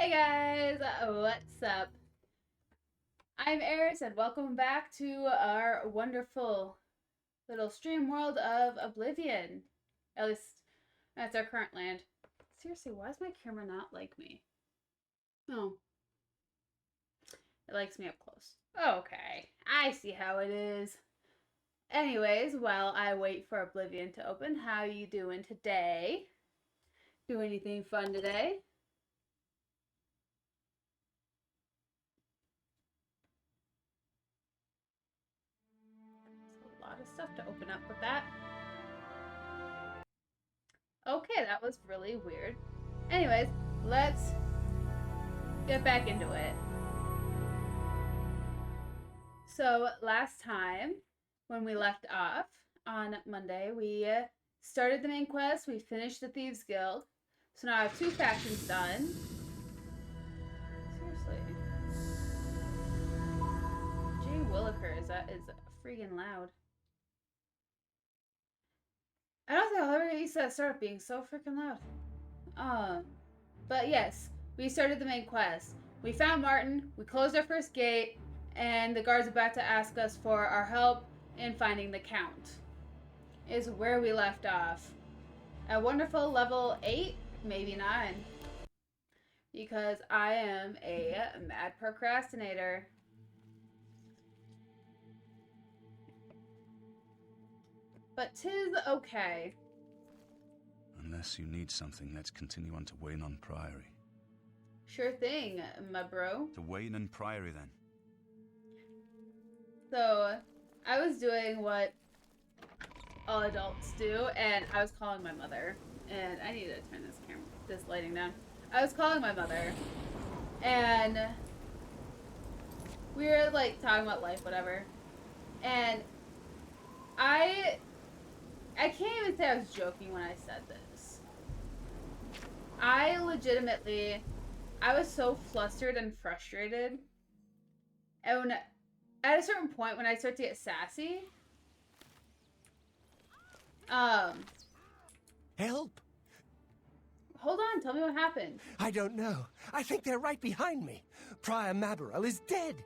Hey guys, what's up? I'm Eris and welcome back to our wonderful little stream world of Oblivion. At least that's our current land. Seriously, why does my camera not like me? Oh. It likes me up close. Okay, I see how it is. Anyways, while I wait for Oblivion to open, how you doing today? Do anything fun today? A lot of stuff to open up with that. Okay, that was really weird. Anyways, let's get back into it. So last time, when we left off on Monday, we started the main quest, we finished the Thieves Guild. So now I have 2 factions done. Seriously. Jay Williker is freaking loud. I don't think I'll ever get used to that startup being so freaking loud. But yes, we started the main quest. We found Martin, we closed our first gate, and the guard's about to ask us for our help in finding the Count. Is where we left off. A wonderful level 8, maybe 9. Because I am a mad procrastinator. But 'tis okay. Unless you need something, let's continue on to Waynon Priory. Sure thing, my bro. To Waynon Priory, then. So, I was doing what all adults do, and I was calling my mother. And I need to turn this lighting down. I was calling my mother, and we were like talking about life, whatever. And I can't even say I was joking when I said this. I was so flustered and frustrated. And at a certain point, when I start to get sassy, Help! hold on, tell me what happened. I don't know. I think they're right behind me. Prior Mabarel is dead.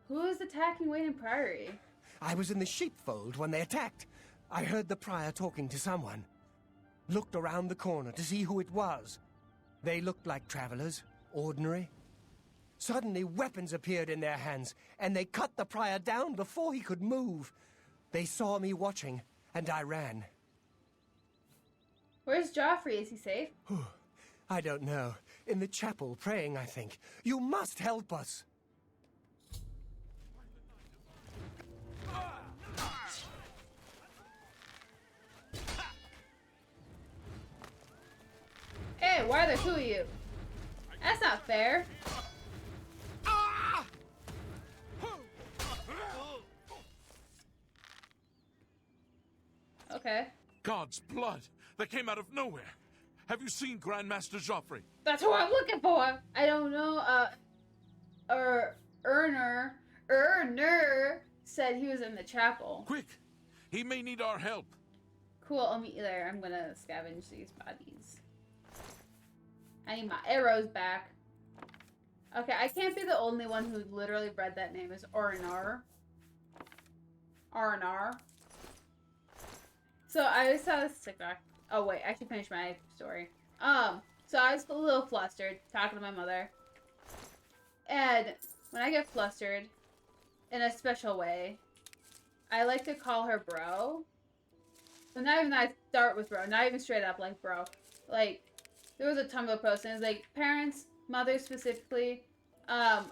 Who is attacking Wayne Priory? I was in the sheepfold when they attacked. I heard the prior talking to someone. Looked around the corner to see who it was. They looked like travelers, ordinary. Suddenly, weapons appeared in their hands, and they cut the prior down before he could move. They saw me watching, and I ran. Where's Joffrey? Is he safe? I don't know. In the chapel, praying, I think. You must help us. Hey, why are there 2 of you? That's not fair. Okay. God's blood that came out of nowhere. Have you seen Grandmaster Joffrey? That's who I'm looking for. I don't know. Erner said he was in the chapel. Quick! He may need our help. Cool, I'll meet you there. I'm gonna scavenge these bodies. I need my arrows back. Okay, I can't be the only one who literally read that name as Ornar. Arnar. So I just saw this TikTok. Oh wait, I should finish my story. So I was a little flustered talking to my mother. And when I get flustered in a special way, I like to call her bro. But not even that I start with bro, not even straight up like bro. Like, there was a Tumblr post and it's like, parents, mothers specifically,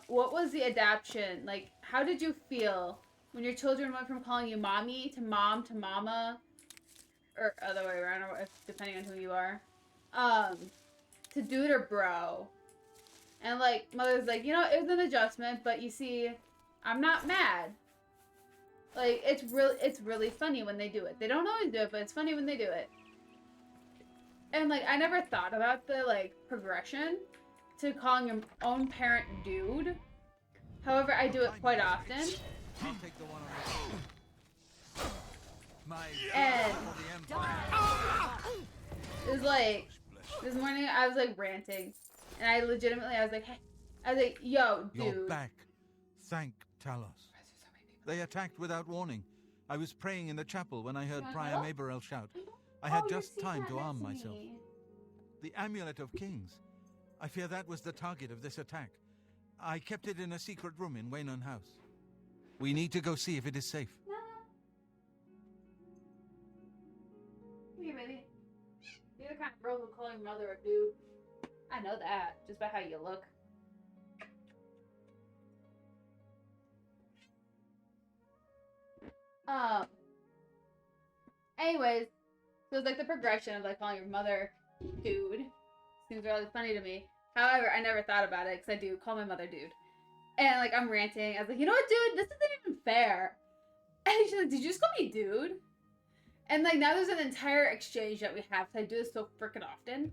what was the adaptation? Like, how did you feel when your children went from calling you mommy to mom to mama? Or other way around, or depending on who you are. To dude or bro. And like, mother's like, you know, it was an adjustment, but you see, I'm not mad. Like, it's really funny when they do it. They don't always do it, but it's funny when they do it. And like, I never thought about the like progression to calling your own parent dude. However, I do it quite often. I'll take the one on the And it was like, this morning I was like ranting. And I legitimately, I was like, hey, I was like, yo, dude. You're back. Thank Talos. They attacked without warning. I was praying in the chapel when I heard Prior Maberel shout. I had just time to arm myself. The Amulet of Kings. I fear that was the target of this attack. I kept it in a secret room in Waynon House. We need to go see if it is safe. Come here, baby. You're the kind of girl who call your mother a dude. I know that, just by how you look. Anyways, so it's like the progression of like calling your mother dude. Seems really funny to me. However, I never thought about it because I do call my mother dude. And like I'm ranting. I was like, you know what, dude? This isn't even fair. And she's like, did you just call me dude? And like now there's an entire exchange that we have because I do this so freaking often.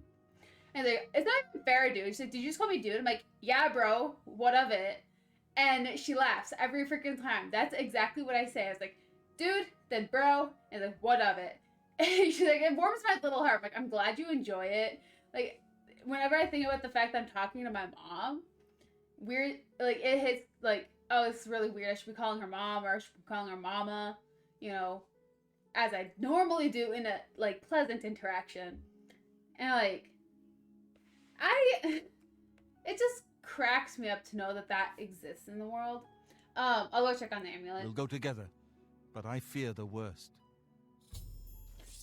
And like, it's not even fair, dude. She's like, did you just call me dude? I'm like, yeah, bro. What of it? And she laughs every freaking time. That's exactly what I say. I was like, dude, then bro, and like, what of it? And she's like, it warms my little heart. I'm like, I'm glad you enjoy it. Like, whenever I think about the fact that I'm talking to my mom, weird, like, it hits, like, oh, it's really weird. I should be calling her mom, or I should be calling her mama, you know, as I normally do in a, like, pleasant interaction. And, like, it just cracks me up to know that that exists in the world. I'll go check on the amulet. We'll go together, but I fear the worst.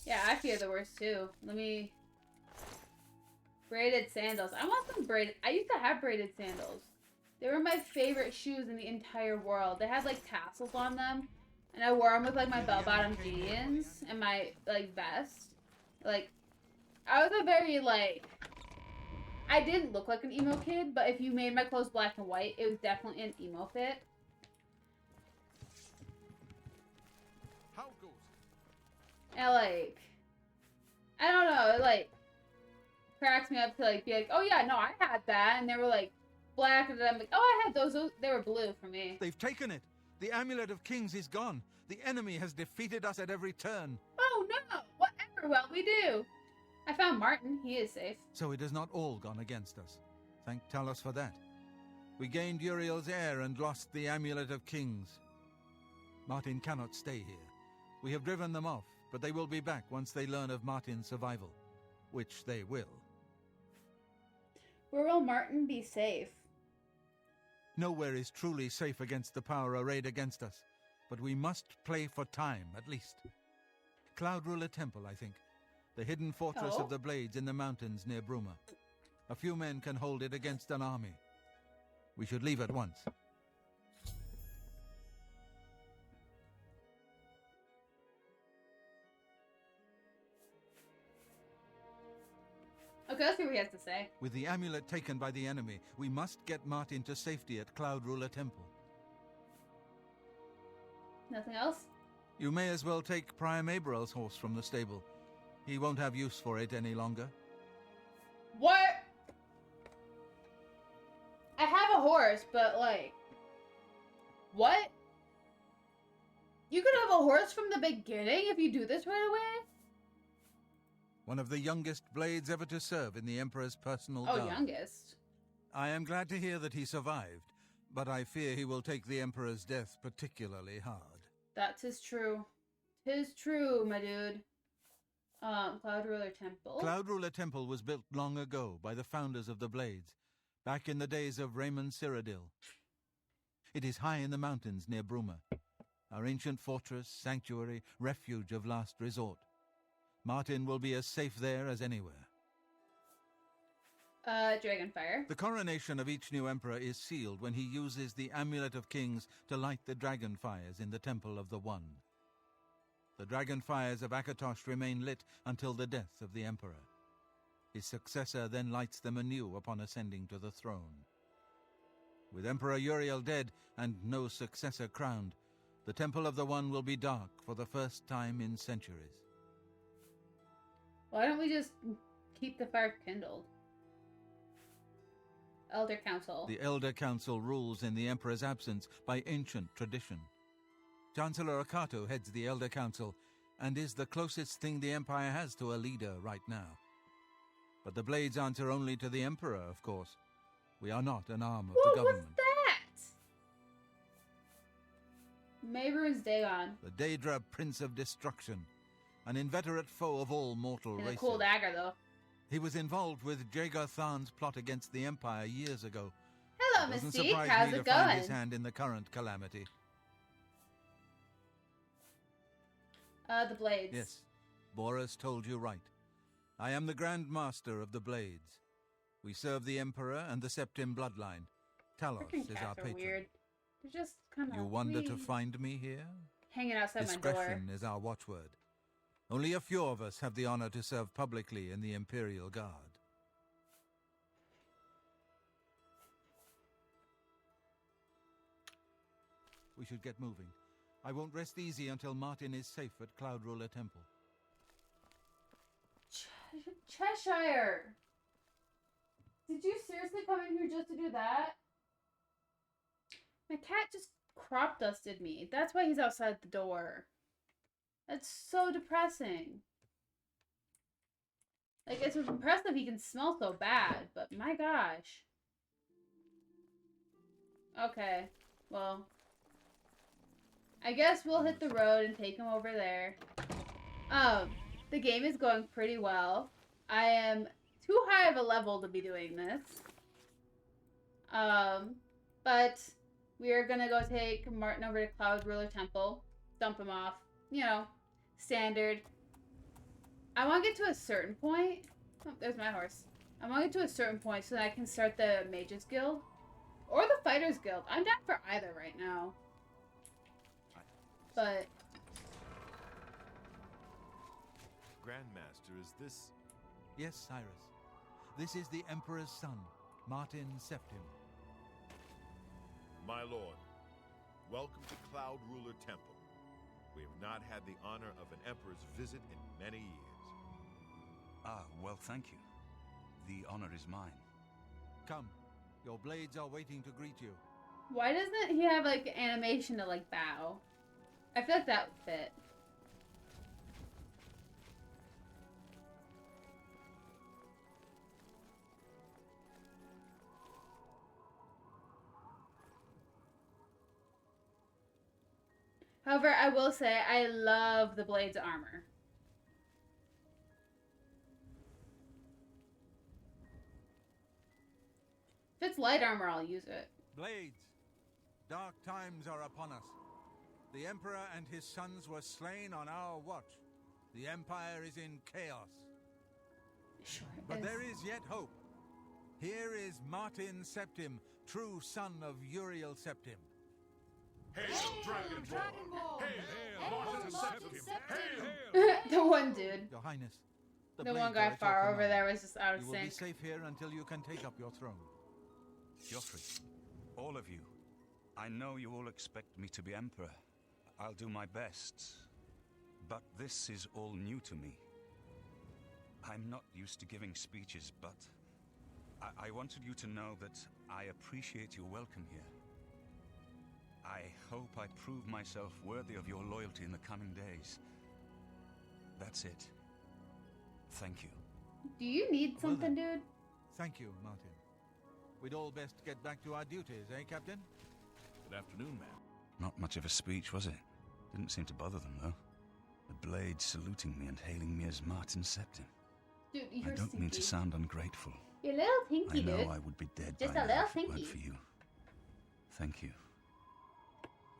Yeah, I fear the worst too. Let me... Braided sandals. I want some braided... I used to have braided sandals. They were my favorite shoes in the entire world. They had like tassels on them. And I wore them with like my bell-bottom jeans and my like vest. Like, I was a very like... I didn't look like an emo kid, but if you made my clothes black and white, it was definitely an emo fit. How goes it? And like, I don't know, it like cracks me up to like be like, oh yeah, no, I had that, and they were like black, and I'm like, oh, I had those they were blue for me. They've taken it. The Amulet of Kings is gone. The enemy has defeated us at every turn. Oh no, whatever will we do? I found Martin. He is safe. So it has not all gone against us. Thank Talos for that. We gained Uriel's heir and lost the Amulet of Kings. Martin cannot stay here. We have driven them off, but they will be back once they learn of Martin's survival. Which they will. Where will Martin be safe? Nowhere is truly safe against the power arrayed against us. But we must play for time, at least. Cloud Ruler Temple, I think. The hidden fortress of the Blades in the mountains near Bruma. A few men can hold it against an army. We should leave at once. Okay, let's see what he has to say. With the amulet taken by the enemy, we must get Martin to safety at Cloud Ruler Temple. Nothing else? You may as well take Prior Maberel's horse from the stable. He won't have use for it any longer. What? I have a horse, but like... What? You could have a horse from the beginning if you do this right away? One of the youngest blades ever to serve in the Emperor's personal guard. Oh, youngest. I am glad to hear that he survived, but I fear he will take the Emperor's death particularly hard. That is true. 'Tis true, my dude. Cloud Ruler Temple. Cloud Ruler Temple was built long ago by the founders of the Blades, back in the days of Raymond Cyrodiil. It is high in the mountains near Bruma, our ancient fortress, sanctuary, refuge of last resort. Martin will be as safe there as anywhere. Dragonfire. The coronation of each new emperor is sealed when he uses the Amulet of Kings to light the dragon fires in the Temple of the One. The dragon fires of Akatosh remain lit until the death of the emperor. His successor then lights them anew upon ascending to the throne. With Emperor Uriel dead and no successor crowned, the Temple of the One will be dark for the first time in centuries. Why don't we just keep the fire kindled? Elder Council. The Elder Council rules in the Emperor's absence by ancient tradition. Chancellor Akato heads the Elder Council and is the closest thing the Empire has to a leader right now. But the blades answer only to the Emperor, of course. We are not an arm of What the was government. that? Mayru's Dagon. The Daedra Prince of Destruction, an inveterate foe of all mortal And a races. cool dagger, though. He was involved with Jagar Tharn's plot against the Empire years ago. Hello, It doesn't Mystique. surprise How's me it to find his going? hand in the current calamity. The blades. Yes, Boris told you right. I am the Grand Master of the Blades. We serve the Emperor and the Septim bloodline. Talos Freaking is our cats are patron. weird. They're just kind of You wonder to find me here? hanging outside my door. Discretion is our watchword. Only a few of us have the honor to serve publicly in the Imperial Guard. We should get moving. I won't rest easy until Martin is safe at Cloud Ruler Temple. Cheshire! Did you seriously come in here just to do that? My cat just crop dusted me. That's why he's outside the door. That's so depressing. Like, it's impressive he can smell so bad, but my gosh. Okay, well, I guess we'll hit the road and take him over there. The game is going pretty well. I am too high of a level to be doing this. But we are gonna go take Martin over to Cloud Ruler Temple, dump him off, you know, standard. I want to get to a certain point. Oh, there's my horse. I want to get to a certain point so that I can start the Mages Guild or the Fighters Guild. I'm down for either right now. But Grandmaster, is this... Yes, Cyrus. This is the Emperor's son, Martin Septim. My lord, welcome to Cloud Ruler Temple. We have not had the honor of an emperor's visit in many years. Ah, well, thank you. The honor is mine. Come, your blades are waiting to greet you. why doesn't he have like animation to like bow? I feel like that would fit. However, I will say I love the Blade's armor. If it's light armor, I'll use it. Blades, dark times are upon us. The Emperor and his sons were slain on our watch. The Empire is in chaos. Sure But is. there is yet hope. Here is Martin Septim, true son of Uriel Septim. Hail, Dragonborn! Hail, Martin Septim! Hail! The one dude. Your Highness, The blades one are guy at your far over command. there was just out of You will be sync. safe here until you can take up your throne. Joffrey, all of you, I know you all expect me to be Emperor. I'll do my best. But this is all new to me. I'm not used to giving speeches, but I wanted you to know that I appreciate your welcome here. I hope I prove myself worthy of your loyalty in the coming days. That's it. Thank you. Do you need Well something, then. dude? Thank you, Martin. We'd all best get back to our duties, eh, Captain? Good afternoon, ma'am. Not much of a speech, was it? Didn't seem to bother them, though. The Blade saluting me and hailing me as Martin Septim. Dude, you're I don't mean to stinky. sound ungrateful. You're a little I tinky, know dude. I would be dead Just by a now little if it weren't thinky. for you. Thank you.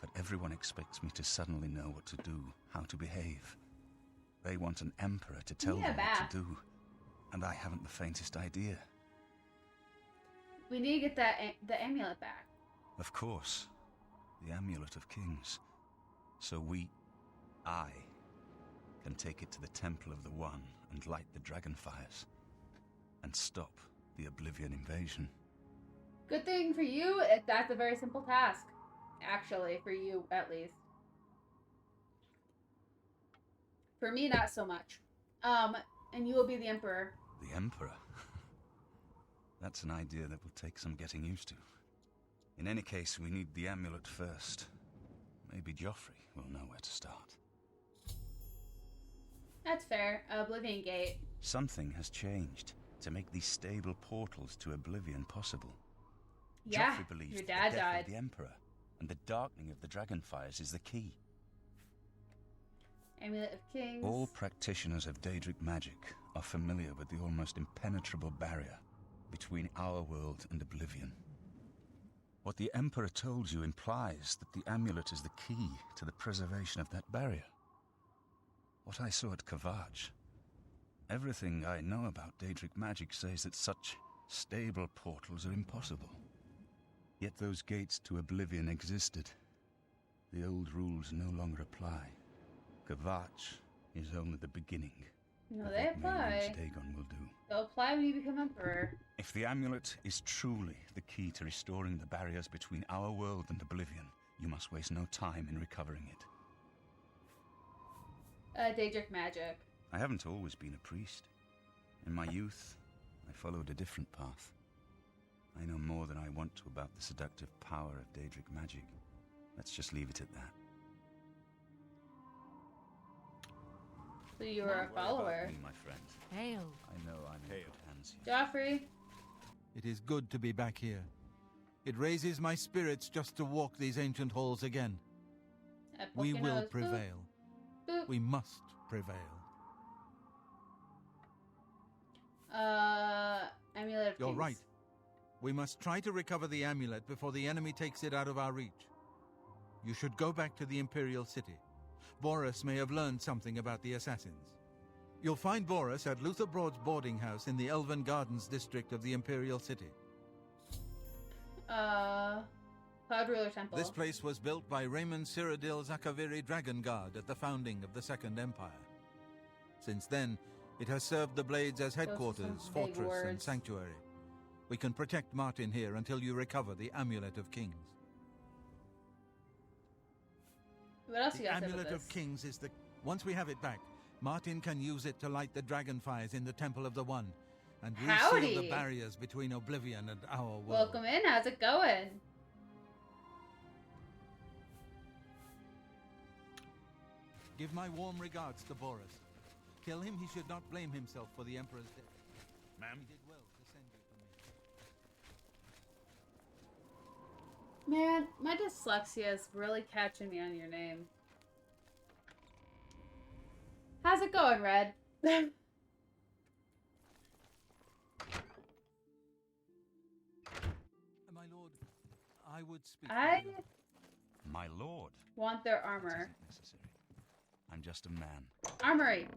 But everyone expects me to suddenly know what to do, how to behave. They want an emperor to tell need a them bath. what to do, and I haven't the faintest idea. We need to get that the amulet back. Of course, the Amulet of Kings. So I, can take it to the Temple of the One and light the dragon fires, and stop the Oblivion invasion. Good thing for you, that's a very simple task. Actually, for you at least. For me, not so much. And you will be the Emperor. The Emperor? That's an idea that will take some getting used to. In any case, we need the amulet first. Maybe Joffrey will know where to start. That's fair. Oblivion Gate. Something has changed. to make these stable portals to Oblivion possible. Yeah, Joffrey believes your that dad the death died. of the Emperor and the darkening of the Dragonfires is the key. Amulet of Kings. All practitioners of Daedric magic are familiar with the almost impenetrable barrier between our world and Oblivion. What the Emperor told you implies that the amulet is the key to the preservation of that barrier. What I saw at Kvatch, everything I know about Daedric magic says that such stable portals are impossible. Yet those gates to Oblivion existed. The old rules no longer apply. Kvatch is only the beginning. No, of they what apply. Mage Dagon will do. They'll apply when you become Emperor. If the amulet is truly the key to restoring the barriers between our world and Oblivion, you must waste no time in recovering it. Daedric magic. I haven't always been a priest. In my youth, I followed a different path. I know more than I want to about the seductive power of Daedric magic. Let's just leave it at that. So you were a follower. Me, my friend. Hail. I know I'm in Hail. good hands here. Joffrey. It is good to be back here. It raises my spirits just to walk these ancient halls again. We will prevail. Boop. We must prevail. Amulet of You're Kings. right. We must try to recover the amulet before the enemy takes it out of our reach. You should go back to the Imperial City. Boris may have learned something about the assassins. You'll find Boris at Luther Broad's boarding house in the Elven Gardens district of the Imperial City. Cloud Ruler Temple. This place was built by Raymond Cyrodiil Zakaviri Dragon Guard at the founding of the Second Empire. Since then, it has served the Blades as headquarters, some big fortress, and words. sanctuary. We can protect Martin here until you recover the Amulet of Kings. What else you The got to say about Amulet this? of Kings is the... Once we have it back, Martin can use it to light the dragonfires in the Temple of the One and reseal Howdy. the barriers between Oblivion and our world. Welcome in. How's it going? Give my warm regards to Boris. Tell him he should not blame himself for the Emperor's death. Ma'am? He did well to send you for me. Man, my dyslexia is really catching me on your name. How's it going, Red? My lord, I would speak I to you. My lord. want their It armor. isn't necessary. I'm just a man. Armory.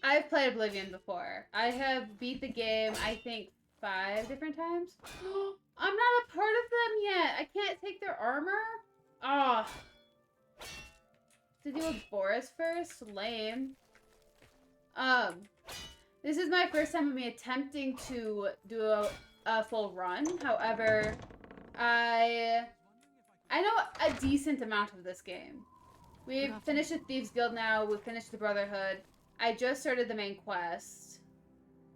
I've played Oblivion before. I have beat the game, I think, 5 different times. I'm not a part of them yet. I can't take their armor. Ah. To deal with Boris first? Lame. This is my first time of me attempting to do a full run. However, I know a decent amount of this game. We've finished the Thieves Guild now. We've finished the Brotherhood. I just started the main quest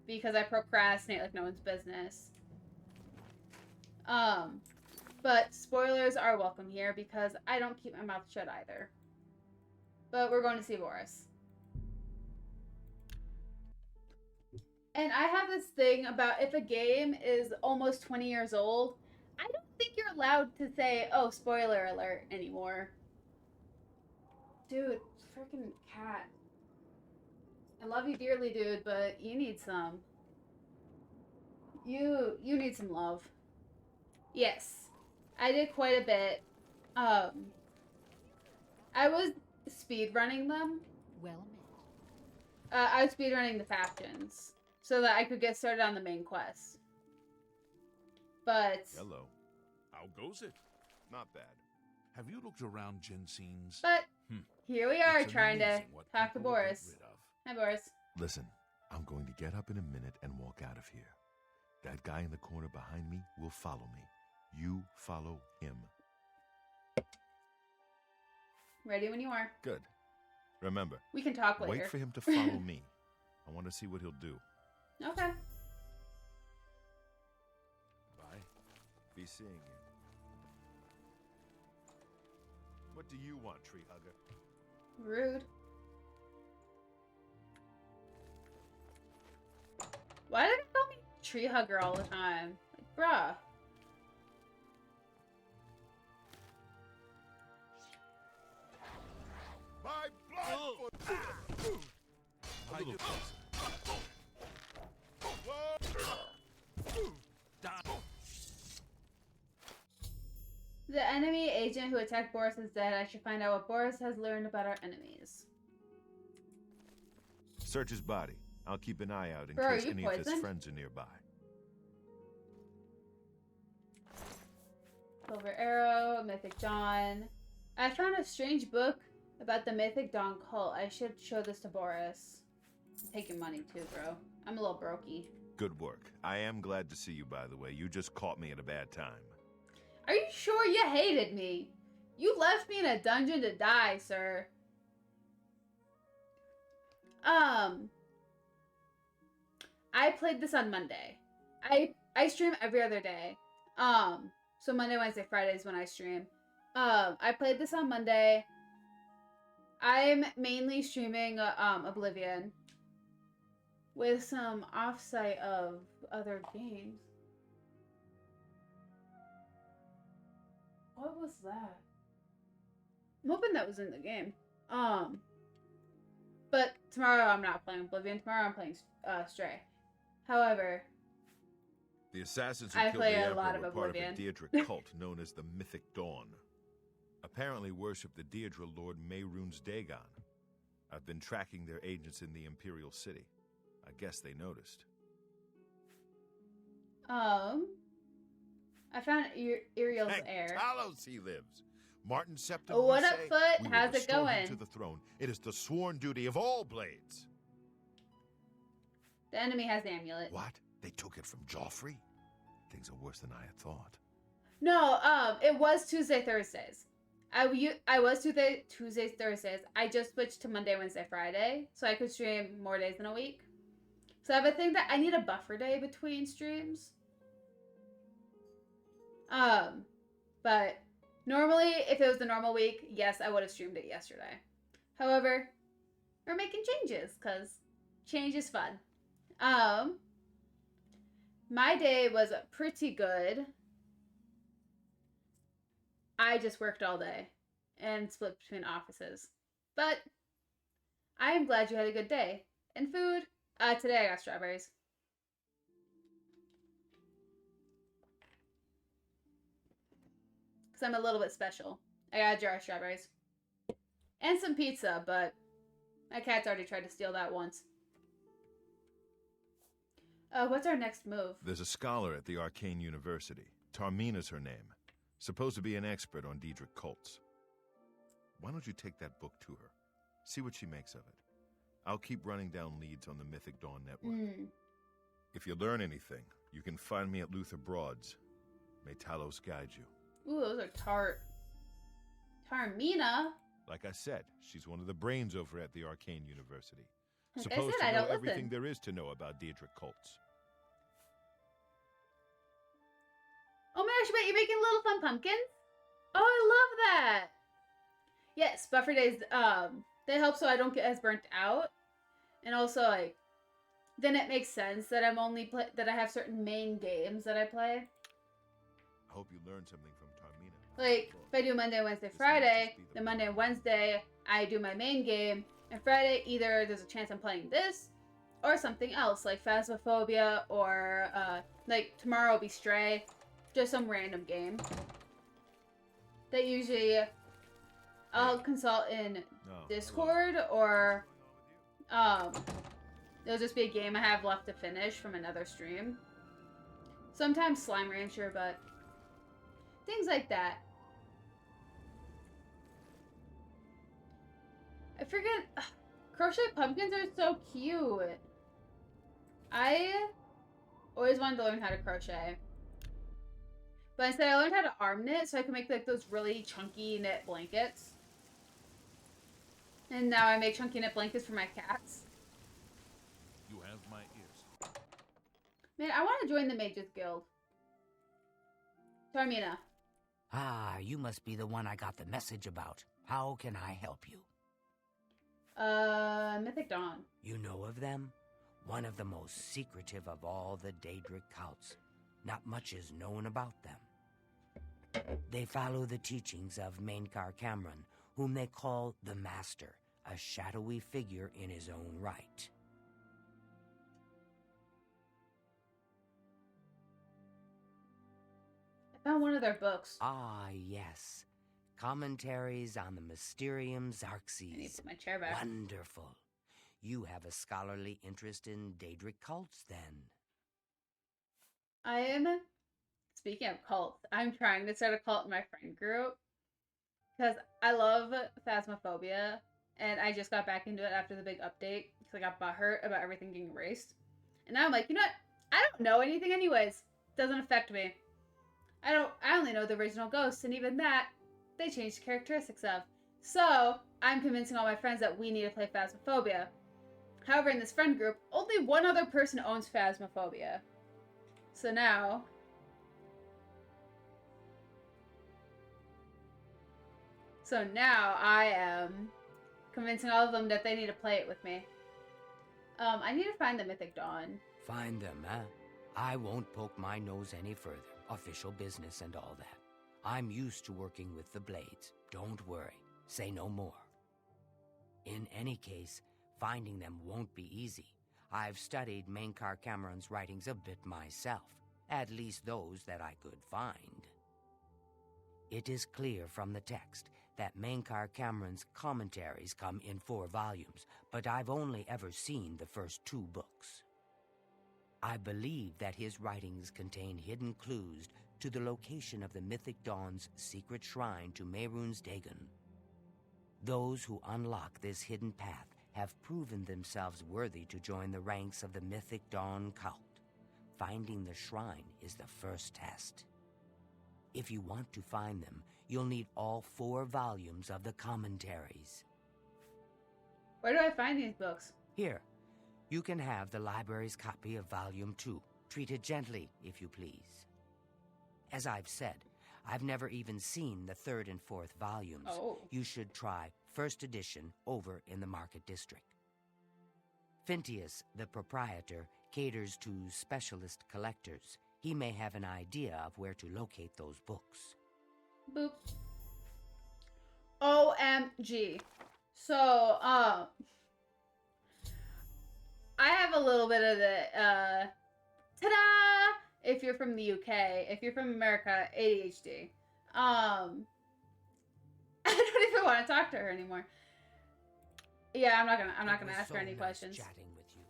because I procrastinate like no one's business. But spoilers are welcome here because I don't keep my mouth shut either. But we're going to see Boris. And I have this thing about if a game is almost 20 years old, I don't think you're allowed to say, oh, spoiler alert anymore. Dude, freaking cat. I love you dearly, dude, but you need some. You need some love. Yes. I did quite a bit. I was speedrunning them. Well met. I was speedrunning the factions so that I could get started on the main quest. But Hello. How goes it? Not bad. Have you looked around Jensen's? here we are It's trying to amazing what talk to people will get Boris. rid of. Hi, Boris. Listen, I'm going to get up in a minute and walk out of here. That guy in the corner behind me will follow me. You follow him. Ready when you are. Good. Remember, We can talk later. wait for him to follow me. I want to see what he'll do. Okay. Bye. Be seeing you. What do you want, tree hugger? Rude. Why do they call me tree hugger all the time? Like, bruh. My blood for I do. The enemy agent who attacked Boris is dead. I should find out what Boris has learned about our enemies. Search his body. I'll keep an eye out in Bro, case you any of his poisoned? friends are nearby. Silver Arrow, Mythic Dawn. I found a strange book about the Mythic Dawn cult. I should show this to Boris. I'm taking money too, bro. I'm a little brokey. Good work. I am glad to see you, by the way. You just caught me at a bad time. Are you sure you hated me? You left me in a dungeon to die, sir. I played this on Monday. I stream every other day. So Monday, Wednesday, Friday is when I stream. I played this on Monday. I'm mainly streaming Oblivion with some offsite of other games. What was that? I'm hoping that was in the game. But tomorrow I'm not playing Oblivion. Tomorrow I'm playing Stray. However, The assassins who I killed play the a Emperor lot of were part of a Oblivion. Daedric cult known as the Mythic Dawn. Apparently worship the Daedra Lord Mehrunes Dagon. I've been tracking their agents in the Imperial City. I guess they noticed. I found Iriel's Thank heir. Talos he lives. Martin Septim. Oh, what we up, say, Foot? we will How's it restore him going? to the throne. It is the sworn duty of all blades. The enemy has the amulet. What? They took it from Joffrey? Things are worse than I had thought. No, it was Tuesday, Thursdays. I was Tuesdays, Thursdays. I just switched to Monday, Wednesday, Friday, so I could stream more days in a week. So I have a thing that I need a buffer day between streams. But normally, if it was the normal week, yes, I would have streamed it yesterday. However, we're making changes, because change is fun. My day was pretty good. I just worked all day and split between offices. But I am glad you had a good day. And food, today I got strawberries. Because I'm a little bit special. I got a jar of strawberries. And some pizza, but my cat's already tried to steal that once. What's our next move? There's a scholar at the Arcane University. Tarmina's her name. Supposed to be an expert on Daedric cults. Why don't you take that book to her? See what she makes of it. I'll keep running down leads on the Mythic Dawn network. If you learn anything, you can find me at Luther Broad's. May Talos guide you. Ooh, those are tart. Tarmina? Like I said, she's one of the brains over at the Arcane University. Like I Supposed said, I to know don't everything listen. there is to know about Daedric cults. Oh my gosh, wait, you're making little fun pumpkins? Oh, I love that! Yes, buffer days, they help so I don't get as burnt out. And also, like, then it makes sense that that I have certain main games that I play. I hope you learned something from Tarmina. Like, if I do Monday, Wednesday, Friday, then Monday and Wednesday, I do my main game. And Friday, either there's a chance I'm playing this, or something else, like Phasmophobia, or, like, tomorrow will be Stray. Just some random game. That usually I'll consult in Discord, or, it'll just be a game I have left to finish from another stream. Sometimes Slime Rancher, but things like that. I forget. Crochet pumpkins are so cute. I always wanted to learn how to crochet. But instead I learned how to arm knit so I could make like those really chunky knit blankets. And now I make chunky knit blankets for my cats. You have my ears. Man, I want to join the Mages Guild. Tarmina. Ah, you must be the one I got the message about. How can I help you? Mythic Dawn. You know of them? one of the most secretive of all the ErissKhaos. Not much is known about them. They follow the teachings of Mainkar Cameron, whom they call the Master, a shadowy figure in his own right. I found one of their books. Ah, yes. Commentaries on the Mysterium I need Xerxes. to put my chair back. Wonderful. You have a scholarly interest in ErissKhaos, then. Speaking of cults, I'm trying to start a cult in my friend group. Because I love Phasmophobia. And I just got back into it after the big update. Because I got butthurt about everything getting erased. And now I'm like, you know what? I don't know anything anyways. Doesn't affect me. I only know the original ghosts. And even that, they changed characteristics of. So, I'm convincing all my friends that we need to play Phasmophobia. However, in this friend group, only one other person owns Phasmophobia. So now... I am convincing all of them that they need to play it with me. I need to find the Mythic Dawn. Find them, huh? I won't poke my nose any further. Official business and all that. I'm used to working with the Blades. Don't worry. Say no more. In any case, finding them won't be easy. I've studied Mainkar Cameron's writings a bit myself. At least those that I could find. It is clear from the text that Mainkar Cameron's commentaries come in 4 volumes, but I've only ever seen the first 2 books. I believe that his writings contain hidden clues to the location of the Mythic Dawn's secret shrine to Mehrunes Dagon. Those who unlock this hidden path have proven themselves worthy to join the ranks of the Mythic Dawn cult. Finding the shrine is the first test. If you want to find them, you'll need all 4 volumes of the commentaries. Where do I find these books? Here, you can have the library's copy of Volume 2. Treat it gently, if you please. As I've said, I've never even seen the 3rd and 4th volumes. Oh. You should try first edition over in the Market District. Phintius, the proprietor, caters to specialist collectors. He may have an idea of where to locate those books. Boop. OMG. So, I have a little bit of the, ta-da! If you're from the UK, if you're from America, ADHD. I don't even want to talk to her anymore. Yeah, I'm not gonna ask her any questions. Chatting with you.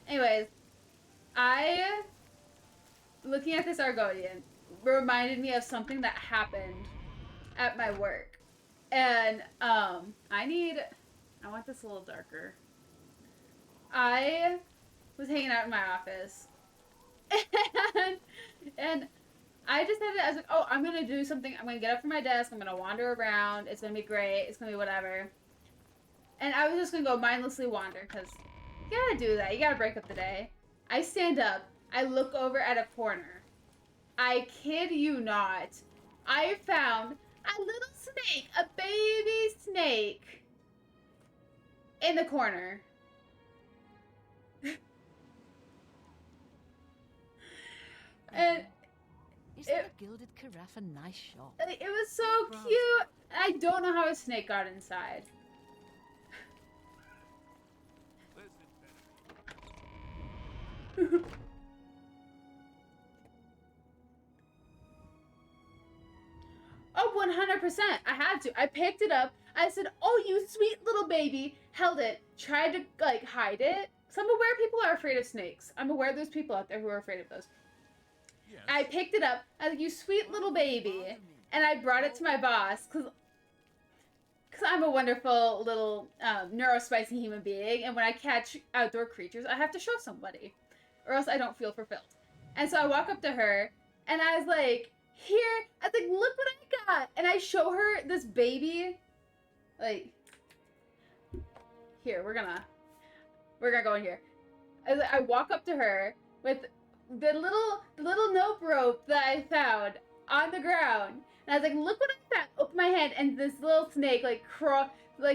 Anyways, looking at this Argonian reminded me of something that happened at my work. And, I want this a little darker. I was hanging out in my office. And I decided, I was like, oh, I'm going to do something. I'm going to get up from my desk. I'm going to wander around. It's going to be great. It's going to be whatever. And I was just going to go mindlessly wander because you got to do that. You got to break up the day. I stand up. I look over at a corner. I kid you not. I found a little snake, a baby snake, in the corner. And Isn't a gilded carafe a nice shop? it was so cute. I don't know how a snake got inside. Oh, 100%. I had to. I picked it up. I said, oh, you sweet little baby. Held it. Tried to, hide it. So I'm aware people are afraid of snakes. I'm aware there's people out there who are afraid of those. Yes. I picked it up. I was like, you sweet little baby. And I brought it to my boss. Because I'm a wonderful little neurospicy human being. And when I catch outdoor creatures, I have to show somebody. Or else I don't feel fulfilled. And so I walk up to her. And I was like, here. I was like, look what I got. And I show her this baby. Like, here, we're gonna go in here. I walk up to her with the little nope rope that I found on the ground. And I was like, look what I found. Open my hand, and this little snake,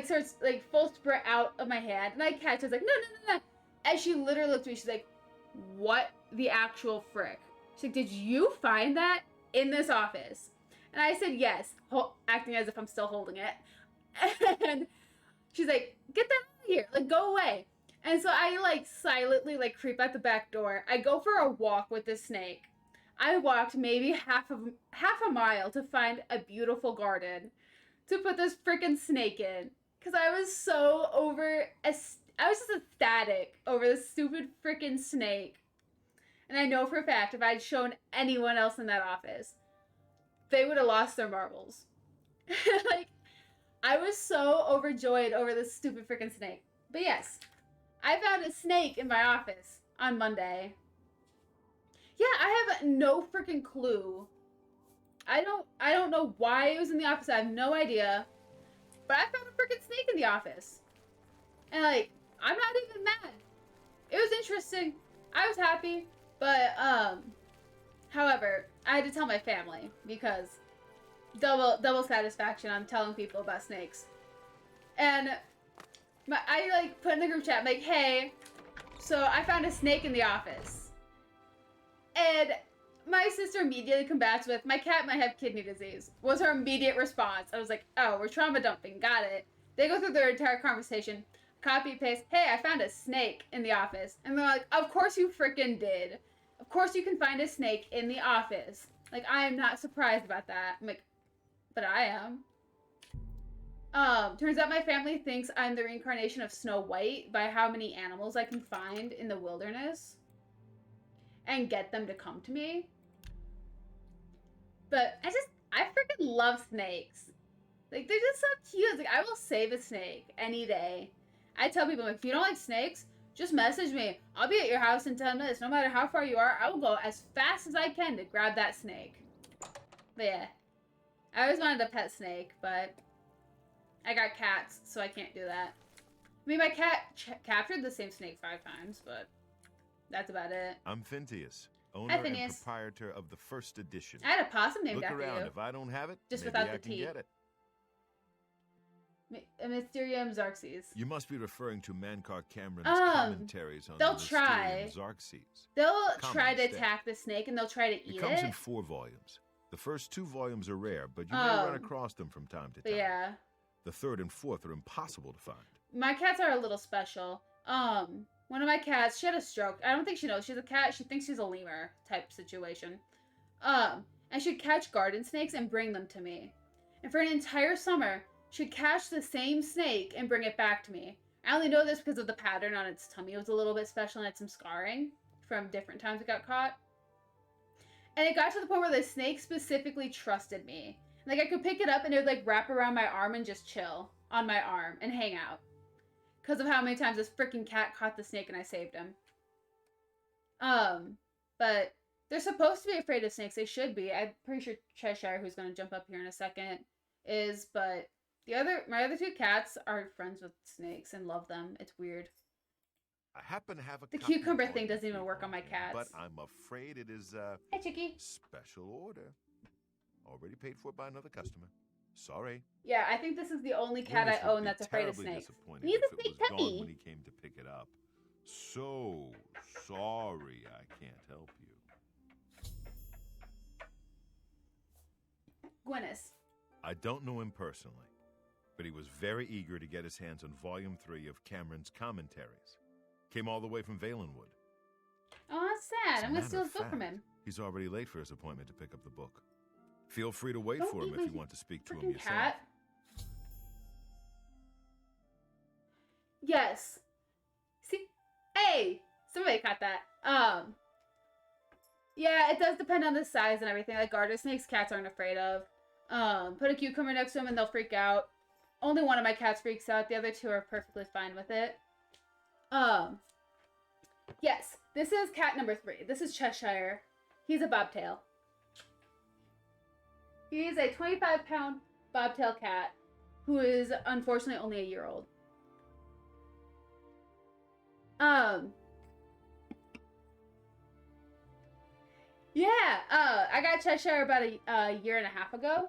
starts, full sprint out of my hand. And I catch it. I was like, no. And she literally looked at me, she's like, what the actual frick? She's like, did you find that in this office? And I said, yes, acting as if I'm still holding it. And she's like, get that out of here, like, go away. And so I, like, silently, like, creep out the back door. I go for a walk with this snake. I walked maybe half a mile to find a beautiful garden to put this freaking snake in. Because I was so I was just ecstatic over this stupid freaking snake. And I know for a fact if I'd shown anyone else in that office, they would have lost their marbles. Like, I was so overjoyed over this stupid freaking snake. But yes, I found a snake in my office on Monday. Yeah, I have no freaking clue. I don't know why it was in the office. I have no idea. But I found a freaking snake in the office. And, like, I'm not even mad. It was interesting. I was happy. But, however, I had to tell my family because double satisfaction. I'm telling people about snakes. And I, like, put in the group chat, I'm like, hey, so I found a snake in the office. And my sister immediately combats with, my cat might have kidney disease, was her immediate response. I was like, oh, we're trauma dumping, got it. They go through their entire conversation, copy, paste, hey, I found a snake in the office. And they're like, of course you freaking did. Of course you can find a snake in the office. Like, I am not surprised about that. I'm like, but I am. Turns out my family thinks I'm the reincarnation of Snow White by how many animals I can find in the wilderness and get them to come to me. But I freaking love snakes. Like, they're just so cute. Like, I will save a snake any day. I tell people, if you don't like snakes, just message me. I'll be at your house in 10 minutes. No matter how far you are, I will go as fast as I can to grab that snake. But yeah, I always wanted a pet snake, but I got cats, so I can't do that. I mean, my cat captured the same snake 5 times, but that's about it. I'm Phintius, owner and Phineas. proprietor of the first edition. I had a possum named Look after around. you. If I don't have it, Just maybe without I the can T. get it. Mysterium Xarxes. You must be referring to Mankar Cameron's Um, commentaries on they'll the try. Mysterium Xarxes. They'll Common try to mistake. attack the snake and they'll try to eat It comes it. in 4 volumes. The first 2 volumes are rare, but you may run across them from time to But time. yeah. The 3rd and 4th are impossible to find. My cats are a little special. One of my cats, she had a stroke. I don't think she knows she's a cat. She thinks she's a lemur type situation. And she'd catch garden snakes and bring them to me. And for an entire summer, she'd catch the same snake and bring it back to me. I only know this because of the pattern on its tummy. It was a little bit special and had some scarring from different times it got caught. And it got to the point where the snake specifically trusted me. Like, I could pick it up and it would, like, wrap around my arm and just chill on my arm and hang out. Because of how many times this freaking cat caught the snake and I saved him. But they're supposed to be afraid of snakes. They should be. I'm pretty sure Cheshire, who's going to jump up here in a second, is. But my other 2 cats are friends with snakes and love them. It's weird. I happen to have a The copy cucumber of thing Volume doesn't even 3 work on my here, cats. But I'm afraid it is a Hey, Chicky. special order. Already paid for by another customer. Sorry. Yeah, I think this is the only cat Willis I would own be that's afraid of terribly snakes. disappointed He's if a it snake was gone puppy. when he came to pick it up. So sorry I can't help you. Gwyneth. I don't know him personally, but he was very eager to get his hands on Volume 3 of Cameron's commentaries. Came all the way from Valenwood. Oh, that's sad. As a I'm going to matter steal of his book from fact, him. He's already late for his appointment to pick up the book. Feel free to wait Don't for him eat if my you want to speak to him Freaking yourself. cat. Yes. See? Hey! Somebody caught that. Yeah, it does depend on the size and everything. Like, garter snakes, cats aren't afraid of. Put a cucumber next to them and they'll freak out. Only one of my cats freaks out. The other 2 are perfectly fine with it. Yes. This is cat number 3. This is Cheshire. He's a bobtail. He's a 25-pound bobtail cat who is unfortunately only a year old. Yeah, I got Cheshire about a year and a half ago.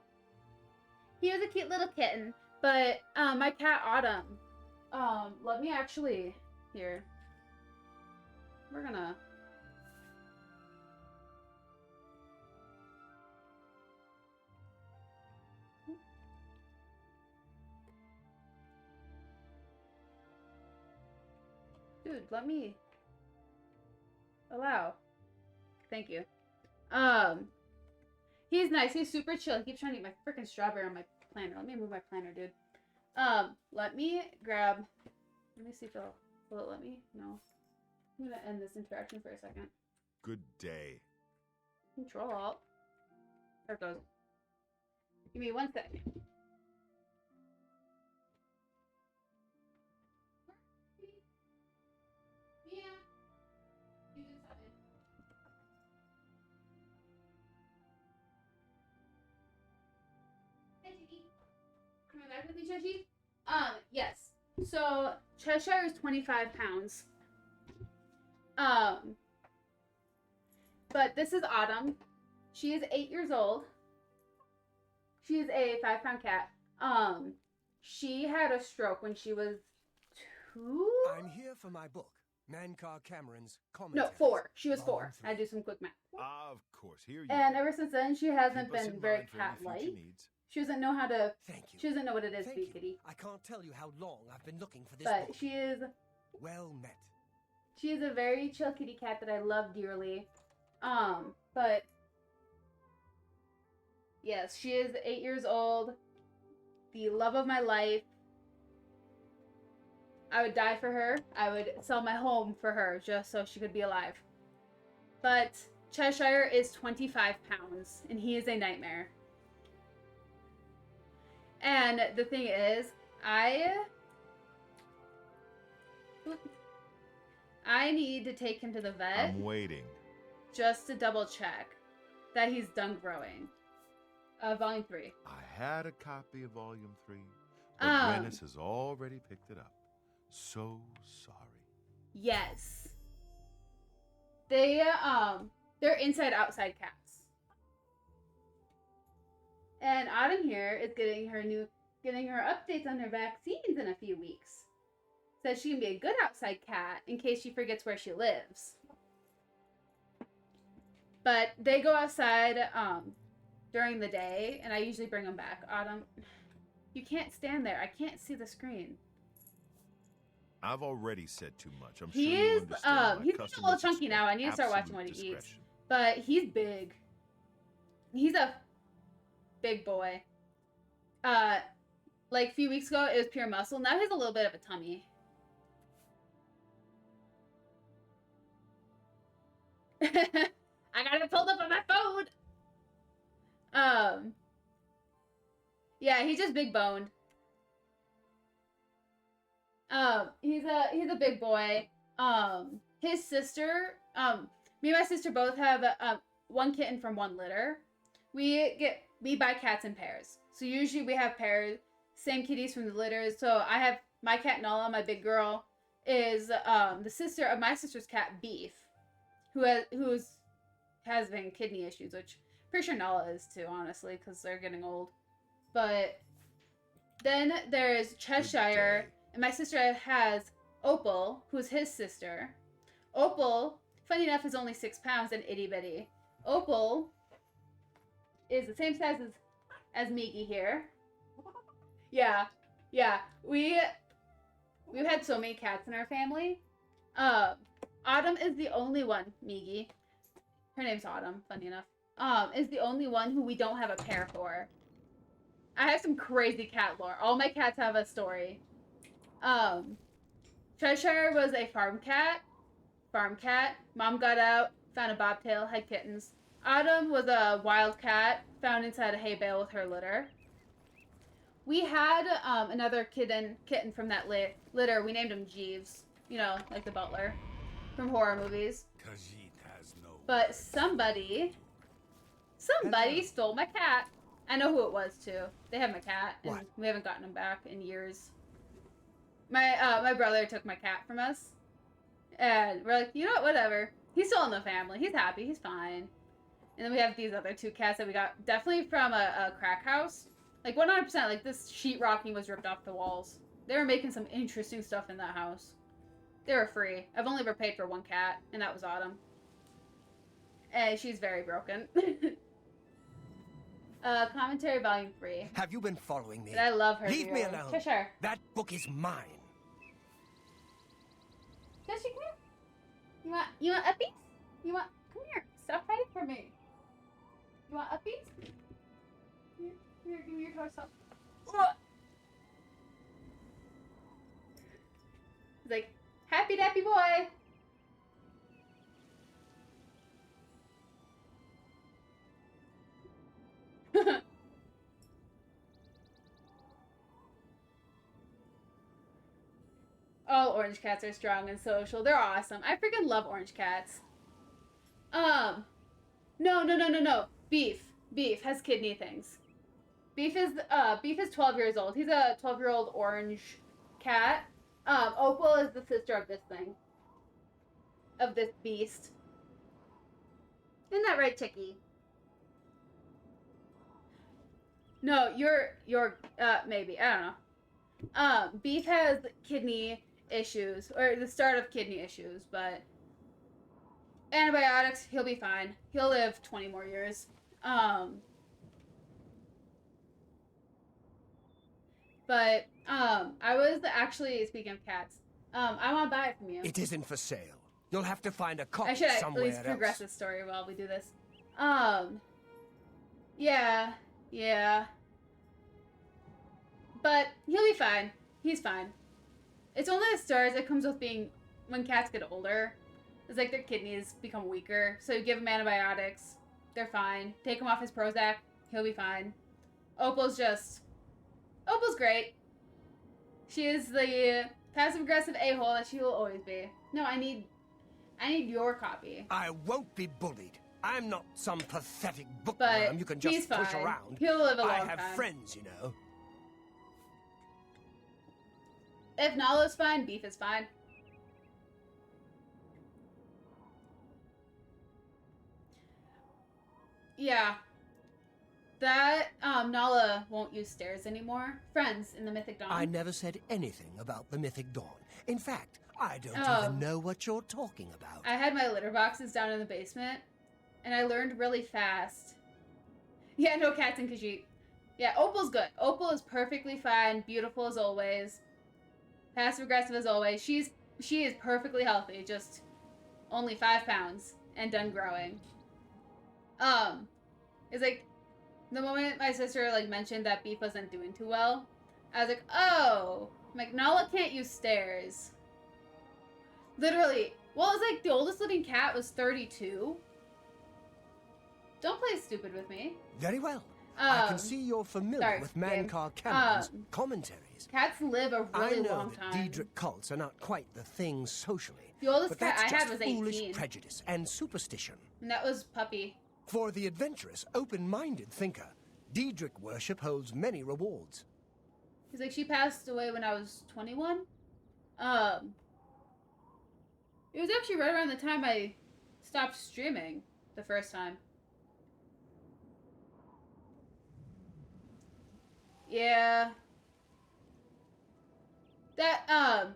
He was a cute little kitten, but my cat Autumn, let me actually, here. we're gonna... Dude, let me... Allow. Thank you. He's nice. He's super chill. He keeps trying to eat my freaking strawberry on my planner. Let me move my planner, dude. Let me grab... Let me see if will it let me? No. I'm gonna end this interaction for a second. Good day. Control Alt. There it goes. Give me 1 second. Yeah. You did something. Hey, Gigi. Coming back with me, Cheshi? Yes. So, Cheshire is 25 pounds. But this is Autumn. She is 8 years old. She is a 5-pound cat. She had a stroke when she was 2? I'm here for my book, Mankar Cameron's commentary. No, 4. She was 4. Volume I do some quick math. Of course, here you And go. ever since then, she hasn't Keep us been in very mind for any future cat-like. needs. She doesn't know how to... Thank you. She doesn't know what it is to Thank be you. kitty. I can't tell you how long I've been looking for this But book. she is... Well met. She is a very chill kitty cat that I love dearly. But... Yes, she is 8 years old. The love of my life. I would die for her. I would sell my home for her just so she could be alive. But Cheshire is 25 pounds, and he is a nightmare. And the thing is, I need to take him to the vet I'm waiting. just to double check that he's done growing. Volume 3. I had a copy of Volume 3, but Um, Rennis has already picked it up. So sorry. Yes. They're inside-outside cats. And Autumn here is getting her updates on her vaccines in a few weeks. Says she can be a good outside cat in case she forgets where she lives. But they go outside during the day, and I usually bring them back. Autumn, you can't stand there. I can't see the screen. I've already said too much. I'm sure He you is, understand. My he's getting a little customers chunky now. I need to expect start watching what he absolute eats. discretion. But he's big. He's a big boy. Like a few weeks ago, it was pure muscle. Now he has a little bit of a tummy. I got it pulled up on my phone. Yeah, he's just big boned. He's a big boy. His sister, me and my sister both have one kitten from one litter. We buy cats in pairs. So usually we have pairs, same kitties from the litters. So I have my cat Nala, my big girl, is the sister of my sister's cat Beef, who has been kidney issues, which pretty sure Nala is too, honestly, because they're getting old. But then there's Cheshire, and my sister has Opal, who's his sister. Opal, funny enough, is only 6 pounds and itty bitty. Opal is the same size as Miggy here. Yeah. We've had so many cats in our family. Autumn is the only one, Miggy. Her name's Autumn, funny enough. Is the only one who we don't have a pair for. I have some crazy cat lore. All my cats have a story. Cheshire was a farm cat. Mom got out, found a bobtail, had kittens. Autumn was a wild cat, found inside a hay bale with her litter. We had another kitten from that litter. We named him Jeeves. You know, like the butler from horror movies. Khajiit has no But somebody stole my cat. I know who it was too. They have my cat, and What? we haven't gotten him back in years. My brother took my cat from us, and we're like, you know what, whatever. He's still in the family. He's happy. He's fine. And then we have these other 2 cats that we got definitely from a crack house. Like 100%. Like this sheetrocking was ripped off the walls. They were making some interesting stuff in that house. They were free. I've only ever paid for one cat, and that was Autumn. And she's very broken. Commentary Volume 3. Have you been following me? But I love her. Leave me alone. Cheshire. That book is mine. Cheshire, come here. You want a piece? Come here. Stop fighting for me. You want a piece? Here, give me your torso. He's like, happy dappy boy. All orange cats are strong and social. They're awesome. I freaking love orange cats. No. Beef has kidney things. Beef is 12 years old. He's a 12-year-old orange cat. Opal is the sister of this thing. Of this beast. Isn't that right, Chicky? No, you're maybe. I don't know. Beef has kidney issues, or the start of kidney issues, but antibiotics, he'll be fine. He'll live 20 more years. But I was actually, speaking of cats, I want to buy it from you. It isn't for sale. You'll have to find a copy I should at somewhere least progress else. this story while we do this. Yeah. But he'll be fine. He's fine. It's only the stars that comes with being, when cats get older, it's like their kidneys become weaker. So you give them antibiotics, they're fine. Take him off his Prozac, he'll be fine. Opal's great. She is the passive-aggressive a-hole that she will always be. No, I need your copy. I won't be bullied. I'm not some pathetic bookworm you can just push around. He'll live a long time. I have friends, you know. If Nala's fine, Beef is fine. Yeah. That, Nala won't use stairs anymore. Friends in the Mythic Dawn. I never said anything about the Mythic Dawn. In fact, I don't even know what you're talking about. I had my litter boxes down in the basement, and I learned really fast. Yeah, no cats in Khajiit. Yeah, Opal's good. Opal is perfectly fine, beautiful as always, passive-aggressive as always. She is perfectly healthy, just only 5 pounds and done growing. It's like, the moment my sister, mentioned that Beef wasn't doing too well, I was like, oh, Nala can't use stairs. Literally. Well, it's like the oldest living cat was 32. Don't play stupid with me. Very well. I can see you're familiar with Mankar Cameron's commentaries. Cats live a really long time. I know that Diedrich cults are not quite the thing socially. The oldest cat that's I had just was 18. Foolish prejudice and superstition. And that was Puppy. For the adventurous, open-minded thinker, Diedrich worship holds many rewards. He's like, she passed away when I was 21. It was actually right around the time I stopped streaming the first time. Yeah. That,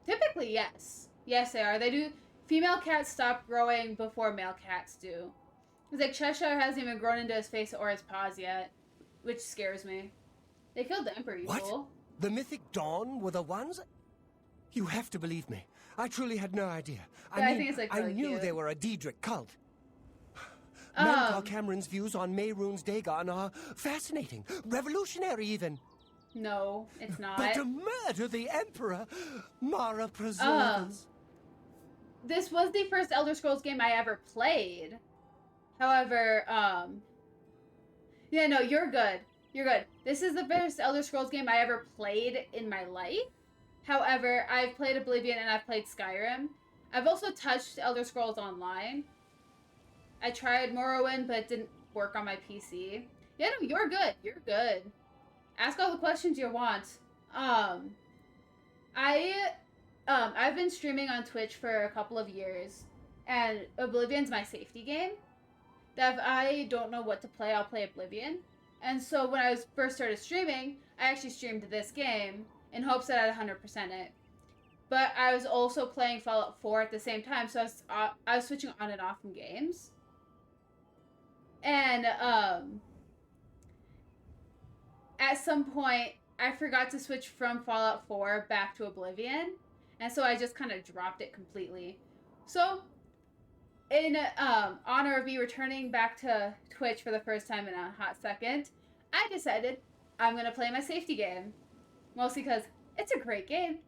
typically, yes. Yes, they are. They do. Female cats stop growing before male cats do. It's like Cheshire hasn't even grown into his face or his paws yet, which scares me. They killed the Emperor, you fool. The Mythic Dawn were the ones? You have to believe me. I truly had no idea. Yeah, I think it's really I knew cute. they were a Diedrich cult. Mankar Cameron's views on Mehrunes Dagon are fascinating, revolutionary even. No, it's not. But to murder the Emperor, Mara preserve us. This was the first Elder Scrolls game I ever played. However, yeah, no, you're good. You're good. This is the first Elder Scrolls game I ever played in my life. However, I've played Oblivion and I've played Skyrim. I've also touched Elder Scrolls Online. I tried Morrowind, but it didn't work on my PC. Yeah, no, you're good. You're good. Ask all the questions you want. I've been streaming on Twitch for a couple of years, and Oblivion's my safety game. That if I don't know what to play, I'll play Oblivion. And so when I first started streaming, I actually streamed this game in hopes that I'd 100% it. but I was also playing Fallout 4 at the same time, so I was switching on and off from games. And at some point, I forgot to switch from Fallout 4 back to Oblivion, and so I just kind of dropped it completely. So, in honor of me returning back to Twitch for the first time in a hot second, I decided I'm gonna play my safety game, mostly because it's a great game.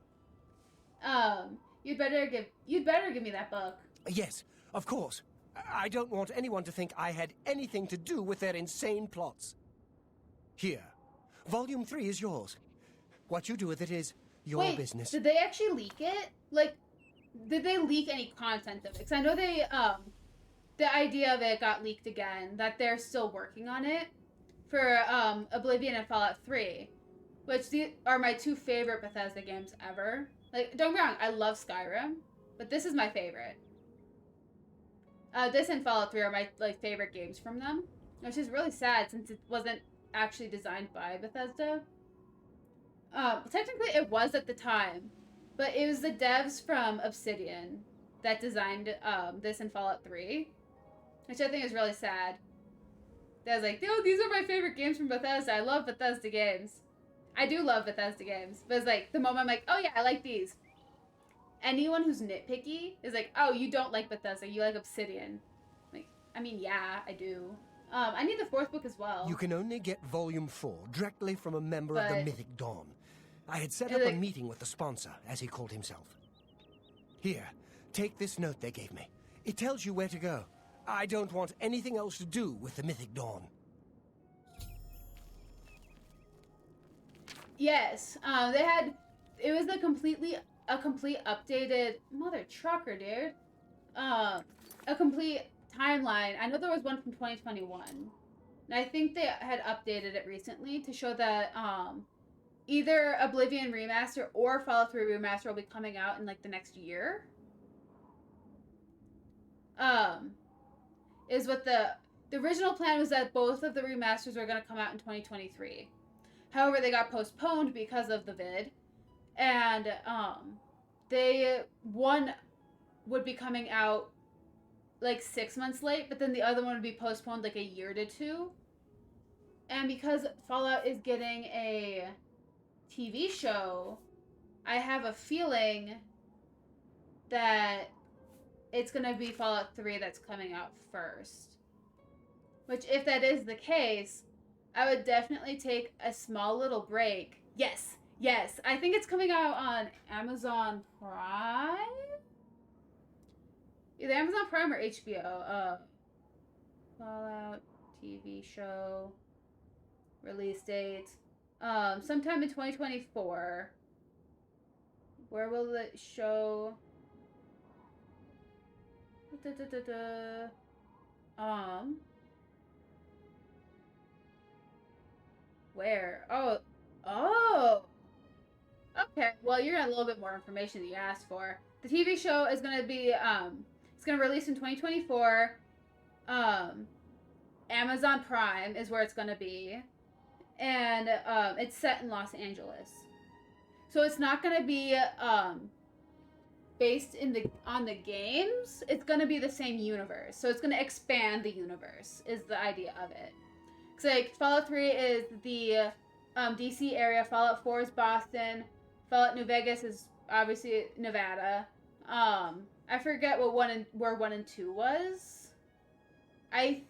You'd better give me that book. Yes, of course. I don't want anyone to think I had anything to do with their insane plots. Here, Volume 3 is yours. What you do with it is your business. Did they actually leak it? Like, did they leak any content of it? Because I know they, the idea of it got leaked again, that they're still working on it for, Oblivion and Fallout 3, which are my two favorite Bethesda games ever. Like, don't get me wrong, I love Skyrim, but this is my favorite. This and Fallout 3 are my, like, favorite games from them, which is really sad since it wasn't actually designed by Bethesda. Technically it was at the time, but it was the devs from Obsidian that designed, this and Fallout 3, which I think is really sad. They was like, oh, these are my favorite games from Bethesda. I love Bethesda games. I do love Bethesda games, but it's like, the moment I'm like, oh yeah, I like these. Anyone who's nitpicky is like, oh, you don't like Bethesda, you like Obsidian. Like, I mean, yeah, I do. I need the fourth book as well. You can only get Volume 4 directly from a member of the Mythic Dawn. I had set up a meeting with the sponsor, as he called himself. Here, take this note they gave me. It tells you where to go. I don't want anything else to do with the Mythic Dawn. Yes, it was a complete updated, mother trucker, dude. A complete timeline. I know there was one from 2021. And I think they had updated it recently to show that, either Oblivion Remaster or Fallout 3 Remaster will be coming out in, like, the next year. Is what the original plan was that both of the remasters were going to come out in 2023. However, they got postponed because of the vid. And, one would be coming out, like, 6 months late, but then the other one would be postponed, like, a year to 2. And because Fallout is getting a TV show, I have a feeling that it's going to be Fallout 3 that's coming out first. Which, if that is the case, I would definitely take a small little break. Yes, I think it's coming out on Amazon Prime? Either Amazon Prime or HBO. Fallout TV show. Release date. Sometime in 2024. Where will it show? Where? Oh! Okay, well, you're getting a little bit more information than you asked for. The TV show is going to be, it's going to release in 2024. Amazon Prime is where it's going to be. And, it's set in Los Angeles. So it's not going to be, based on the games. It's going to be the same universe. So it's going to expand the universe, is the idea of it. So, like, Fallout 3 is the, DC area. Fallout 4 is Boston. Fallout New Vegas is obviously Nevada. I forget where 1 and 2 was. I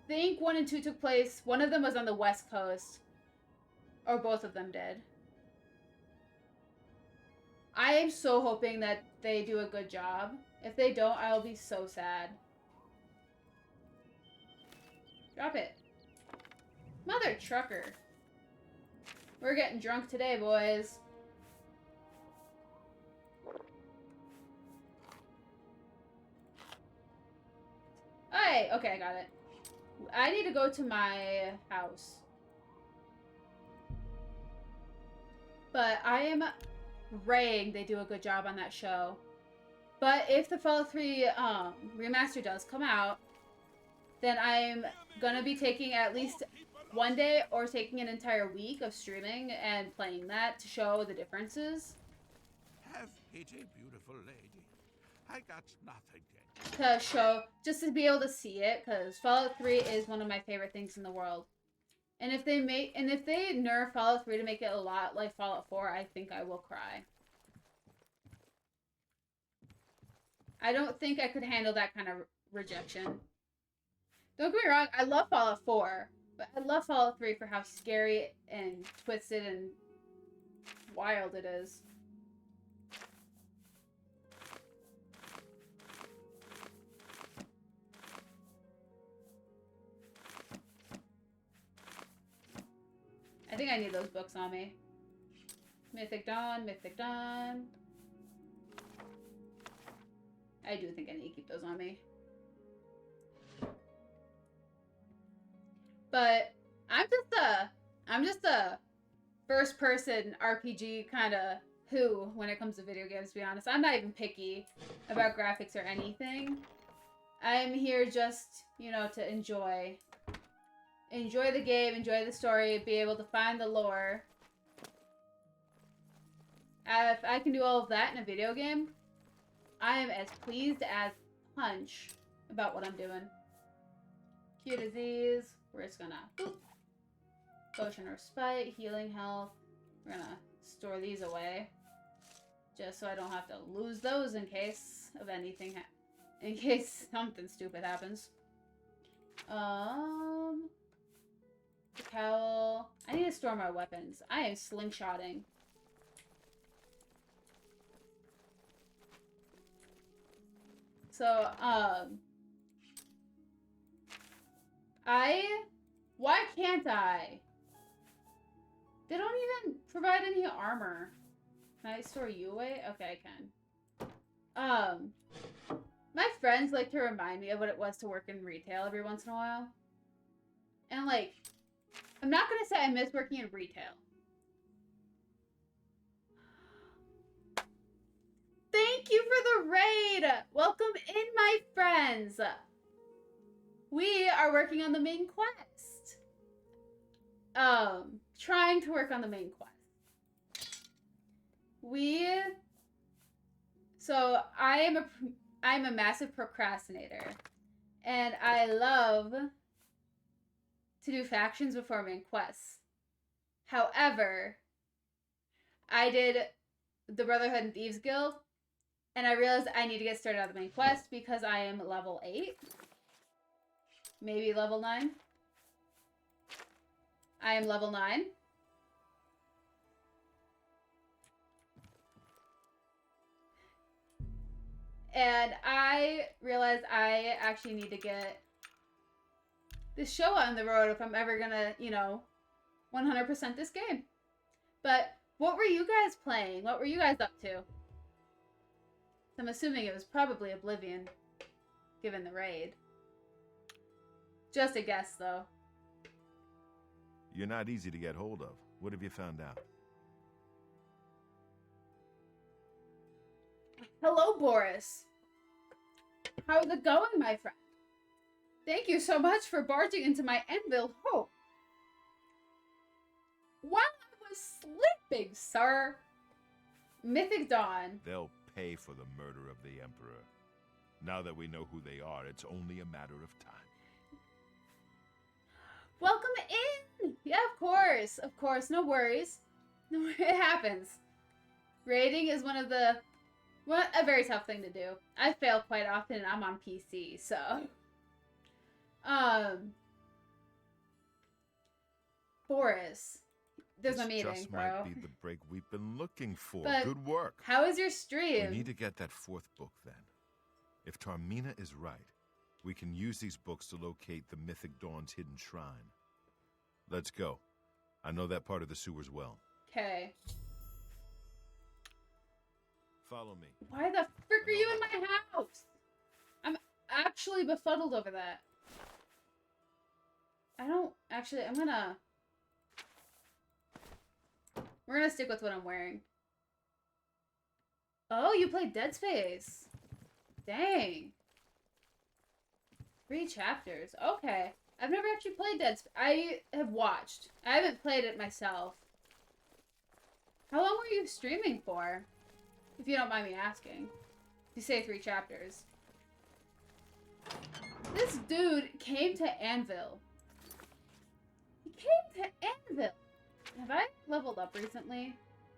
think 1 and 2 took place. One of them was on the West Coast. Or both of them did. I am so hoping that they do a good job. If they don't, I'll be so sad. Drop it. Mother trucker. We're getting drunk today, boys. Hey, okay, I got it. I need to go to my house. But I am praying they do a good job on that show. But if the Fallout 3 remaster does come out, then I'm gonna be taking at least one day or taking an entire week of streaming and playing that to show the differences. pity, beautiful lady. I got nothing to show, just to be able to see it, because Fallout 3 is one of my favorite things in the world. And if they nerf Fallout 3 to make it a lot like Fallout 4, I think I will cry. I don't think I could handle that kind of rejection. Don't get me wrong, I love Fallout 4, but I love Fallout 3 for how scary and twisted and wild it is. I think I need those books on me. Mythic Dawn, Mythic Dawn. I do think I need to keep those on me. But I'm just a first person RPG kind of who when it comes to video games, to be honest. I'm not even picky about graphics or anything. I'm here just, you know, to enjoy the game, enjoy the story, be able to find the lore. If I can do all of that in a video game, I am as pleased as punch about what I'm doing. Cure disease. We're just gonna boop. Potion or spite, healing health. We're gonna store these away, just so I don't have to lose those in case of anything. In case something stupid happens. The cowl. I need to store my weapons. I am slingshotting. So, why can't I? They don't even provide any armor. Can I store you away? Okay, I can. My friends like to remind me of what it was to work in retail every once in a while. And, like, I'm not gonna say I miss working in retail. Thank you for the raid! Welcome in, my friends! We are working on the main quest. Trying to work on the main quest. So I'm a massive procrastinator. And I love to do factions before main quests. However, I did the Brotherhood and Thieves Guild, and I realized I need to get started on the main quest because I am level 8. Maybe level 9. I am level 9. And I realized I actually need to get this show on the road if I'm ever gonna, you know, 100% this game. But what were you guys playing? What were you guys up to? I'm assuming it was probably Oblivion, given the raid. Just a guess, though. You're not easy to get hold of. What have you found out? Hello, Boris. How's it going, my friend? Thank you so much for barging into my Enville home. While I was sleeping, sir. Mythic Dawn. They'll pay for the murder of the Emperor. Now that we know who they are, it's only a matter of time. Welcome in! Yeah, of course. Of course, no worries. No, it happens. Raiding is a very tough thing to do. I fail quite often and I'm on PC, so... Boris. There's a meeting, just bro. Might be the break we've been looking for. But good work. How is your stream? We need to get that 4th book, then. If Tarmina is right, we can use these books to locate the Mythic Dawn's hidden shrine. Let's go. I know that part of the sewers well. Okay. Follow me. Why the frick are you in my house? I'm actually befuddled over that. We're gonna stick with what I'm wearing. Oh, you played Dead Space. Dang. 3 chapters. Okay. I've never actually played Dead Space. I have watched. I haven't played it myself. How long were you streaming for? If you don't mind me asking. You say 3 chapters. This dude came to Anvil. He came to Anvil. Have I leveled up recently?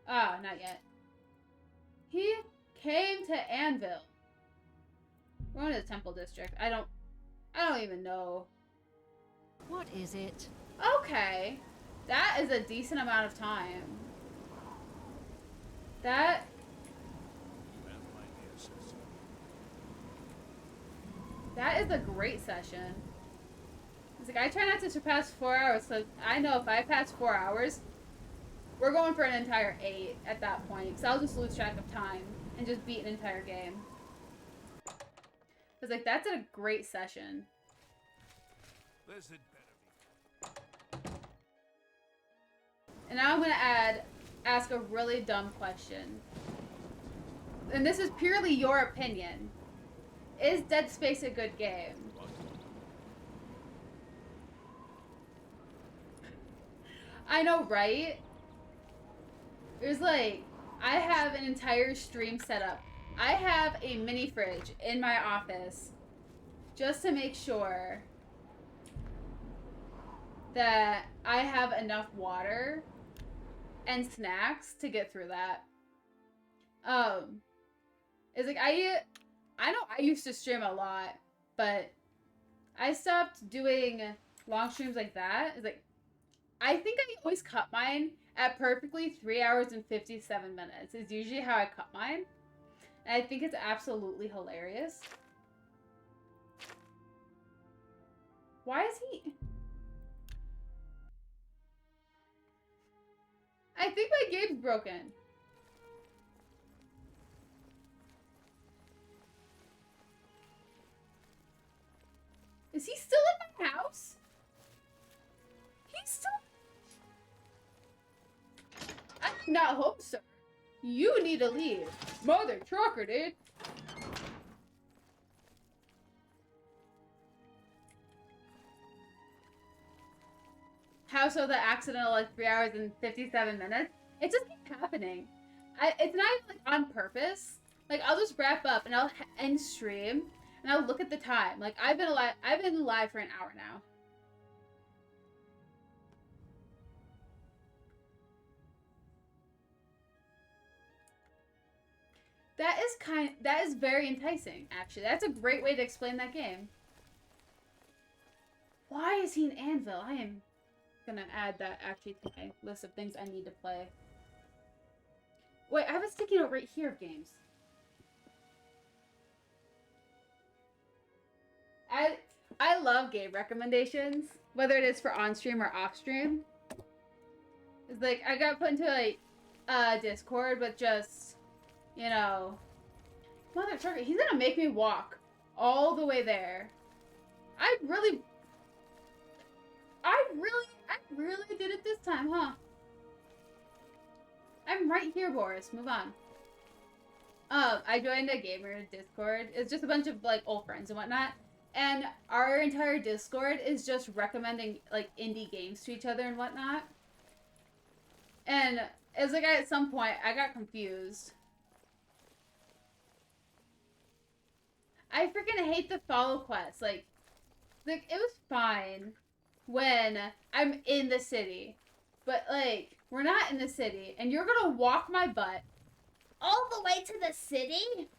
Ah, not yet. He came to Anvil. We're going to the Temple District. I don't even know. What is it? Okay. That is a decent amount of time. That... That is a great session. It's like, I try not to surpass 4 hours, so I know if I pass 4 hours, we're going for an entire 8 at that point, because I'll just lose track of time and just beat an entire game. It's like, that's a great session. This had better be. And now I'm going to ask a really dumb question. And this is purely your opinion. Is Dead Space a good game? I know, right? There's like, I have an entire stream set up. I have a mini fridge in my office just to make sure that I have enough water and snacks to get through that. It's like, I know I used to stream a lot, but I stopped doing long streams like that. It's like, I think I always cut mine at perfectly 3 hours and 57 minutes. Is usually how I cut mine. And I think it's absolutely hilarious. Why is he... I think my game's broken. Is he still in my house? He's still... I do not hope so. You need to leave. Mother trucker, dude. How so the accidental, like, 3 hours and 57 minutes? It just keeps happening. It's not even, like, on purpose. Like, I'll just wrap up and I'll end stream and I'll look at the time. Like, I've been live for an hour now. That is very enticing, actually. That's a great way to explain that game. Why is he in Anvil? I am gonna add that actually to my list of things I need to play. Wait, I have a sticky note right here of games. I love game recommendations, whether it is for on stream or off stream. It's like I got put into like Discord with just, you know, mother trucker. He's gonna make me walk all the way there. I really did it this time, huh? I'm right here, Boris. Move on. I joined a gamer Discord. It's just a bunch of like old friends and whatnot. And our entire Discord is just recommending like indie games to each other and whatnot. And it's like at some point I got confused. I freaking hate the follow quest. Like it was fine when I'm in the city. But like, we're not in the city and you're gonna walk my butt all the way to the city?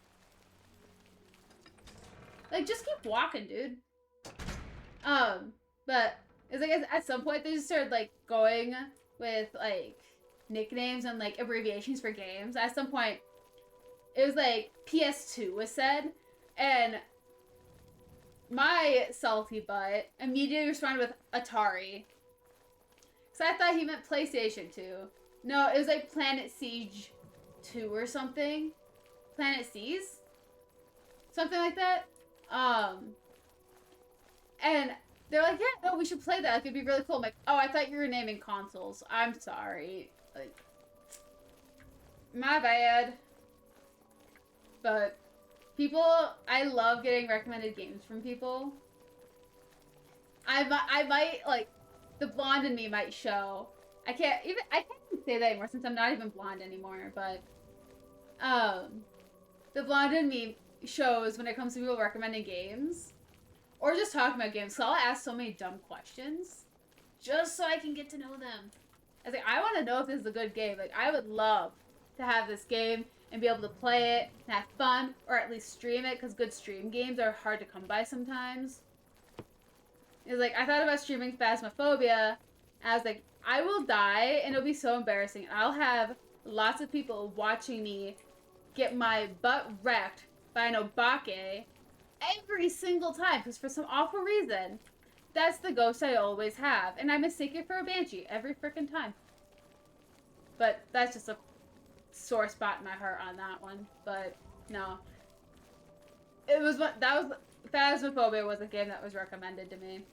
Like, just keep walking, dude. But it's like at some point they just started like going with like nicknames and like abbreviations for games. At some point, it was like PS2 was said, and my salty butt immediately responded with Atari. So I thought he meant PlayStation 2. No, it was like Planet Siege 2 or something. Planet Seas? Something like that. And they're like, yeah, no, we should play that. Like, it'd be really cool. I'm like, oh, I thought you were naming consoles. I'm sorry. Like, my bad. But people, I love getting recommended games from people. I might, like, the blonde in me might show. I can't even say that anymore since I'm not even blonde anymore, but the blonde in me shows when it comes to people recommending games or just talking about games. So I'll ask so many dumb questions just so I can get to know them. I was like, I want to know if this is a good game. Like, I would love to have this game and be able to play it and have fun, or at least stream it, because good stream games are hard to come by sometimes. It was like, I thought about streaming Phasmophobia, and I was like, I will die, and it'll be so embarrassing. I'll have lots of people watching me get my butt wrecked by an Obake every single time, because for some awful reason, that's the ghost I always have. And I mistake it for a Banshee every frickin' time. But that's just a sore spot in my heart on that one. But no. It was what that was Phasmophobia was a game that was recommended to me.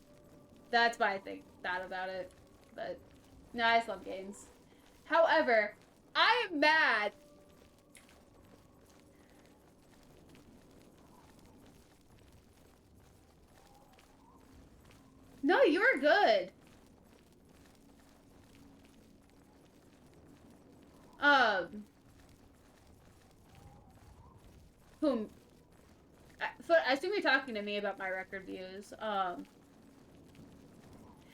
That's why I think that about it. But no, I just love games. However, I am mad. No, you were good. Whom? I assume you're talking to me about my record views.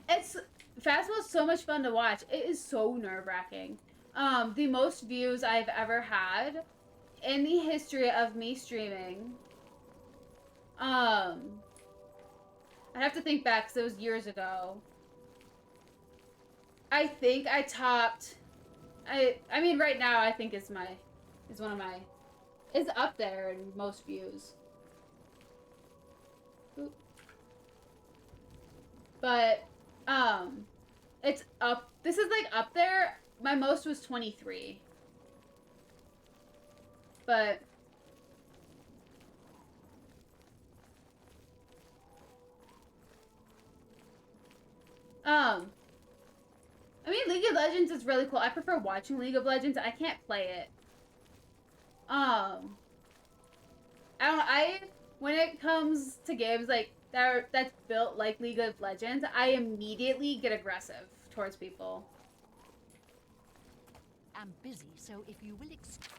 It's Phasmo's so much fun to watch. It is so nerve-wracking. The most views I've ever had in the history of me streaming. I'd have to think back because it was years ago. I think I topped. I mean, right now I think is up there in most views. Oop. But it's up. This is like up there. My most was 23. But I mean, League of Legends is really cool. I prefer watching League of Legends. I can't play it. When it comes to games like that's built like League of Legends, I immediately get aggressive towards people. I'm busy, so if you will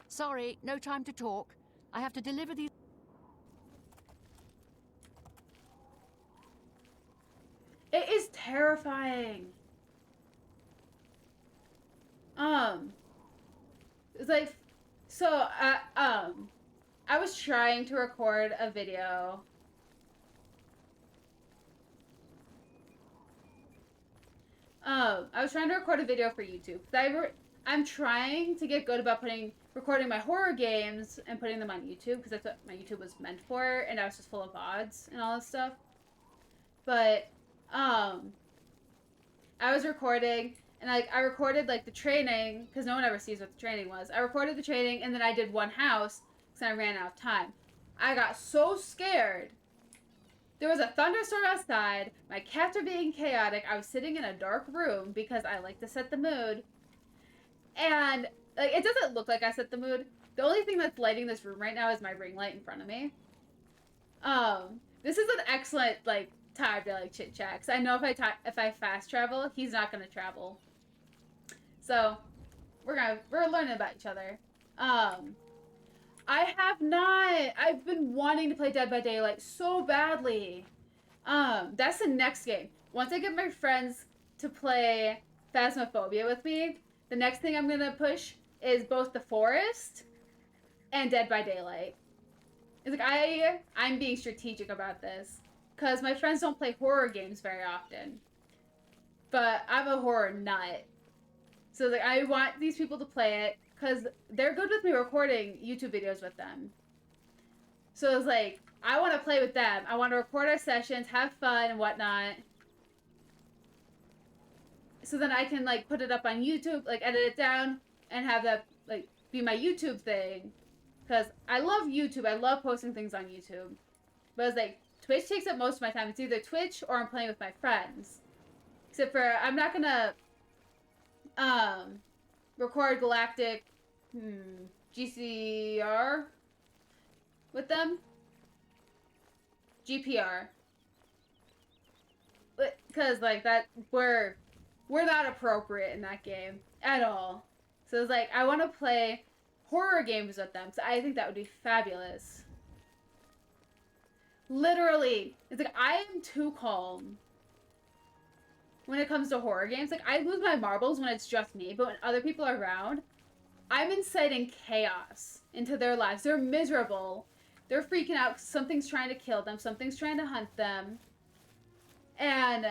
Sorry, no time to talk. I have to deliver these. It is terrifying. It's like, so, I was trying to record a video. I was trying to record a video for YouTube. I'm trying to get good about recording my horror games and putting them on YouTube, because that's what my YouTube was meant for, and I was just full of VODs and all this stuff. But, I was recording, and I recorded like the training, because no one ever sees what the training was. I recorded the training, and then I did one house, because I ran out of time. I got so scared. There was a thunderstorm outside, my cats are being chaotic, I was sitting in a dark room, because I like to set the mood. And like, it doesn't look like I set the mood. The only thing that's lighting this room right now is my ring light in front of me. This is an excellent like time to like chit chat, because I know if I fast travel, he's not gonna travel. So we're learning about each other. I've been wanting to play Dead by Daylight so badly. That's the next game. Once I get my friends to play Phasmophobia with me, the next thing I'm gonna push is both The Forest and Dead by Daylight. It's like I'm being strategic about this, because my friends don't play horror games very often. But I'm a horror nut. So like, I want these people to play it, because they're good with me recording YouTube videos with them. So it's like, I want to play with them. I want to record our sessions, have fun and whatnot. So then I can like put it up on YouTube, like edit it down, and have that like be my YouTube thing. Because I love YouTube. I love posting things on YouTube. But it's like, Twitch takes up most of my time. It's either Twitch or I'm playing with my friends. Except for, I'm not gonna record Galactic GCR with them. GPR. Because like that, we're not appropriate in that game at all. So it's like, I want to play horror games with them. So I think that would be fabulous. Literally, it's like I am too calm when it comes to horror games. Like, I lose my marbles when it's just me, but when other people are around, I'm inciting chaos into their lives. They're miserable. They're freaking out because something's trying to kill them. Something's trying to hunt them. And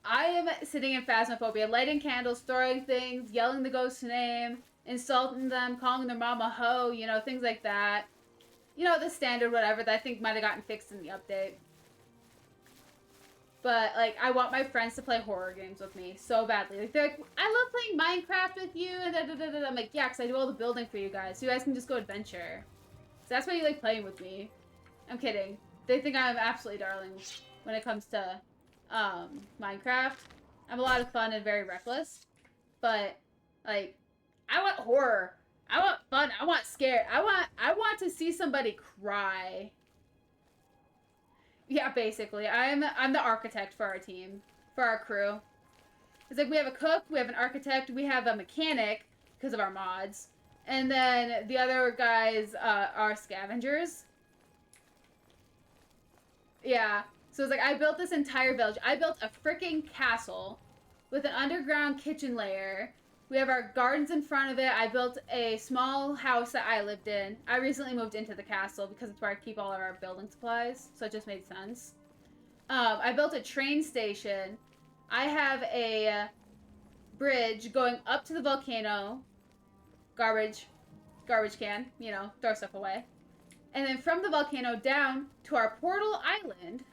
I am sitting in Phasmophobia, lighting candles, throwing things, yelling the ghost's name, insulting them, calling their mom a hoe, you know, things like that. You know, the standard whatever that I think might have gotten fixed in the update. But, like, I want my friends to play horror games with me so badly. Like, they're like, I love playing Minecraft with you, and da-da-da-da. I'm like, yeah, because I do all the building for you guys. So you guys can just go adventure. So that's why you like playing with me. I'm kidding. They think I'm absolutely darling when it comes to Minecraft. I'm a lot of fun and very reckless. But, like, I want horror. I want fun. I want scare. I want to see somebody cry. Yeah, basically. I'm the architect for our team, for our crew. It's like we have a cook, we have an architect, we have a mechanic because of our mods, and then the other guys are scavengers. Yeah. So it's like I built this entire village. I built a freaking castle with an underground kitchen layer. We have our gardens in front of it. I built a small house that I lived in. I recently moved into the castle because it's where I keep all of our building supplies, so it just made sense. I built a train station. I have a bridge going up to the volcano. Garbage can, you know, throw stuff away. And then from the volcano down to our portal island,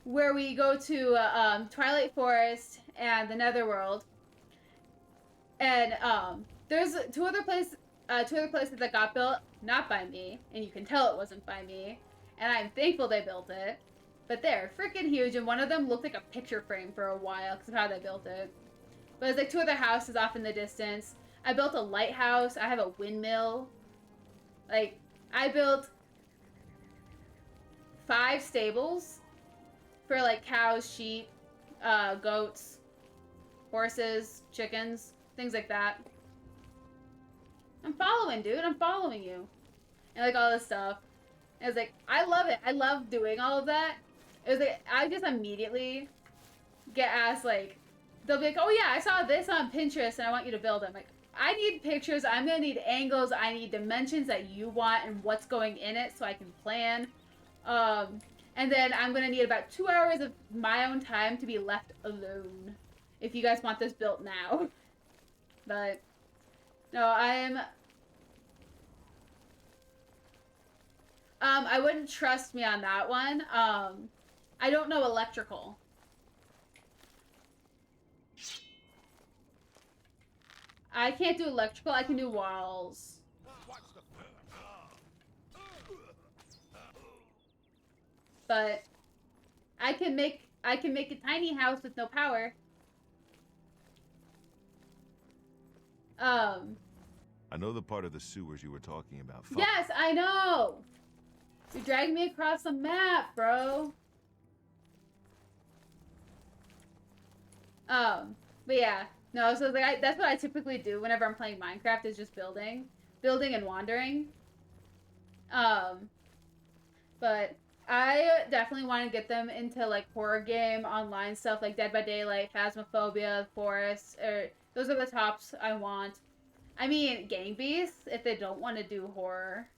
where we go to Twilight Forest and the Netherworld. And there's two other places that got built, not by me, and you can tell it wasn't by me. And I'm thankful they built it, but they're freaking huge. And one of them looked like a picture frame for a while because of how they built it. But there's like two other houses off in the distance. I built a lighthouse. I have a windmill. Like, I built 5 stables for like cows, sheep, goats, horses, chickens. Things like that. I'm following, dude. I'm following you. And, like, all this stuff. And I was like, I love it. I love doing all of that. It was like, I just immediately get asked, like, they'll be like, oh, yeah, I saw this on Pinterest, and I want you to build it. I'm like, I need pictures. I'm going to need angles. I need dimensions that you want and what's going in it so I can plan. And then I'm going to need about 2 hours of my own time to be left alone if you guys want this built now. But, no, I wouldn't trust me on that one. I don't know electrical. I can't do electrical, I can do walls. But, I can make a tiny house with no power. I know the part of the sewers you were talking about. Yes, I know! You're dragging me across the map, bro. But yeah. No, so like that's what I typically do whenever I'm playing Minecraft is just building and wandering. But I definitely want to get them into like horror game online stuff like Dead by Daylight, Phasmophobia, Forest, or those are the tops I want. I mean, Gang Beasts if they don't want to do horror.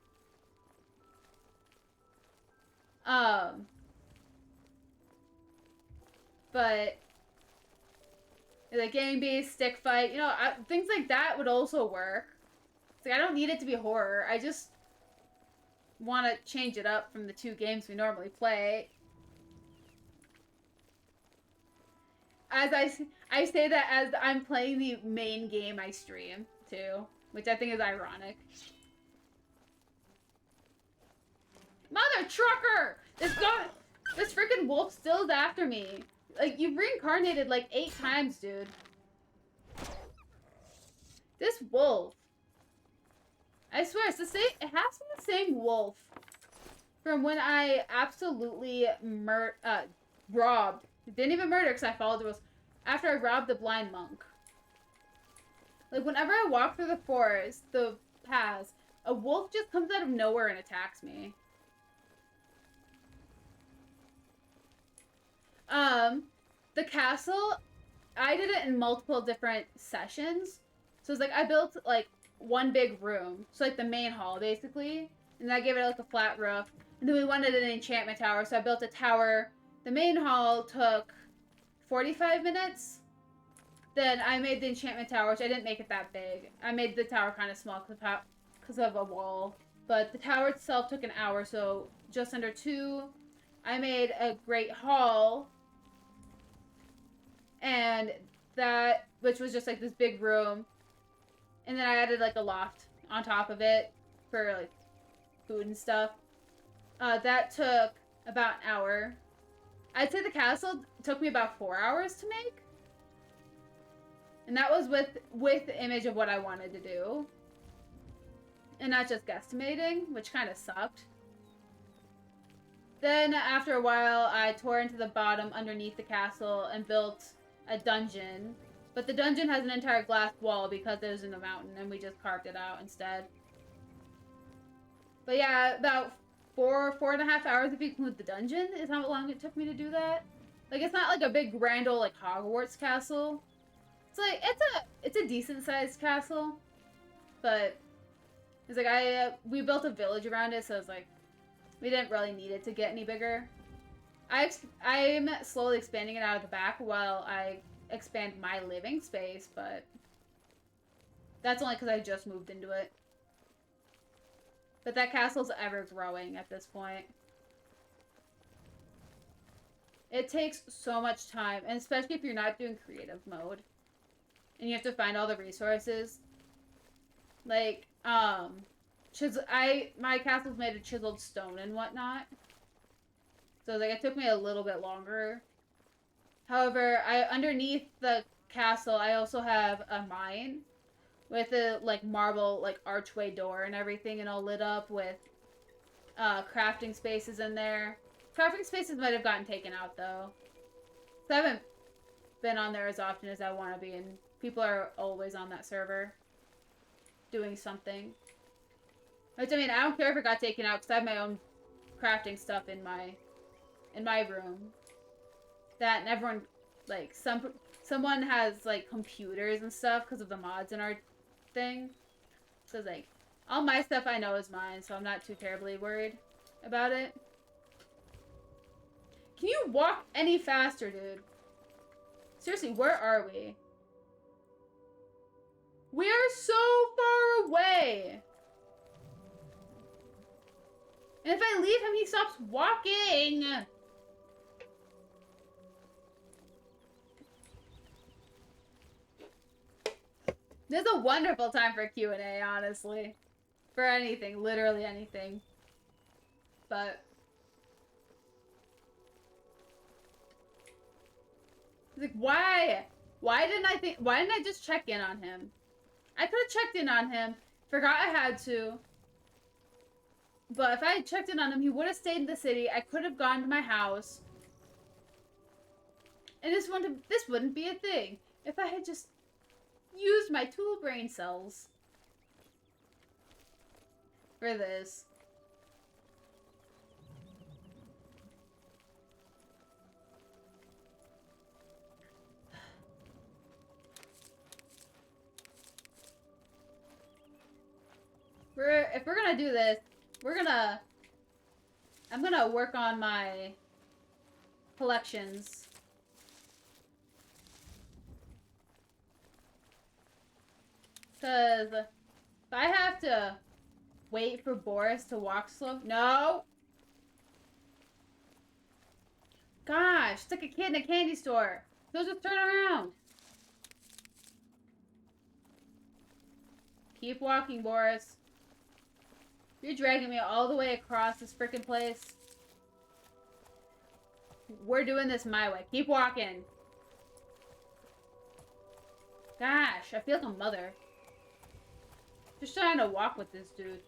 But like Gang Beasts, Stick Fight, you know, things like that would also work. It's like I don't need it to be horror. I just want to change it up from the 2 games we normally play. As I say that as I'm playing the main game I stream too, which I think is ironic. Mother trucker! This freaking wolf still is after me. Like, you've reincarnated like 8 times, dude. This wolf. I swear, it's the same. It has to be the same wolf from when I absolutely robbed. Didn't even murder because I followed the rules. After I robbed the blind monk. Like, whenever I walk through the forest, the paths, a wolf just comes out of nowhere and attacks me. The castle, I did it in multiple different sessions. So it's like, I built, like, one big room. So, like, the main hall, basically. And I gave it, like, a flat roof. And then we wanted an enchantment tower, so I built a tower. The main hall took 45 minutes. Then I made the enchantment tower, which I didn't make it that big. I made the tower kind of small because of a wall. But the tower itself took an hour, so just under 2. I made a great hall. And that, which was just like this big room. And then I added like a loft on top of it for like food and stuff. That took about an hour. I'd say the castle took me about 4 hours to make. And that was with the image of what I wanted to do. And not just guesstimating, which kind of sucked. Then after a while, I tore into the bottom underneath the castle and built a dungeon. But the dungeon has an entire glass wall because it was in the mountain and we just carved it out instead. But yeah, about 4.5 hours if you include the dungeon is how long it took me to do that. Like, it's not like a big grand old like Hogwarts castle. It's like, it's a decent sized castle. But it's like we built a village around it, so it's like we didn't really need it to get any bigger. I'm slowly expanding it out of the back while I expand my living space, but that's only because I just moved into it. But that castle's ever growing at this point. It takes so much time, and especially if you're not doing creative mode. And you have to find all the resources. Like, my castle's made of chiseled stone and whatnot. So, like, it took me a little bit longer. However, underneath the castle, I also have a mine with a, like, marble, like, archway door and everything, and all lit up with crafting spaces in there. Crafting spaces might have gotten taken out, though. So I haven't been on there as often as I want to be, and people are always on that server doing something. Which, I mean, I don't care if it got taken out, because I have my own crafting stuff in my room. That, and everyone, like, someone has, like, computers and stuff because of the mods in our thing. So, it's like, all my stuff I know is mine, so I'm not too terribly worried about it. Can you walk any faster, dude? Seriously, where are we? We are so far away! And if I leave him, he stops walking! This is a wonderful time for Q&A, honestly. For anything, literally anything. But like, why? Why didn't I just check in on him? I could have checked in on him, forgot I had to. But if I had checked in on him, he would have stayed in the city. I could have gone to my house. And this wouldn't be a thing if I had just used my tool brain cells for this. If we're gonna do this, I'm gonna work on my collections. Cause if I have to wait for Boris to walk slow, no. Gosh, it's like a kid in a candy store. So just turn around. Keep walking, Boris. You're dragging me all the way across this freaking place. We're doing this my way. Keep walking. Gosh, I feel like a mother. Just trying to walk with this dude.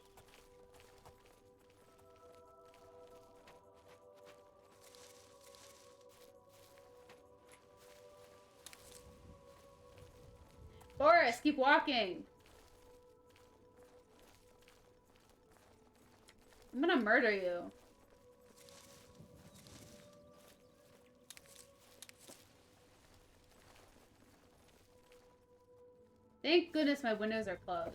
Boris! Boris, keep walking. I'm gonna murder you. Thank goodness my windows are closed.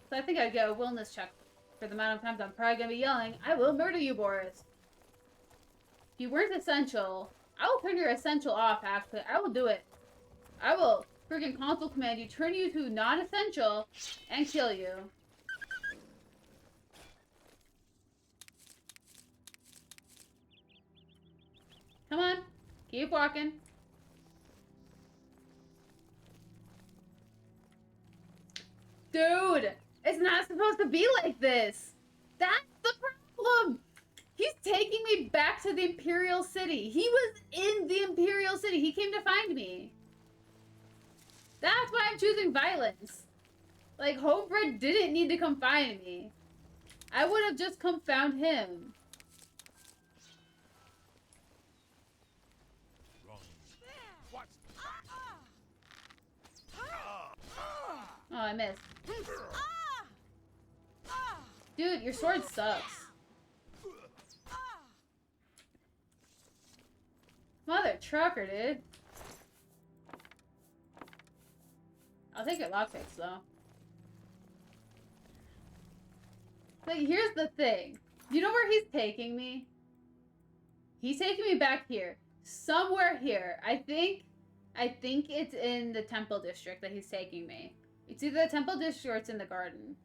So I think I'd get a willness check for the amount of times I'm probably gonna be yelling, I will murder you, Boris. If you weren't essential, I will turn your essential off, actually. I will do it. I will freaking console command you, turn you to non-essential, and kill you. Come on. Keep walking. Dude, it's not supposed to be like this. That's the problem. He's taking me back to the Imperial City. He was in the Imperial City. He came to find me. That's why I'm choosing violence. Like, Homebred didn't need to come find me. I would have just come found him. Oh, I missed. Dude, your sword sucks. Mother trucker, dude. I'll take your lockpicks, though. Like, here's the thing. You know where he's taking me? He's taking me back here. Somewhere here. I think it's in the Temple District that he's taking me. It's either the Temple District or it's in the garden.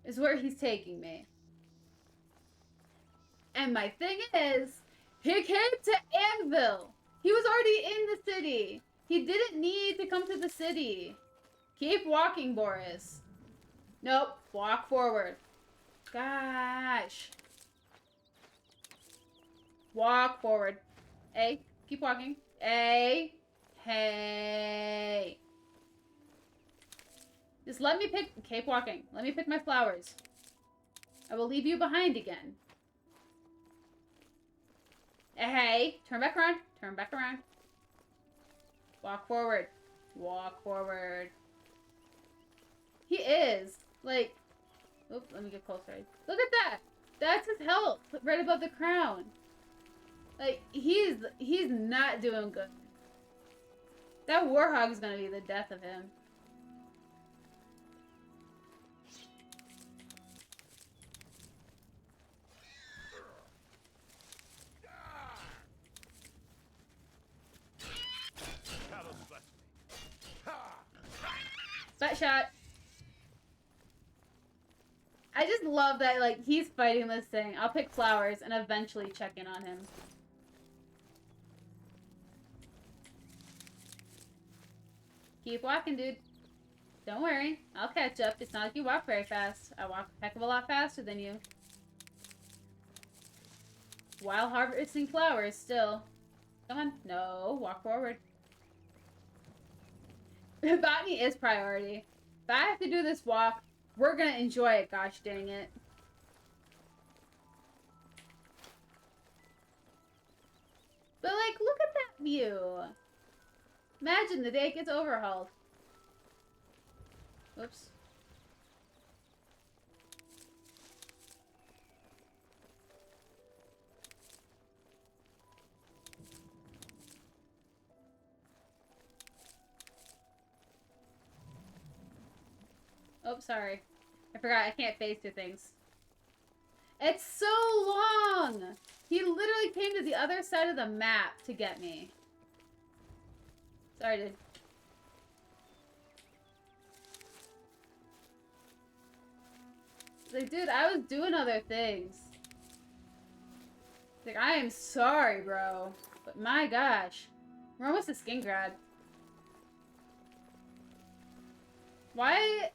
Is where he's taking me. And my thing is, he came to Anvil. He was already in the city. He didn't need to come to the city. Keep walking, Boris. Nope. Walk forward. Gosh. Walk forward. A. Keep walking. A. Hey. Just let me pick... Keep walking. Let me pick my flowers. I will leave you behind again. Hey. Turn back around. Turn back around. Walk forward. Walk forward. He is. Like... Oops, let me get closer. Look at that. That's his health. Right above the crown. Like, he's not doing good. That warhog is gonna be the death of him. Butt shot. I just love that, like, he's fighting this thing. I'll pick flowers and eventually check in on him. Keep walking, dude. Don't worry. I'll catch up. It's not like you walk very fast. I walk a heck of a lot faster than you. While harvesting flowers, still. Come on. No. Walk forward. Botany is priority. If I have to do this walk, we're gonna enjoy it, gosh dang it. But, like, look at that view. Imagine the day it gets overhauled. Oops. Oh, sorry. I forgot I can't phase through things. It's so long! He literally came to the other side of the map to get me. Sorry, dude. Like, dude, I was doing other things. Like, I am sorry, bro. But my gosh. We're almost a skin grab. Why?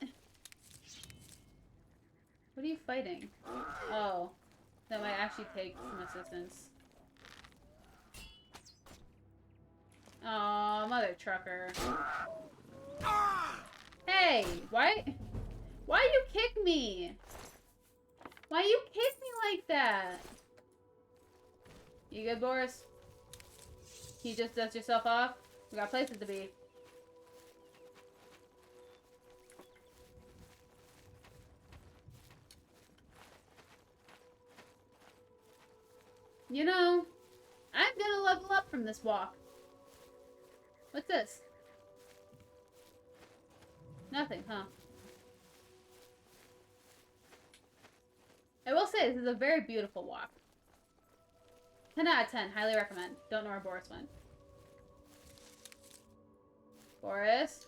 What are you fighting? Oh. That might actually take some assistance. Aw, mother trucker. Hey, why you kick me? Why you kick me like that? You good, Boris? You just dust yourself off? We got places to be. You know, I'm gonna level up from this walk. What's this? Nothing, huh? I will say, this is a very beautiful walk. 10 out of 10. Highly recommend. Don't know where Boris went. Boris?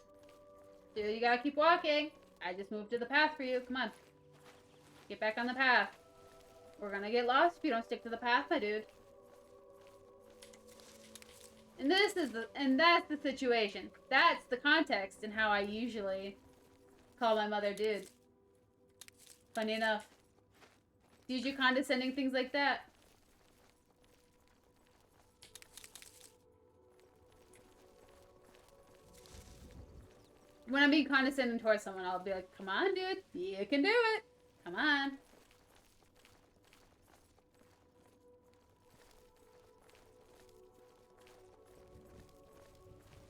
Dude, you gotta keep walking. I just moved to the path for you. Come on. Get back on the path. We're gonna get lost if you don't stick to the path, my dude. And that's the situation. That's the context in how I usually call my mother dude. Funny enough. Dude, you condescending things like that. When I'm being condescending towards someone, I'll be like, come on, dude. You can do it. Come on.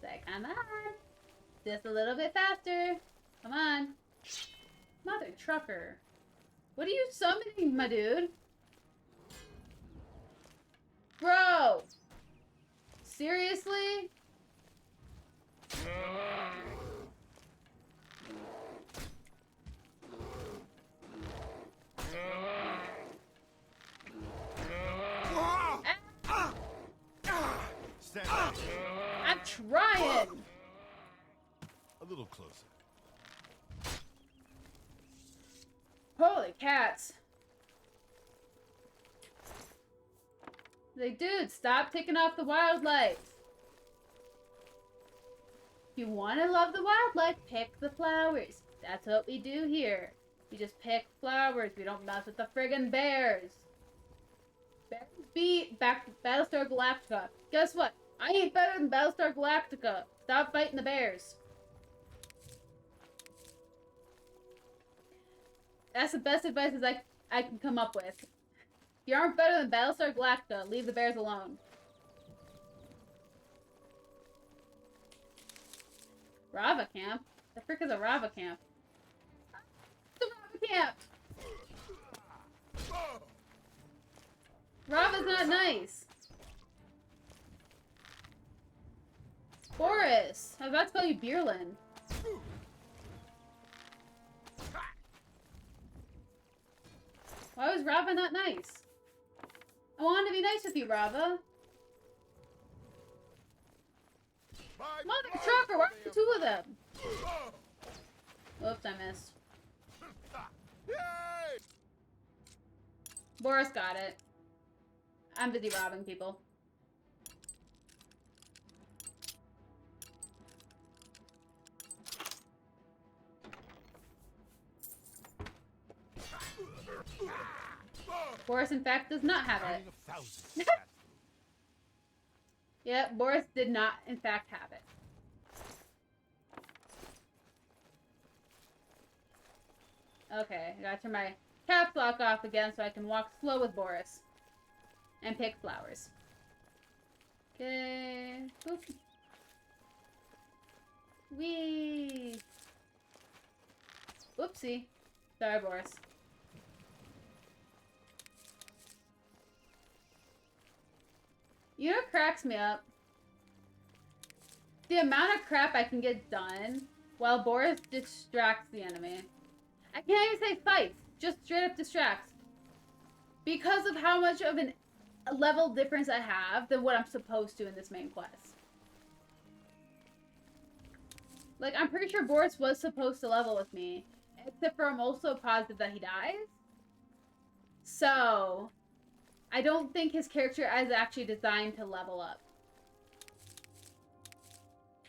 Say, come on. Just a little bit faster. Come on. Mother trucker. What are you summoning, my dude? Bro! Seriously? Stand back. I'm trying! A little closer. Holy cats. Like, dude, stop taking off the wildlife. If you want to love the wildlife, pick the flowers. That's what we do here. We just pick flowers. We don't mess with the friggin' bears. Bears beat Battlestar Galactica. Guess what? I ain't better than Battlestar Galactica. Stop fighting the bears. That's the best advice I can come up with. If you aren't better than Battlestar Galactica, leave the bears alone. Rava camp? The frick is a Rava camp? It's a Rava camp! Rava's not nice. Boris! I was about to call you Beerlin. Why was Rava not nice? I wanted to be nice with you, Rava. Mother trucker, why are the two of them? Oops, I missed. Boris got it. I'm busy robbing people. Boris, in fact, does not have it. Yep, Boris did not, in fact, have it. Okay, I gotta turn my caps lock off again so I can walk slow with Boris. And pick flowers. Okay. Boop. Whee! Oopsie. Sorry, Boris. You know what cracks me up? The amount of crap I can get done while Boris distracts the enemy. I can't even say fights, just straight up distracts. Because of how much of a level difference I have than what I'm supposed to in this main quest. Like, I'm pretty sure Boris was supposed to level with me, except for I'm also positive that he dies. So, I don't think his character is actually designed to level up.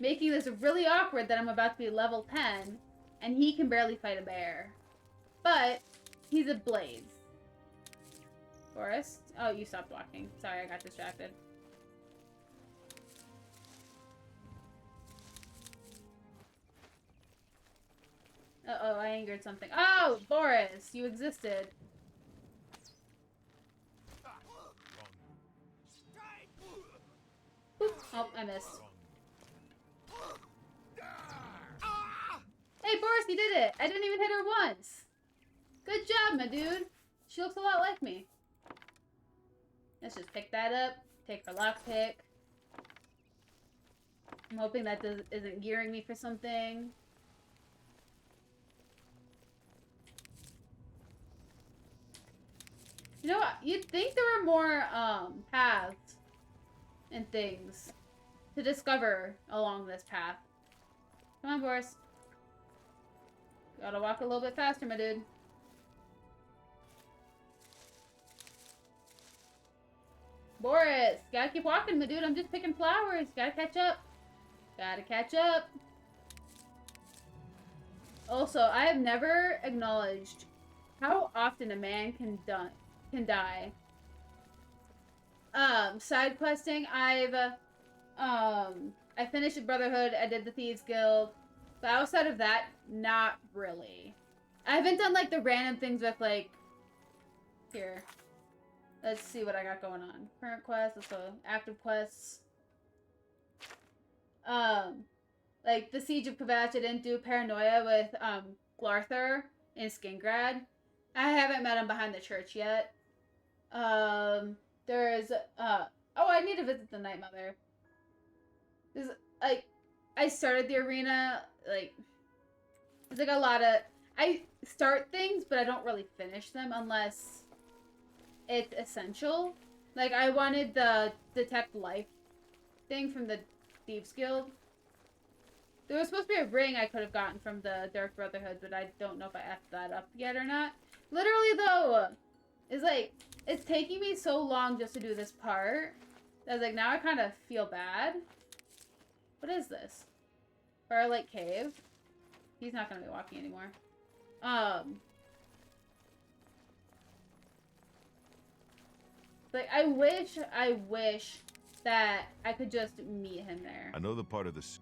Making this really awkward that I'm about to be level 10, and he can barely fight a bear. But, he's a blaze. Boris? Oh, you stopped walking. Sorry, I got distracted. Uh-oh, I angered something. Oh, Boris! You existed. Oop. Oh, I missed. Hey, Boris, you did it! I didn't even hit her once! Good job, my dude! She looks a lot like me. Let's just pick that up. Take her lockpick. I'm hoping that isn't gearing me for something. You know what? You'd think there were more, paths and things to discover along this path. Come on, Boris. Gotta walk a little bit faster, my dude. Boris, gotta keep walking, my dude. I'm just picking flowers. Gotta catch up. Gotta catch up. Also, I have never acknowledged how often a man can die. Side questing, I finished Brotherhood, I did the Thieves Guild, but outside of that, not really. I haven't done, like, the random things with, like, here. Let's see what I got going on. Current quests, let's go, active quests. Like, the Siege of Kvatch, I didn't do Paranoia with, Glarthur in Skingrad. I haven't met him behind the church yet. There's, oh, I need to visit the Night Mother. There's, like, I started the arena, like, it's like a lot of, I start things, but I don't really finish them unless it's essential. Like, I wanted the Detect Life thing from the Thieves Guild. There was supposed to be a ring I could have gotten from the Dark Brotherhood, but I don't know if I effed that up yet or not. Literally, though, it's like, it's taking me so long just to do this part. I was like, now I kind of feel bad. What is this? Firelight Cave. He's not going to be walking anymore. Like, I wish that I could just meet him there. I know the part of this.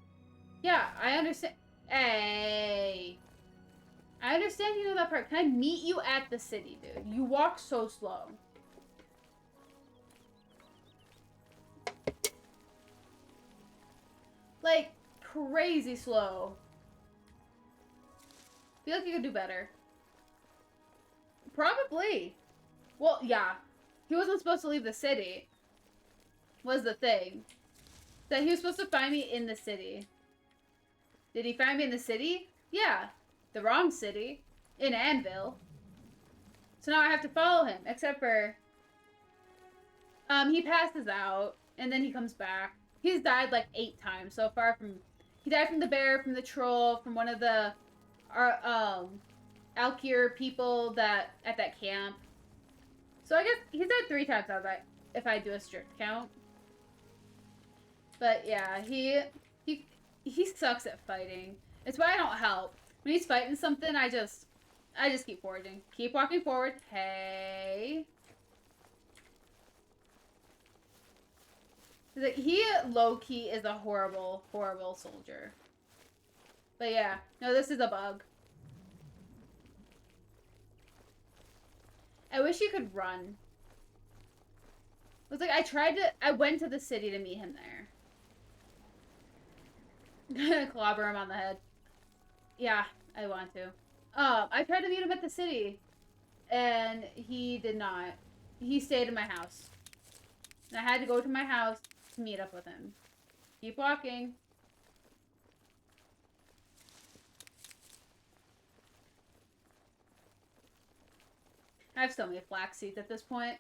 Yeah, I understand. Hey. I understand you know that part. Can I meet you at the city, dude? You walk so slow. Like, crazy slow. Feel like you could do better. Probably. Well, yeah. He wasn't supposed to leave the city. Was the thing. That he was supposed to find me in the city. Did he find me in the city? Yeah. The wrong city. In Anvil. So now I have to follow him. Except for... he passes out. And then he comes back. He's died like 8 times so far from... He died from the bear, from the troll, from one of the... Alkir people that... At that camp. So I guess he's died 3 times out of that, if I do a strict count. But yeah, he sucks at fighting. It's why I don't help. When he's fighting something, I just keep foraging. Keep walking forward. Hey. Like, he low-key is a horrible, horrible soldier. But yeah, no, this is a bug. I wish he could run. It was like, I went to the city to meet him there. Clobber him on the head. Yeah, I want to. I tried to meet him at the city. And he did not. He stayed in my house. And I had to go to my house to meet up with him. Keep walking. I have so many flax seeds at this point.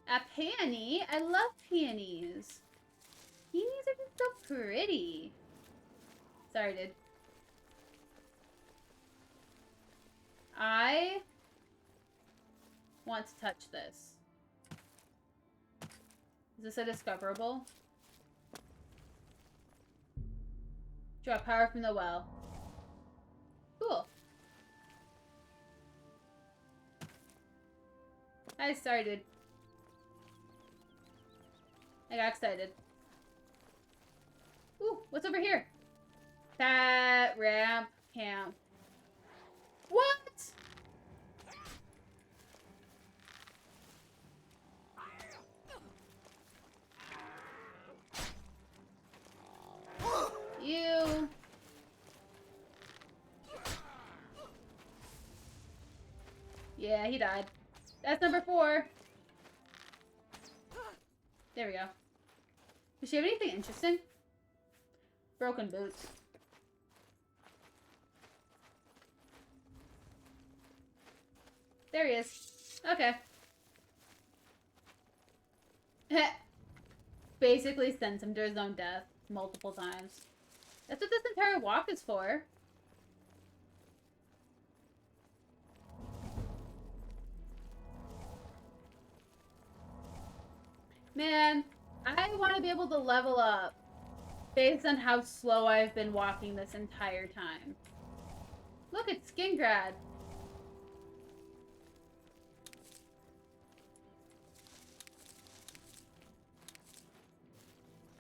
A peony? I love peonies. Peonies are just so pretty. Sorry, dude. I want to touch this. Is this a discoverable? Draw power from the well. Cool. I started. I got excited. Ooh, what's over here? That ramp camp. What? You. Yeah, he died. That's number 4. There we go. Does she have anything interesting? Broken boots. There he is. Okay. Basically sends him to his own death multiple times. That's what this entire walk is for. Man, I want to be able to level up based on how slow I've been walking this entire time. Look, it's Skingrad.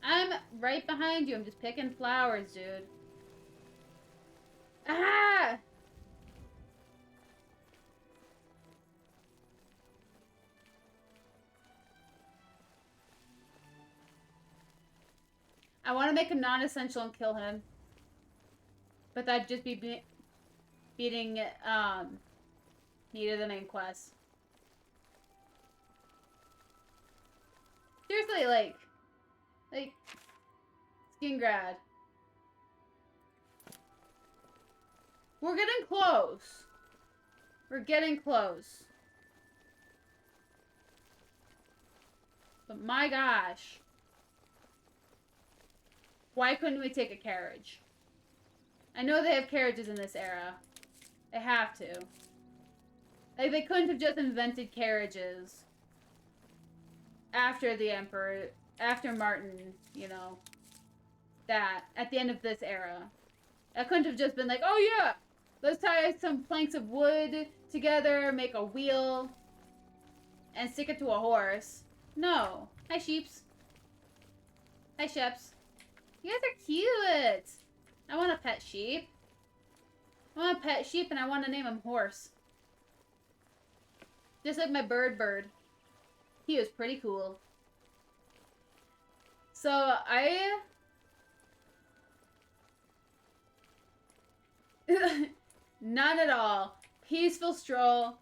I'm right behind you. I'm just picking flowers, dude. Ah! I want to make him non-essential and kill him. But that'd just be beating, Need of the main quest. Seriously, like, Skingrad. We're getting close. We're getting close. But my gosh. Why couldn't we take a carriage? I know they have carriages in this era. They have to. Like, they couldn't have just invented carriages after the Emperor, after Martin, you know, that, at the end of this era. I couldn't have just been like, oh yeah, let's tie some planks of wood together, make a wheel, and stick it to a horse. No. Hi, sheeps. Hi, sheps. You guys are cute. I want a pet sheep. I want a pet sheep and I want to name him Horse. Just like my bird. He was pretty cool. So, None at all. Peaceful stroll.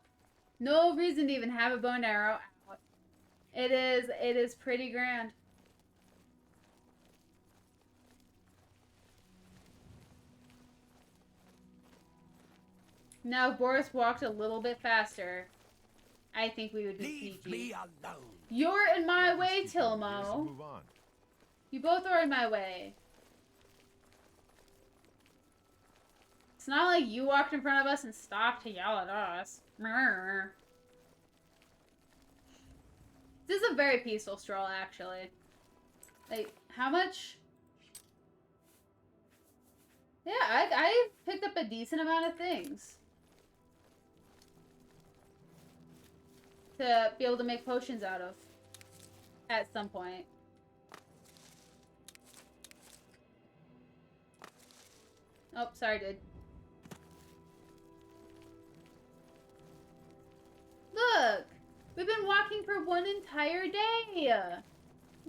No reason to even have a bow and arrow out. It is pretty grand. Now, if Boris walked a little bit faster, I think we would be PG. Me alone. You're in my way, Tilmo. Move on. You both are in my way. It's not like you walked in front of us and stopped to yell at us. Mrr. This is a very peaceful stroll, actually. Like, how much? Yeah, I picked up a decent amount of things to be able to make potions out of at some point. Oh, sorry, dude. Look! We've been walking for one entire day!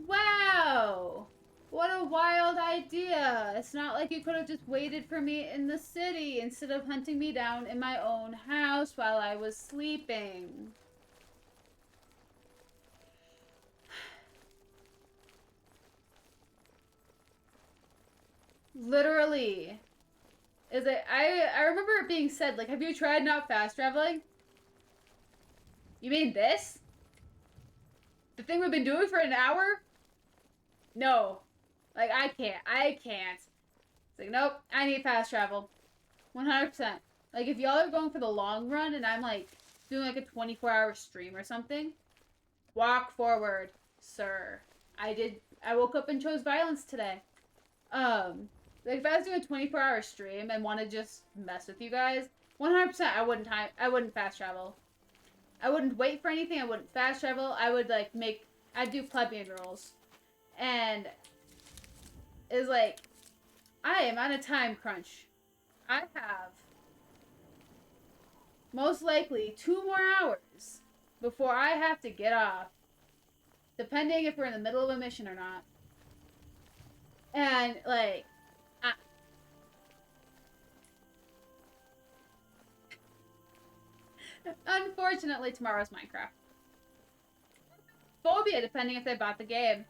Wow! What a wild idea! It's not like you could have just waited for me in the city instead of hunting me down in my own house while I was sleeping. Literally. Is it? I remember it being said, like, have you tried not fast traveling? You mean this? The thing we've been doing for an hour? No. Like, I can't. It's like, nope, I need fast travel. 100%. Like, if y'all are going for the long run and I'm, like, doing, like, a 24-hour stream or something, walk forward, sir. I woke up and chose violence today. Like, if I was doing a 24-hour stream and want to just mess with you guys, 100% I wouldn't fast travel. I wouldn't wait for anything, I wouldn't fast travel, I would, like, I'd do plebeian rolls. And it's like, I am on a time crunch. I have most likely 2 more hours before I have to get off, depending if we're in the middle of a mission or not. And, like, Unfortunately, tomorrow's Minecraft. Phobia, depending if they bought the game.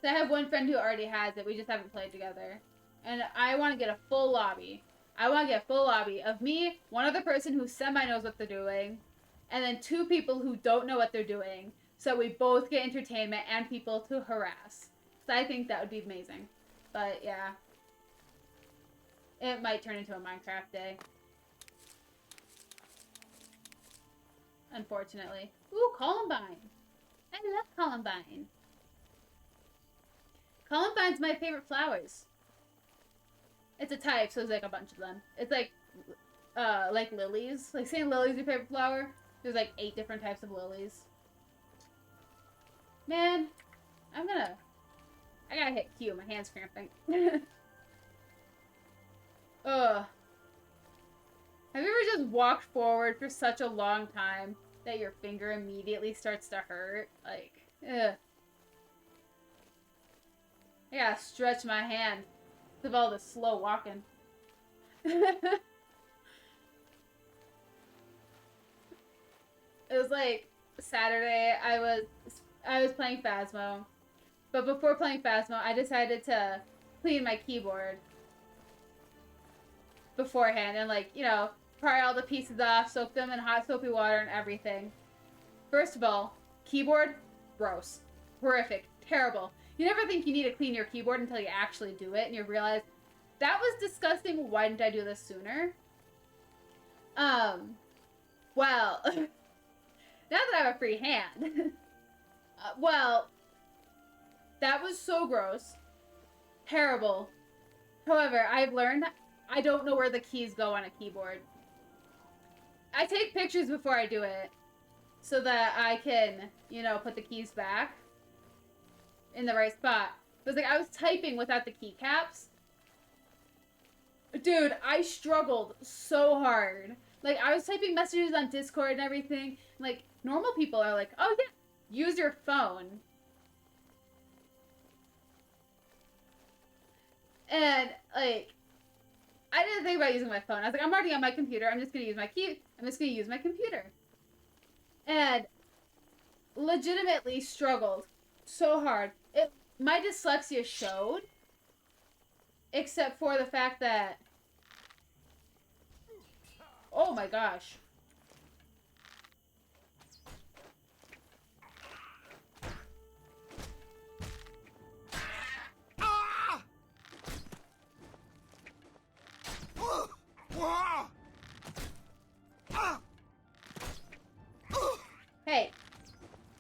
So I have one friend who already has it. We just haven't played together. And I want to get a full lobby. I want to get a full lobby of me, one other person who semi knows what they're doing, and then 2 people who don't know what they're doing. So we both get entertainment and people to harass. So I think that would be amazing. But yeah. It might turn into a Minecraft day. Unfortunately. Ooh, Columbine. I love Columbine. Columbine's my favorite flowers. It's a type, so there's like a bunch of them. It's like lilies. Like saying lily's your favorite flower. There's like 8 different types of lilies. Man, I gotta hit Q. My hand's cramping. Ugh. Have you ever just walked forward for such a long time that your finger immediately starts to hurt? Like, ugh. I gotta stretch my hand with all this slow walking. It was like Saturday, I was playing Phasmo. But before playing Phasmo, I decided to clean my keyboard beforehand and, like, you know, pry all the pieces off, soak them in hot soapy water and everything. First of all, keyboard, gross. Horrific. Terrible. You never think you need to clean your keyboard until you actually do it and you realize, that was disgusting, why didn't I do this sooner? Well, now that I have a free hand, well, that was so gross. Terrible. However, I've learned I don't know where the keys go on a keyboard. I take pictures before I do it so that I can, you know, put the keys back in the right spot. But like I was typing without the keycaps. Dude, I struggled so hard. Like I was typing messages on Discord and everything. Like normal people are like, "Oh yeah, use your phone." And like I didn't think about using my phone. I was like, I'm already on my computer. I'm just gonna use my key. I'm just gonna use my computer. And legitimately struggled so hard. My dyslexia showed, except for the fact that, oh my gosh. Hey,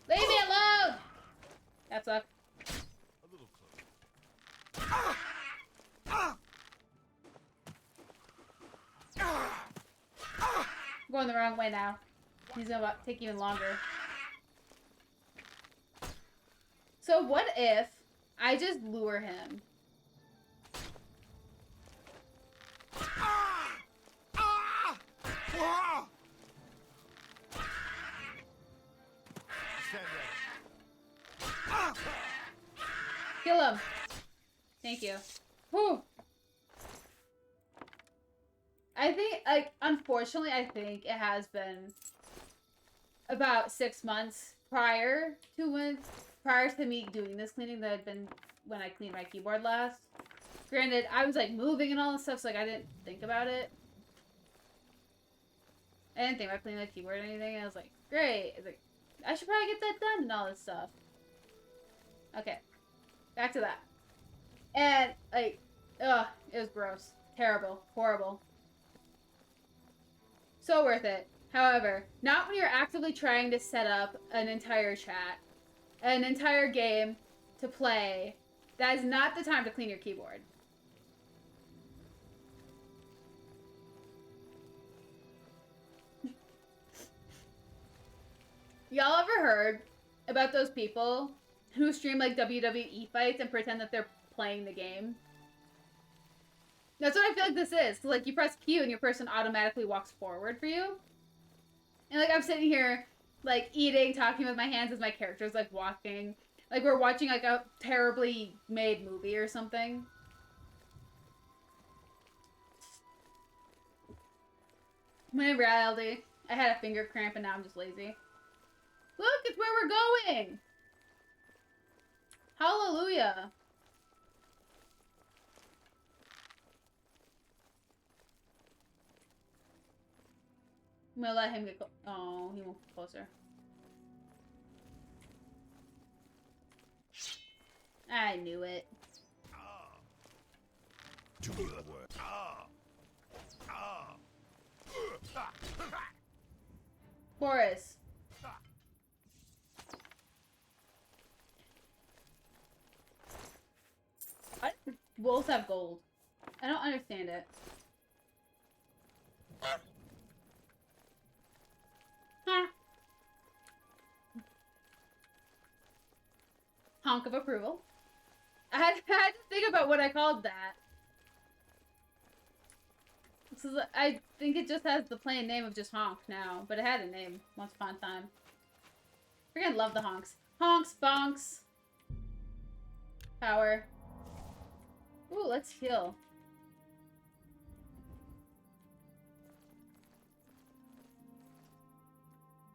leave me alone! That sucked. A little closer. I'm going the wrong way now. He's gonna take even longer. So what if I just lure him? Kill him. Thank you. Whew. I think, like, unfortunately, I think it has been about 6 months prior to me doing this cleaning that had been when I cleaned my keyboard last. Granted, I was, like, moving and all this stuff, so, like, I didn't think about it. I didn't think about cleaning the keyboard or anything. I was like, great. I was like, I should probably get that done and all this stuff. Okay. Back to that. And, like, ugh, it was gross. Terrible. Horrible. So worth it. However, not when you're actively trying to set up an entire chat, an entire game to play. That is not the time to clean your keyboard. Y'all ever heard about those people who stream like WWE fights and pretend that they're playing the game? That's what I feel like this is. So, like, you press Q and your person automatically walks forward for you. And, like, I'm sitting here, like, eating, talking with my hands as my character's, like, walking. Like, we're watching, like, a terribly made movie or something. When in reality, I had a finger cramp and now I'm just lazy. Look, it's where we're going! Hallelujah! I'm gonna let him get oh, he won't get closer. I knew it. Do your work. Boris. Why do wolves have gold? I don't understand it. Huh. Honk of approval. I had to think about what I called that. This is, I think it just has the plain name of just honk now, but it had a name once upon a time. Freaking love the honks. Honks, bonks. Power. Ooh, let's heal.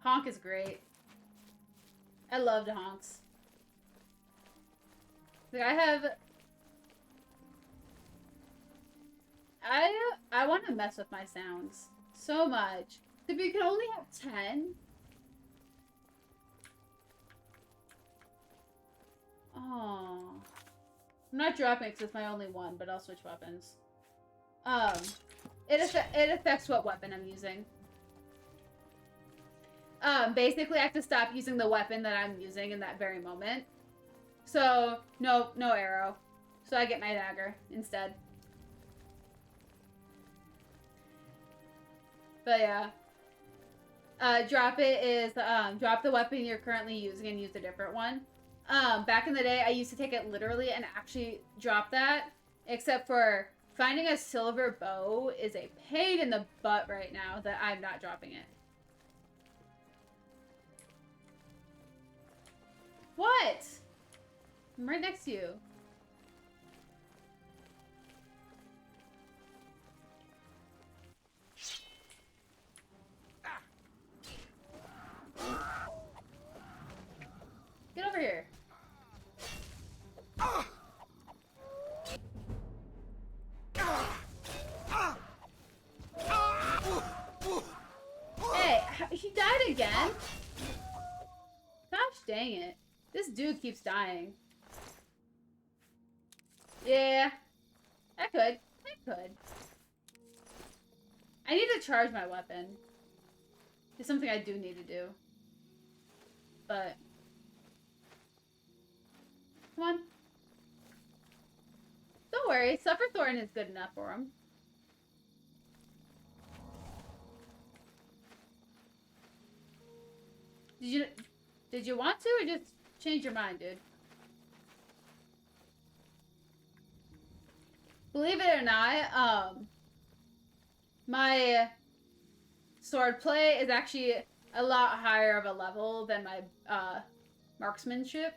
Honk is great. I loved honks. Like, I want to mess with my sounds so much. If you can only have 10. Oh. I'm not dropping it because it's my only one, but I'll switch weapons. It affects what weapon I'm using. Basically I have to stop using the weapon that I'm using in that very moment. So, no arrow. So I get my dagger instead. But yeah. Drop it is, drop the weapon you're currently using and use a different one. Back in the day, I used to take it literally and actually drop that. Except for finding a silver bow is a pain in the butt right now that I'm not dropping it. What? I'm right next to you. Get over here. Hey, he died again? Gosh dang it. This dude keeps dying. Yeah. I could. I need to charge my weapon. It's something I do need to do. But... Come on. Don't worry. Sufferthorn is good enough for him. Did you want to or just change your mind, dude? Believe it or not, my swordplay is actually a lot higher of a level than my marksmanship.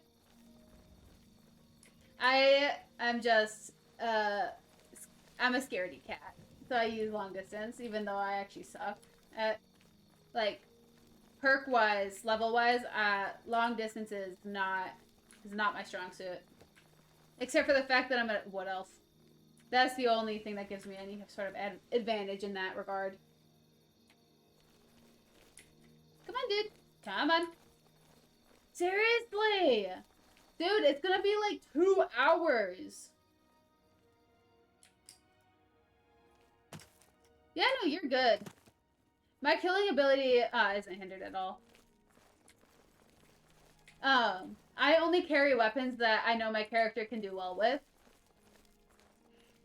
I'm just I'm a scaredy cat, so I use long distance, even though I actually suck at, like, perk wise, level wise. Long distance is not my strong suit, except for the fact that I'm a wood elf. That's the only thing that gives me any sort of advantage in that regard. Come on, dude. Come on. Seriously? Dude, it's gonna be like 2 hours. Yeah, no, you're good. My killing ability isn't hindered at all. I only carry weapons that I know my character can do well with.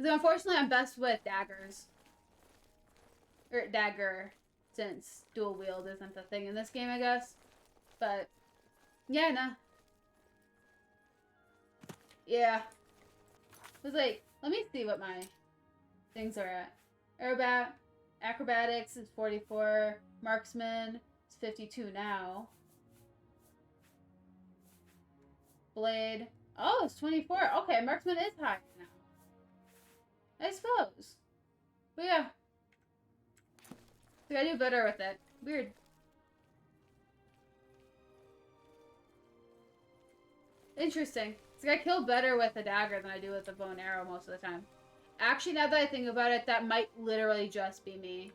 So unfortunately, I'm best with daggers. Or dagger, since dual wield isn't the thing in this game, I guess. But, yeah, no. Yeah. I was like, let me see what my things are at. Acrobatics is 44. Marksman is 52 now. Blade. Oh, it's 24. Okay, marksman is higher now. I suppose. But yeah. I do better with it. Weird. Interesting. I kill better with a dagger than I do with a bow and arrow most of the time. Actually, now that I think about it, that might literally just be me.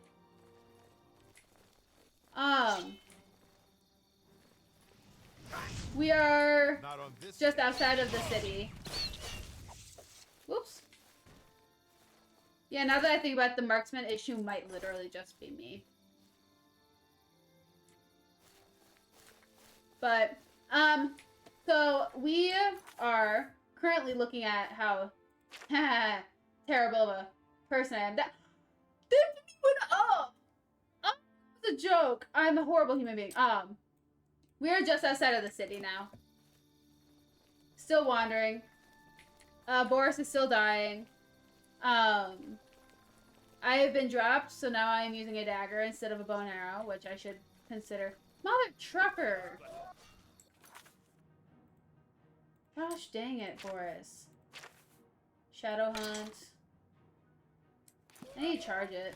We are just outside of the city. Whoops. Yeah, now that I think about it, the marksman issue might literally just be me. But, so we are currently looking at how terrible of a person I am. That went up! Oh, it was a joke. I'm a horrible human being. We are just outside of the city now. Still wandering. Boris is still dying. I have been dropped, so now I am using a dagger instead of a bow and arrow, which I should consider. Mother trucker! Gosh dang it, Boris. Shadow hunt. I need to charge it.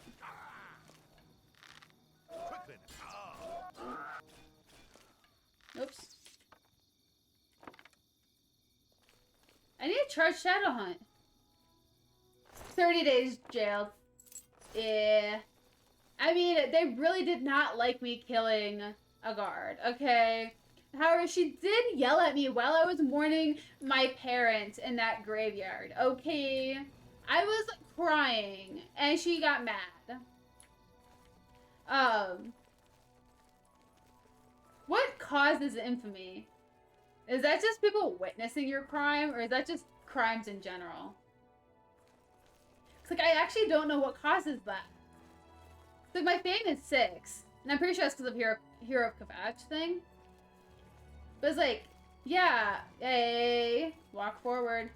Oops. I need to charge Shadow Hunt. 30 days jailed. Yeah. I mean, they really did not like me killing a guard, okay? However, she did yell at me while I was mourning my parents in that graveyard, okay? I was crying, and she got mad. What causes infamy? Is that just people witnessing your crime, or is that just crimes in general? It's like, I actually don't know what causes that. Like, my fame is 6, and I'm pretty sure that's because of Hero of Kvatch thing. But it's like, yeah, hey, walk forward.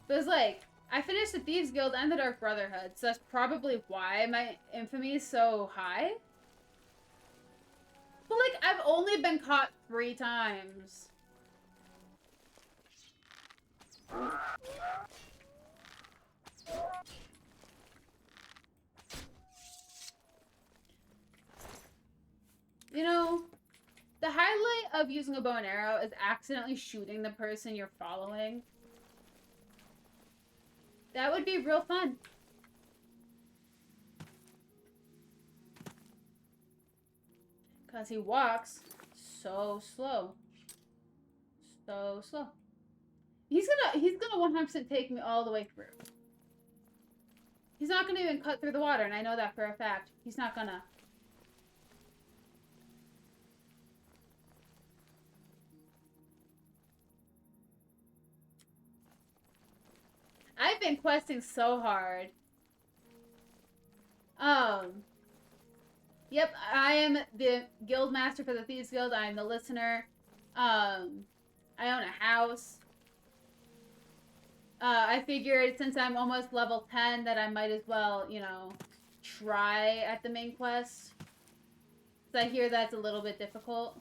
But it's like, I finished the Thieves Guild and the Dark Brotherhood, so that's probably why my infamy is so high. But like, I've only been caught 3 times. You know, the highlight of using a bow and arrow is accidentally shooting the person you're following. That would be real fun. Because he walks so slow. So slow. He's gonna 100% take me all the way through. He's not gonna even cut through the water, and I know that for a fact. He's not gonna. I've been questing so hard. Yep, I am the guild master for the Thieves Guild. I am the listener. I own a house. I figured since I'm almost level 10 that I might as well, you know, try at the main quest. So I hear that's a little bit difficult.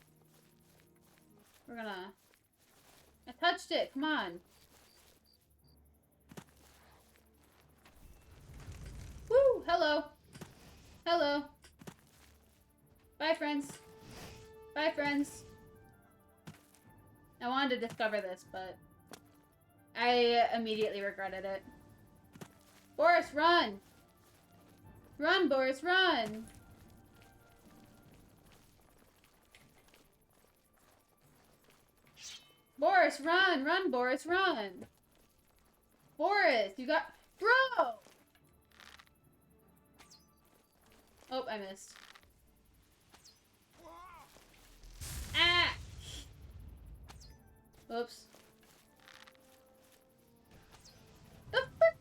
We're gonna... I touched it, come on. Woo! Hello. Hello. Bye, friends. Bye, friends. I wanted to discover this, but I immediately regretted it. Boris, run! Run, Boris, run! Boris, run! Run, Boris, run! Boris, you got... Bro! Oh, I missed. Ah! Oops. The frick?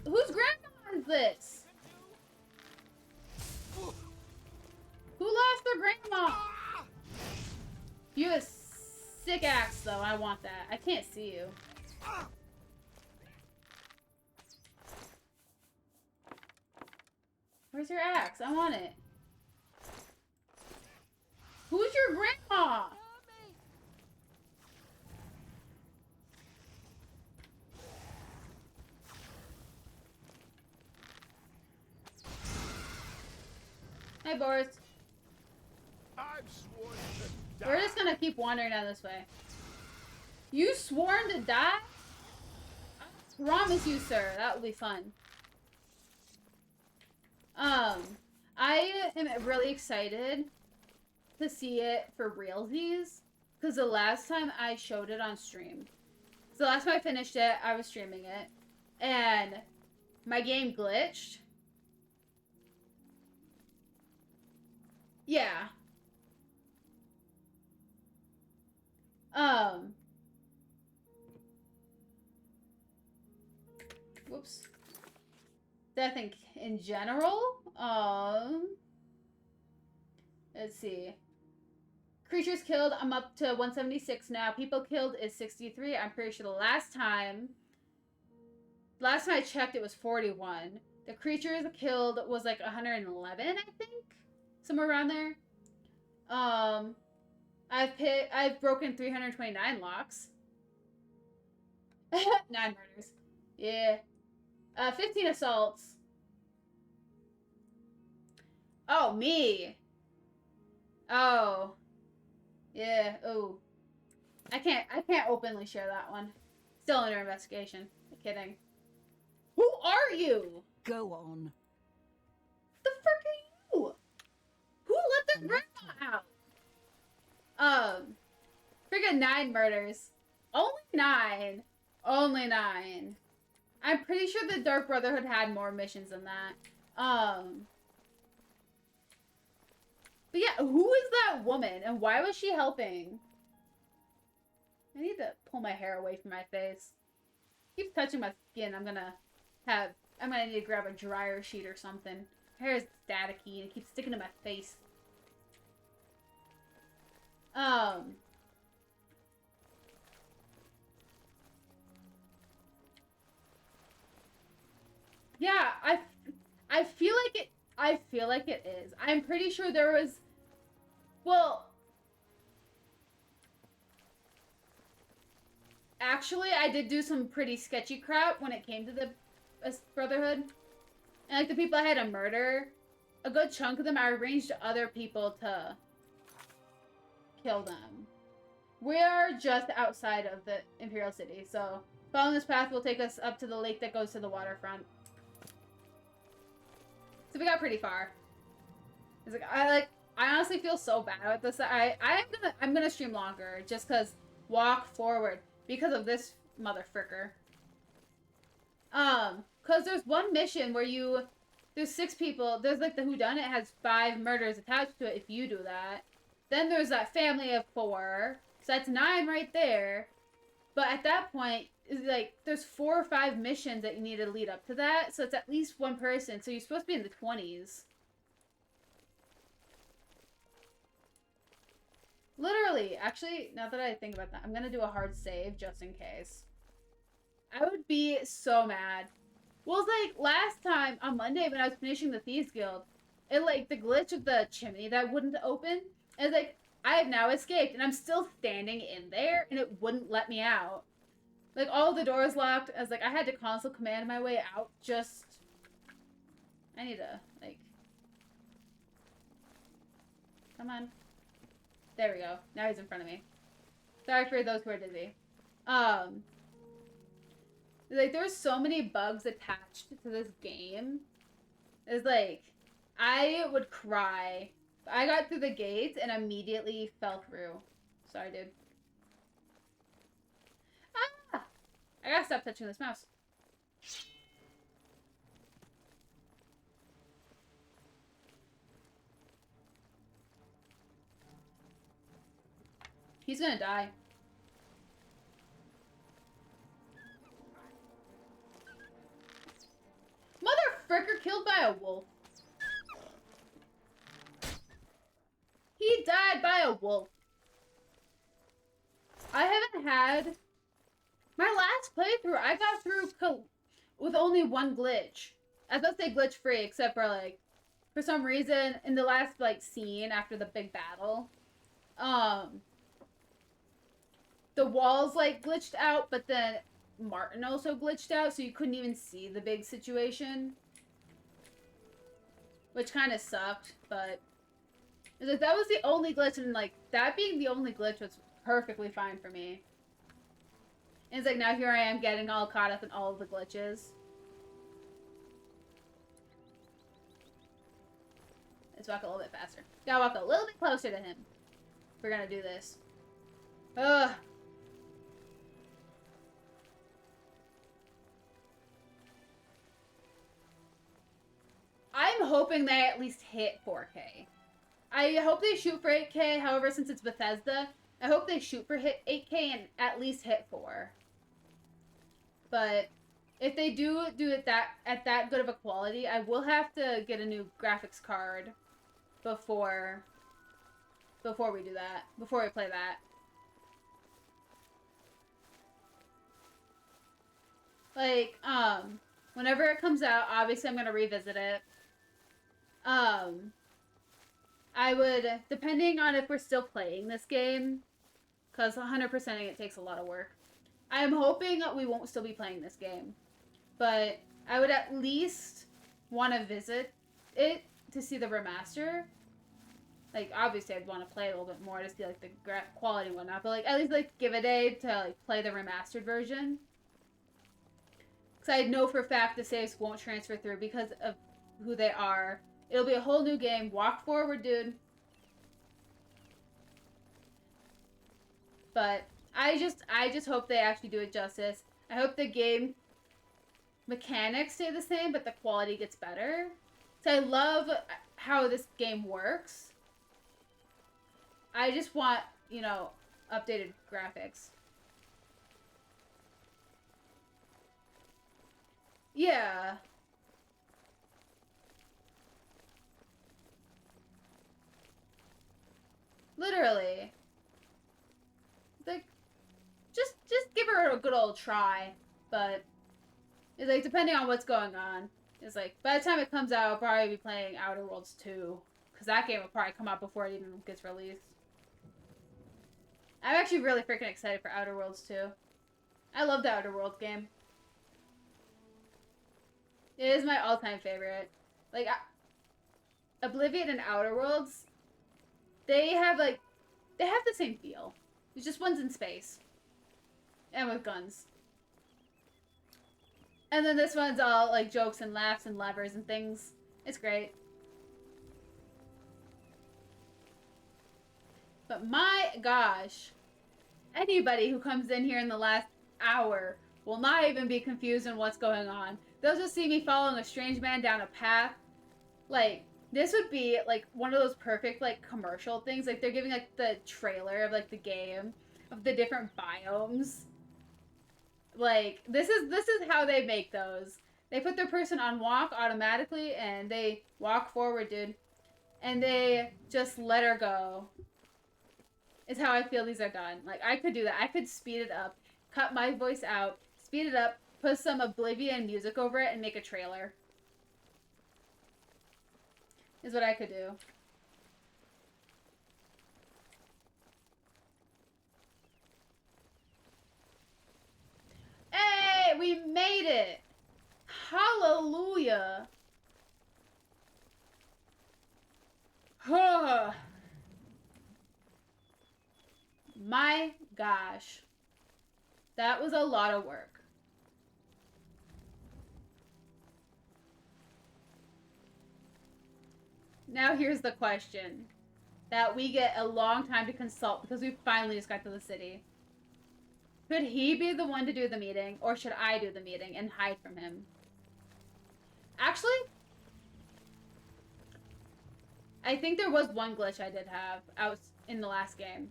Whose grandma is this? Who lost their grandma? You have a sick axe, though. I want that. I can't see you. Where's your axe? I want it. Who's your grandma? Hi, Boris. I've sworn to die. We're just gonna keep wandering down this way. You sworn to die? I promise you, sir. That will be fun. I am really excited to see it for realsies. Because the last time I showed it on stream. So the last time I finished it, I was streaming it. And my game glitched. Yeah. Whoops. I think in general, let's see. Creatures killed, I'm up to 176 now. People killed is 63. I'm pretty sure the last time I checked, it was 41. The creatures killed was like 111, I think, somewhere around there. I've broken 329 locks. 9 murders. Yeah. 15 assaults. Oh, me. Oh. Yeah, oh. I can't openly share that one. Still under investigation. Kidding. Who are you? Go on. The frick are you? Who let the grandma out? Friggin' 9 murders. Only 9. Only 9. I'm pretty sure the Dark Brotherhood had more missions than that. But yeah, who is that woman and why was she helping? I need to pull my hair away from my face. Keeps touching my skin. I'm gonna need to grab a dryer sheet or something. My hair is staticky and it keeps sticking to my face. Yeah, I feel like it is. I'm pretty sure there was, well, actually, I did do some pretty sketchy crap when it came to the Brotherhood. And like the people I had to murder, a good chunk of them I arranged other people to kill them. We are just outside of the Imperial City, so following this path will take us up to the lake that goes to the waterfront. So we got pretty far. It's like I honestly feel so bad with this. I'm gonna stream longer just cause walk forward because of this mother fricker. Cause there's one mission where there's 6 people. There's like the whodunit has 5 murders attached to it if you do that. Then there's that family of 4, so that's 9 right there. But at that point, like, there's 4 or 5 missions that you need to lead up to that, so it's at least 1 person, so you're supposed to be in the 20s. Literally, actually, now that I think about that, I'm gonna do a hard save just in case. I would be so mad. Well, it's like, last time, on Monday, when I was finishing the Thieves Guild, it, like, the glitch of the chimney that wouldn't open, it's like, I have now escaped, and I'm still standing in there, and it wouldn't let me out. Like, all the doors locked. I was like, I had to console command my way out. Just... I need to, like... Come on. There we go. Now he's in front of me. Sorry for those who are dizzy. Like, there's so many bugs attached to this game. It's like, I would cry. I got through the gates and immediately fell through. Sorry, dude. Ah! I gotta stop touching this mouse. He's gonna die. Mother fricker killed by a wolf. He died by a wolf. I haven't had... My last playthrough, I got through with only 1 glitch. I thought they glitch free, except for, like, for some reason, in the last, like, scene after the big battle, the walls, like, glitched out, but then Martin also glitched out, so you couldn't even see the big situation. which kind of sucked, but it's like that was the only glitch, and like that being the only glitch was perfectly fine for me. And it's like now here I am getting all caught up in all of the glitches. Let's walk a little bit faster. Gotta walk a little bit closer to him. We're gonna do this. Ugh. I'm hoping they at least hit 4K. I hope they shoot for 8K, however, since it's Bethesda, I hope they shoot for hit 8K and at least hit 4. But if they do it at that good of a quality, I will have to get a new graphics card before we do that. Before we play that. Like, whenever it comes out, obviously I'm gonna revisit it. I would, depending on if we're still playing this game, because 100%ing it takes a lot of work. I'm hoping we won't still be playing this game, but I would at least want to visit it to see the remaster. Like, obviously I'd want to play it a little bit more to see, like, the quality and whatnot, but, like, at least, like, give a day to, like, play the remastered version. Because I know for a fact the saves won't transfer through because of who they are. It'll be a whole new game. Walk forward, dude. But I just hope they actually do it justice. I hope the game mechanics stay the same, but the quality gets better. So I love how this game works. I just want, you know, updated graphics. Yeah. Literally. Like, just give her a good old try. But it's like, depending on what's going on, it's like, by the time it comes out, I'll probably be playing Outer Worlds 2. Because that game will probably come out before it even gets released. I'm actually really freaking excited for Outer Worlds 2. I love the Outer Worlds game. It is my all-time favorite. Like, Oblivion and Outer Worlds, they have the same feel. It's just one's in space. And with guns. And then this one's all, like, jokes and laughs and levers and things. It's great. But my gosh, anybody who comes in here in the last hour will not even be confused on what's going on. They'll just see me following a strange man down a path. Like, this would be, like, one of those perfect, like, commercial things. Like, they're giving, like, the trailer of, like, the game, of the different biomes. Like, this is how they make those. They put their person on walk automatically, and they walk forward, dude. And they just let her go. Is how I feel these are done. Like, I could do that. I could speed it up, cut my voice out, speed it up, put some Oblivion music over it, and make a trailer. Is what I could do. Hey, we made it! Hallelujah! My gosh. That was a lot of work. Now here's the question that we get a long time to consult because we finally just got to the city. Could he be the one to do the meeting, or should I do the meeting and hide from him? Actually, I think there was one glitch I did have out in the last game.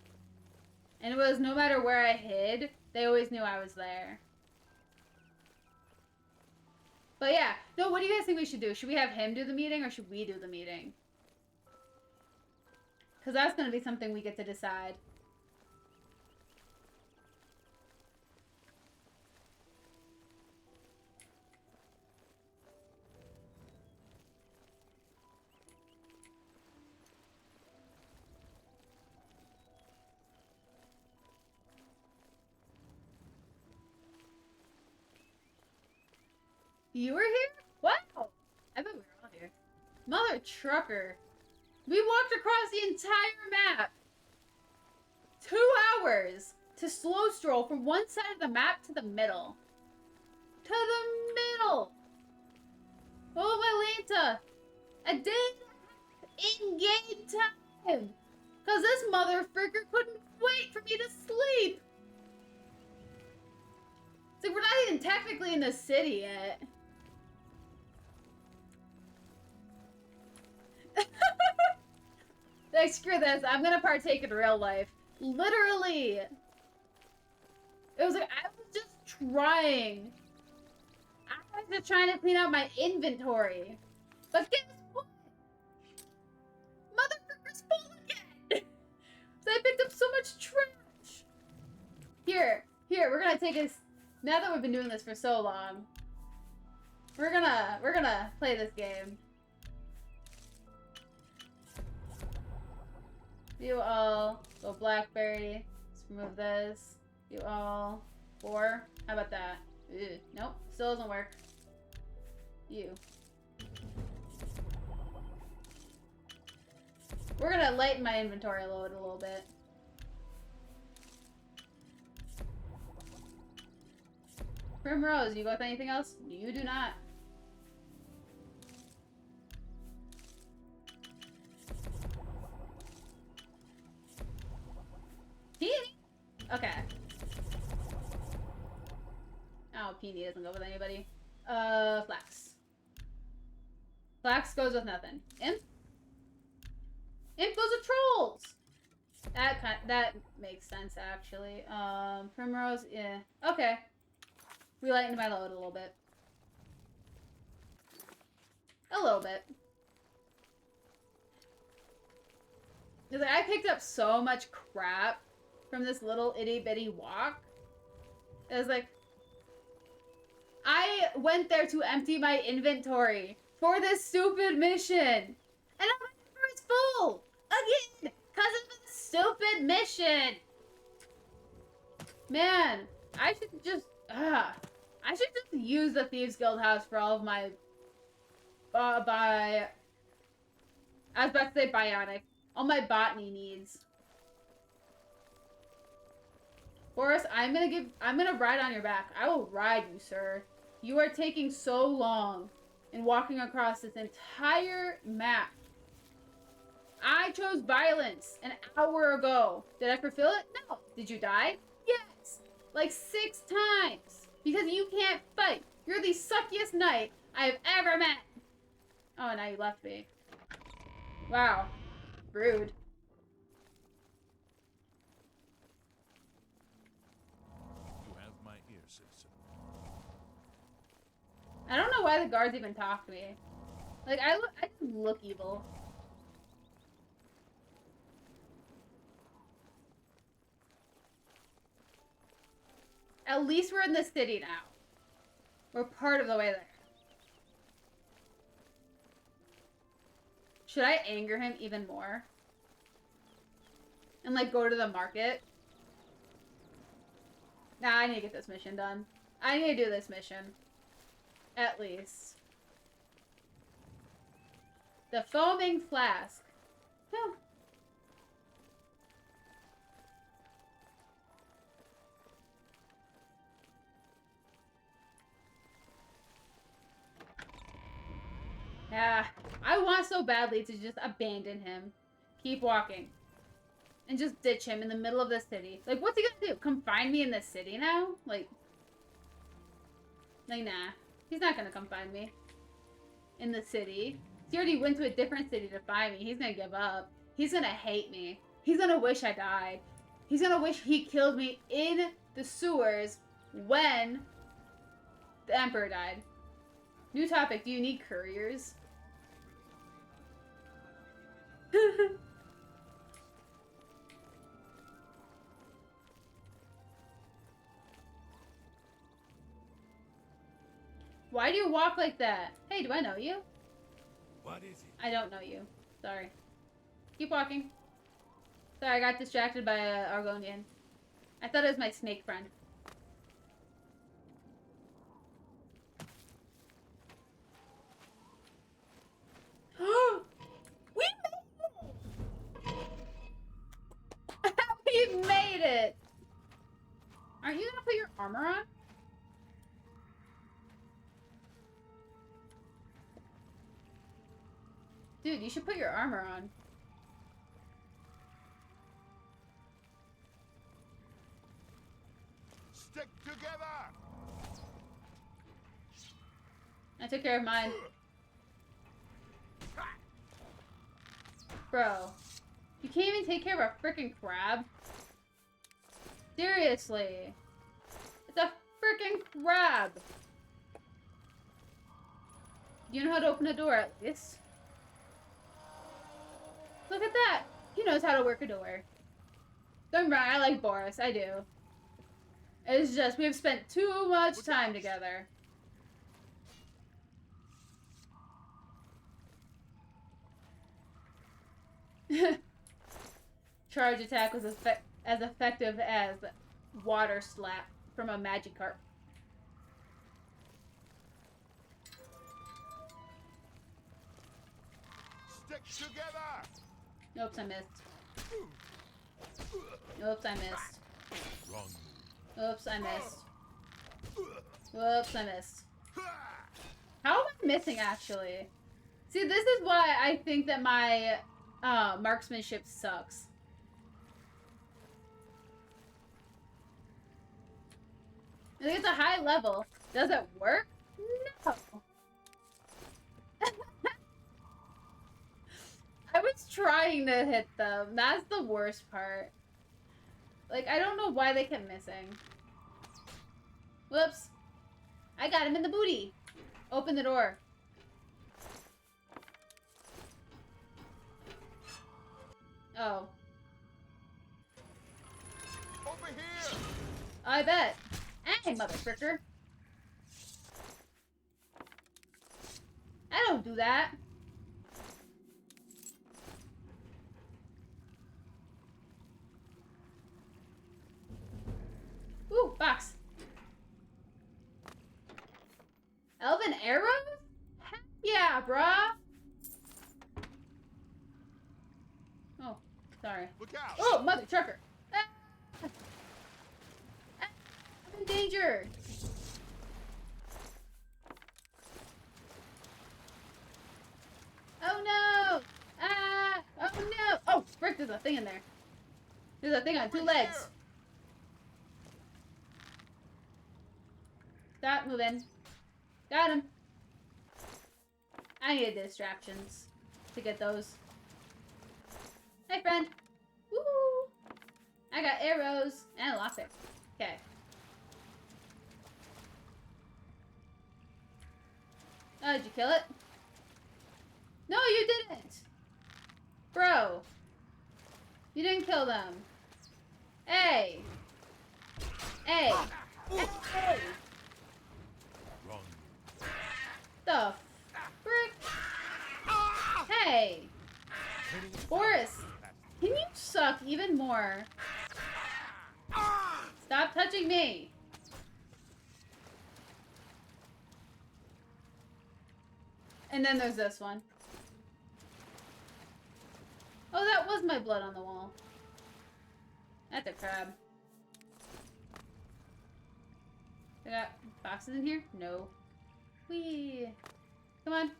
And it was no matter where I hid, they always knew I was there. But yeah, no, what do you guys think we should do? Should we have him do the meeting, or should we do the meeting? Because that's going to be something we get to decide. You were here? Wow! I thought we were all here. Mother trucker. We walked across the entire map. 2 hours to slow stroll from one side of the map to the middle. To the middle. Oh, my Lanta. A day in-game time. Because this motherfucker couldn't wait for me to sleep. It's like we're not even technically in the city yet. Like, screw this. I'm gonna partake in real life. Literally. It was like, I was just trying. I was just trying to clean out my inventory. But guess what? Motherfucker's full again. So I picked up so much trash. Here, we're gonna take this. Now that we've been doing this for so long, we're gonna play this game. You all go blackberry. Let's remove this. You all 4. How about that? Ew. Nope, still doesn't work. You. We're gonna lighten my inventory load a little bit. Primrose, you go with anything else? You do not. Peony? Okay. Oh, Peony doesn't go with anybody. Flax. Flax goes with nothing. Imp? Imp goes with trolls! That makes sense, actually. Primrose, yeah. Okay. We lightened my load a little bit. A little bit. Because I picked up so much crap from this little itty-bitty walk. It was like, I went there to empty my inventory for this stupid mission. And now my inventory is full! Again! Because of the stupid mission! Man, I should just use the Thieves Guild house for all of my, I was about to say bionic. All my botany needs. Boris, I'm gonna ride on your back. I will ride you, sir. You are taking so long in walking across this entire map. I chose violence an hour ago. Did I fulfill it? No. Did you die? Yes. Like 6 times. Because you can't fight. You're the suckiest knight I have ever met. Oh, now you left me. Wow. Rude. You have my ear, citizen. I don't know why the guards even talk to me. Like, I just look evil. At least we're in the city now. We're part of the way there. Should I anger him even more? And, like, go to the market? Nah, I need to get this mission done. I need to do this mission. At least. The foaming flask. Huh. Yeah, I want so badly to just abandon him. Keep walking. And just ditch him in the middle of the city. Like, what's he gonna do? Come find me in the city now? Like, nah. He's not gonna come find me. In the city. He already went to a different city to find me. He's gonna give up. He's gonna hate me. He's gonna wish I died. He's gonna wish he killed me in the sewers when the Emperor died. New topic. Do you need couriers? Why do you walk like that? Hey, do I know you? What is it? I don't know you. Sorry. Keep walking. Sorry, I got distracted by Argonian. I thought it was my snake friend. We made it! We made it! Aren't you gonna put your armor on? Dude, you should put your armor on. Stick together! I took care of mine. Bro, you can't even take care of a freaking crab? Seriously. It's a freaking crab! You know how to open a door at least. Look at that! He knows how to work a door. Don't get me wrong, I like Boris, I do. It's just, we've spent too much time together. Charge attack was as effective as water slap from a Magikarp. Stick together! Oops, I missed. Oops, I missed. Wrong. Oops, I missed. Whoops, I missed. How am I missing, actually? See, this is why I think that my marksmanship sucks. I think it's a high level. Does it work? No. I was trying to hit them. That's the worst part. Like, I don't know why they kept missing. Whoops. I got him in the booty. Open the door. Oh. Over here! I bet. Hey, motherfucker. I don't do that. Ooh, box. Elven arrows? Heck yeah, brah. Oh, sorry. Look out! Oh, mother trucker. Ah. Ah, I'm in danger. Oh no! Ah! Oh no! Oh, frick, there's a thing in there. There's a thing on 2 legs. Stop moving. Got him. I needed distractions to get those. Hey, friend. Woo! I got arrows and a lockpick. Okay. Oh, did you kill it? No, you didn't! Bro. You didn't kill them. Hey! Hey! Hey! Wrong. The frick? Hey! Boris, can you suck even more? Stop touching me! And then there's this one. Oh, that was my blood on the wall. That's a crab. I got boxes in here? No. Whee! Come on.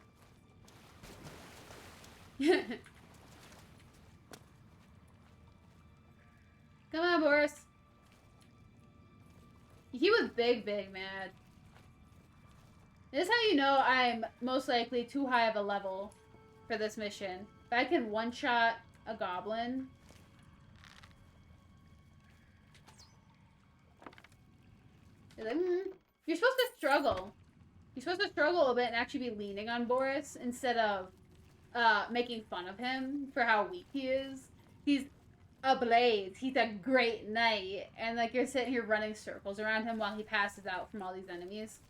Come on, Boris. He was big mad. This is how you know I'm most likely too high of a level for this mission. If I can one-shot a goblin. You're like, You're supposed to struggle. You're supposed to struggle a bit and actually be leaning on Boris instead of making fun of him for how weak he is. He's a blaze. He's a great knight. And like you're sitting here running circles around him while he passes out from all these enemies.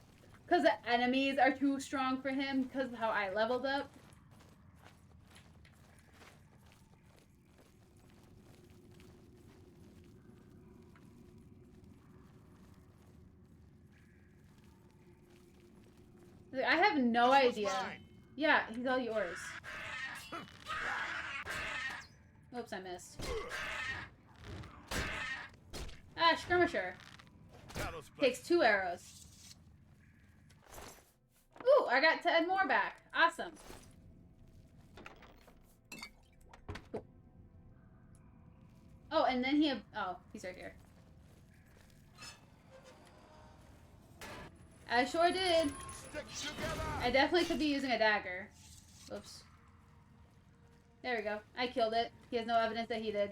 Because the enemies are too strong for him because of how I leveled up. I have no idea. Yeah, he's all yours. Oops, I missed. Ah, skirmisher. Takes 2 arrows. Ooh, I got 10 more back. Awesome. Cool. Oh, and then oh, he's right here. I sure did. I definitely could be using a dagger. Oops. There we go. I killed it. He has no evidence that he did.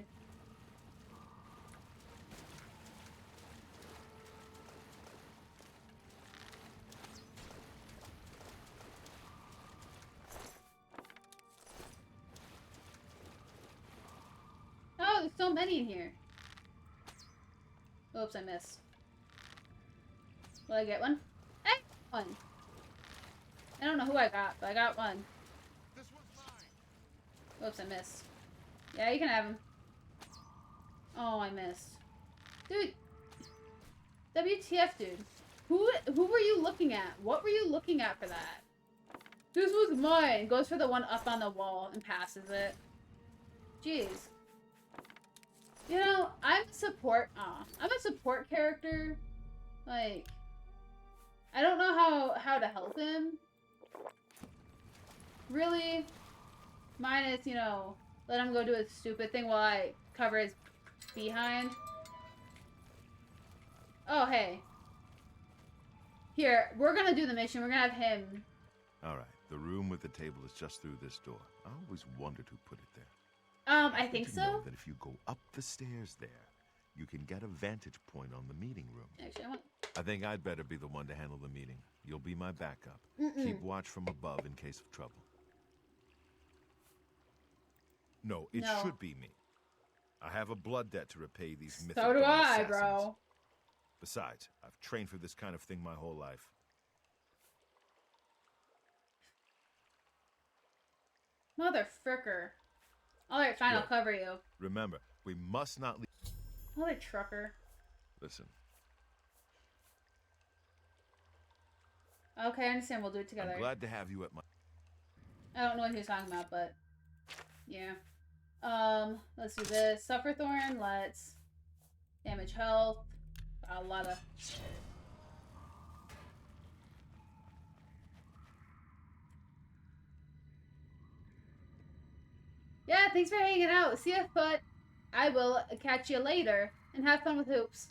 Oh, there's so many in here. Oops, I missed. Will I get one? I got one. I don't know who I got, but I got one. This one's mine. Oops, I missed. Yeah, you can have him. Oh, I missed. Dude. WTF, dude. Who were you looking at? What were you looking at for that? This was mine. Goes for the one up on the wall and passes it. Jeez. You know, I'm a support character. Like, I don't know how to help him. Really? Minus, you know, let him go do his stupid thing while I cover his behind. Oh, hey. Here, we're gonna do the mission. We're gonna have him. All right, the room with the table is just through this door. I always wondered who put it there. I think Did you know so. that if you go up the stairs there, you can get a vantage point on the meeting room. Actually, I think I'd better be the one to handle the meeting. You'll be my backup. Keep watch from above in case of trouble. No, it No. should be me. I have a blood debt to repay these So mythical do I, assassins. bro. Besides, I've trained for this kind of thing my whole life. Mother fricker. Alright, fine, I'll Good. cover you. Remember, we must not leave. Mother trucker. Listen, Okay, I understand. We'll do it together. I'm glad to have you at my... I don't know what he was talking about, but yeah. Let's do this. Sufferthorn, let's damage health. A lot of yeah, thanks for hanging out. See ya, Foot. I will catch you later and have fun with hoops.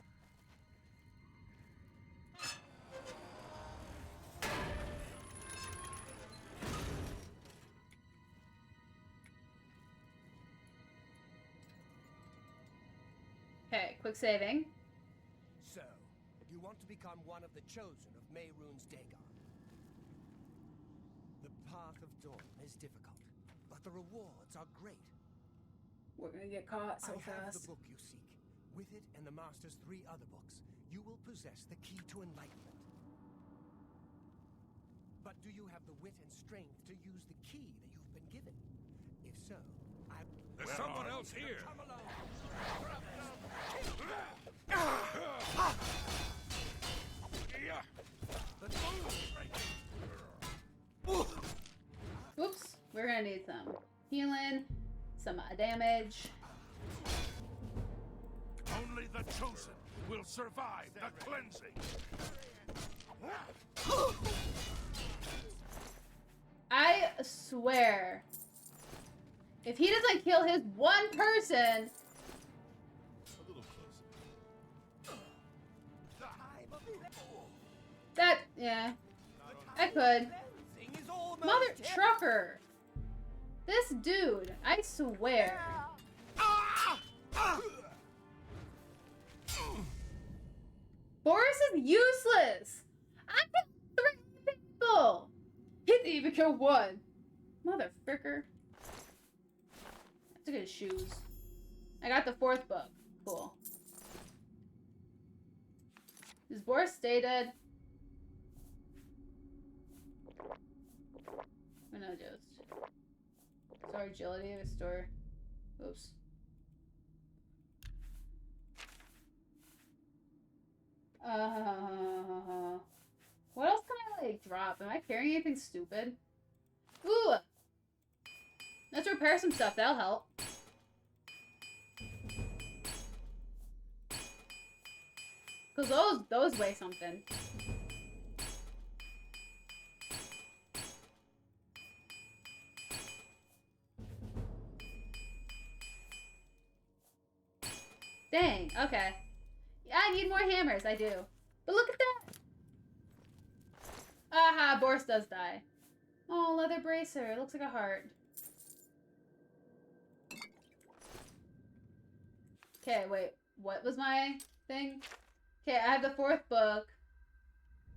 Okay, quick saving. So, you want to become one of the chosen of Mehrunes Dagon. The path of dawn is difficult, but the rewards are great. We're gonna get caught so I have fast. the book you seek. With it and the Master's 3 other books, you will possess the key to enlightenment. But do you have the wit and strength to use the key that you've been given? If so, There's someone else here. come along. Oops, we're gonna need some healing, some damage. Only the chosen will survive the cleansing. I swear, if he doesn't kill his one person, A little closer. that, yeah, I could. Mother trucker! This dude, I swear. Boris is useless! I killed 3 people! He didn't even kill 1. Mother fricker. I took his shoes. I got the 4th book. Cool. Does Boris stay dead? Or no, just. Restore agility, restore. Oops. What else can I, like, drop? Am I carrying anything stupid? Ooh! Let's repair some stuff. That'll help. Because those weigh something. Dang, okay. Yeah, I need more hammers, I do. But look at that! Aha, Boris does die. Oh, leather bracer. It looks like a heart. Okay, wait. What was my thing? Okay, I have the 4th book.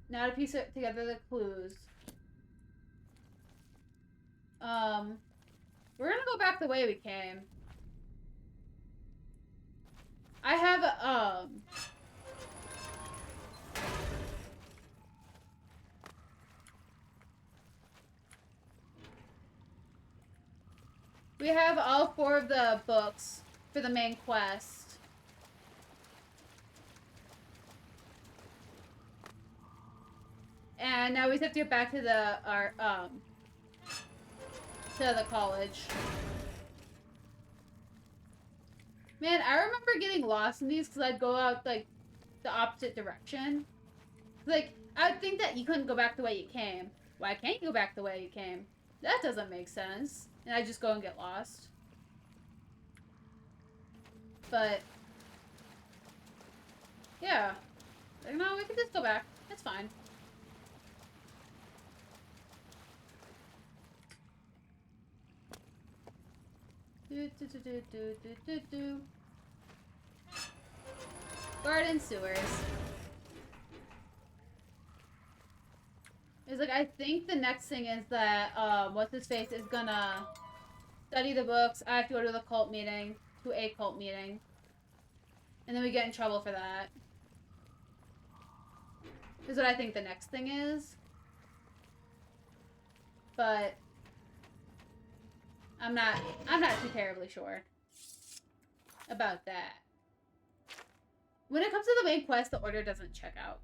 Now to piece it together the clues. We're gonna go back the way we came. I have a, we have all 4 of the books for the main quest. And now we just have to get back to the college. Man, I remember getting lost in these because I'd go out like the opposite direction. Like, I would think that you couldn't go back the way you came. Why can't you go back the way you came? That doesn't make sense. And I just go and get lost. But yeah, like, no, we can just go back. It's fine. Garden sewers. It's like, I think the next thing is that, what's his face is gonna study the books. I have to go to the cult meeting, to a cult meeting. And then we get in trouble for that. Is what I think the next thing is. But I'm not too terribly sure about that. When it comes to the main quest, the order doesn't check out.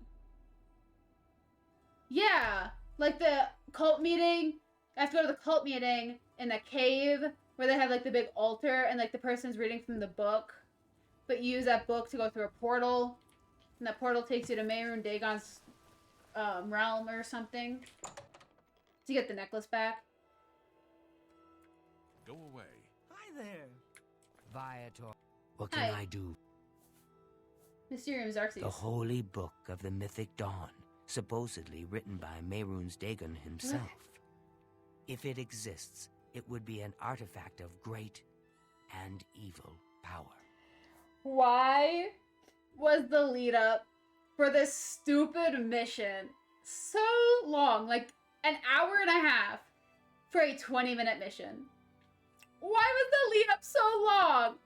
Yeah, like the cult meeting. I have to go to the cult meeting in the cave where they have like the big altar and like the person's reading from the book. But you use that book to go through a portal. And that portal takes you to Mehrunes Dagon's realm or something. To get the necklace back. Go away. Hi there. Viator. What can Hi. I do? Mysterium Xerxes. The Holy Book of the Mythic Dawn, supposedly written by Mehrunes Dagon himself. If it exists, it would be an artifact of great and evil power. Why was the lead up for this stupid mission so long? Like an hour and a half for a 20-minute mission. Why was the lead up so long?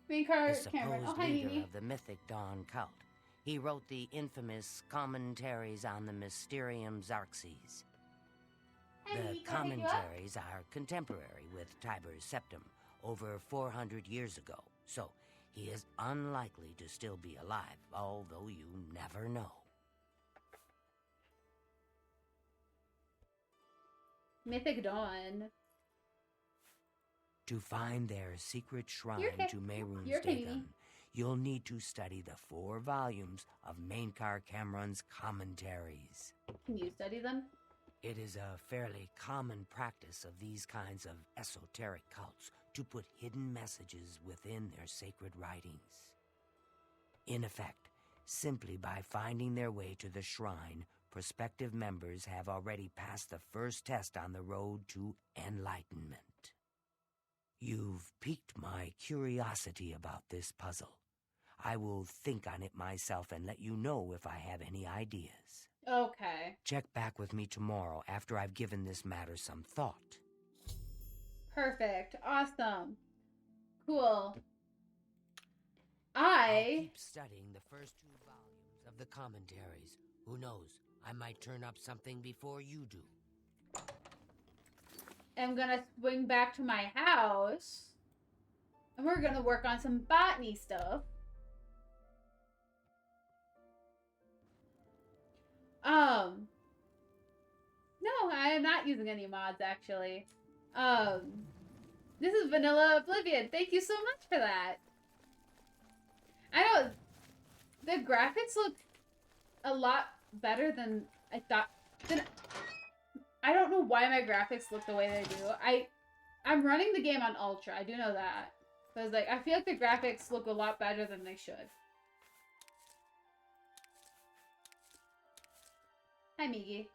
Main The Cameron. supposed Oh, hi, leader Mimi. of the Mythic Dawn cult. He wrote the infamous Commentaries on the Mysterium Xerxes. Hi, The Mimi, can I pick you up? commentaries are contemporary with Tiber's Septim, over 400 years ago, so he is unlikely to still be alive, although you never know. Mythic Dawn. To find their secret shrine okay. to Mehrunes You're okay, Mimi. Dagon, you'll need to study the 4 volumes of Mainkar Cameron's commentaries. Can you study them? It is a fairly common practice of these kinds of esoteric cults to put hidden messages within their sacred writings. In effect, simply by finding their way to the shrine, prospective members have already passed the first test on the road to enlightenment. You've piqued my curiosity about this puzzle. I will think on it myself and let you know if I have any ideas. Okay. Check back with me tomorrow after I've given this matter some thought. Perfect. Awesome. Cool. I'll keep studying the first 2 volumes of the commentaries. Who knows, I might turn up something before you do. am gonna swing back to my house. And we're gonna work on some botany stuff. No, I am not using any mods, actually. This is Vanilla Oblivion. Thank you so much for that. I know the graphics look a lot better than I thought. I don't know why my graphics look the way they do. I'm running the game on Ultra. I do know that. Because like I feel like the graphics look a lot better than they should. Hi, Migi.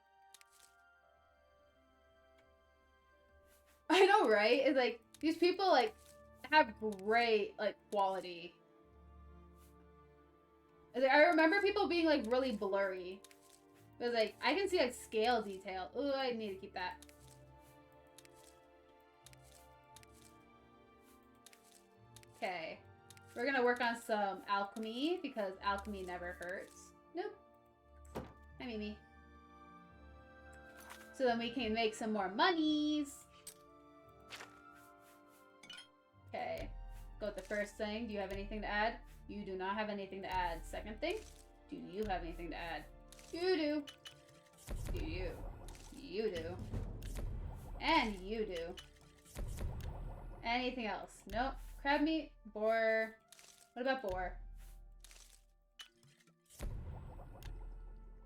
I know, right? It's like these people like have great like quality. It's like, I remember people being like really blurry. It was like I can see like scale detail. Ooh, I need to keep that. Okay, we're gonna work on some alchemy because alchemy never hurts. Nope. Hi, Mimi. So then we can make some more monies. Okay, go with the first thing. Do you have anything to add? You do not have anything to add. Second thing, do you have anything to add? You do. Do you? You do. And you do. Anything else? Nope. Crab meat, boar. What about boar?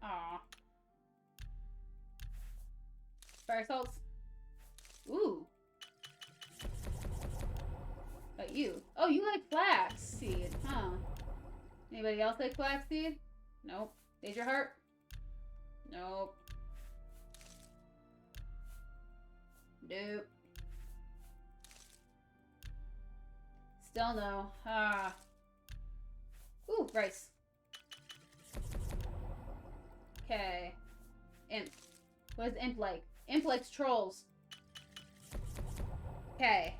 Aw. Fire salts. Ooh. But you. Oh, you like flaxseed, huh? Anybody else like flaxseed? Nope. Danger heart? Nope. Nope. Still no. Ah. Ooh, rice. Okay. Imp. What is Imp like? Imp likes trolls. Okay.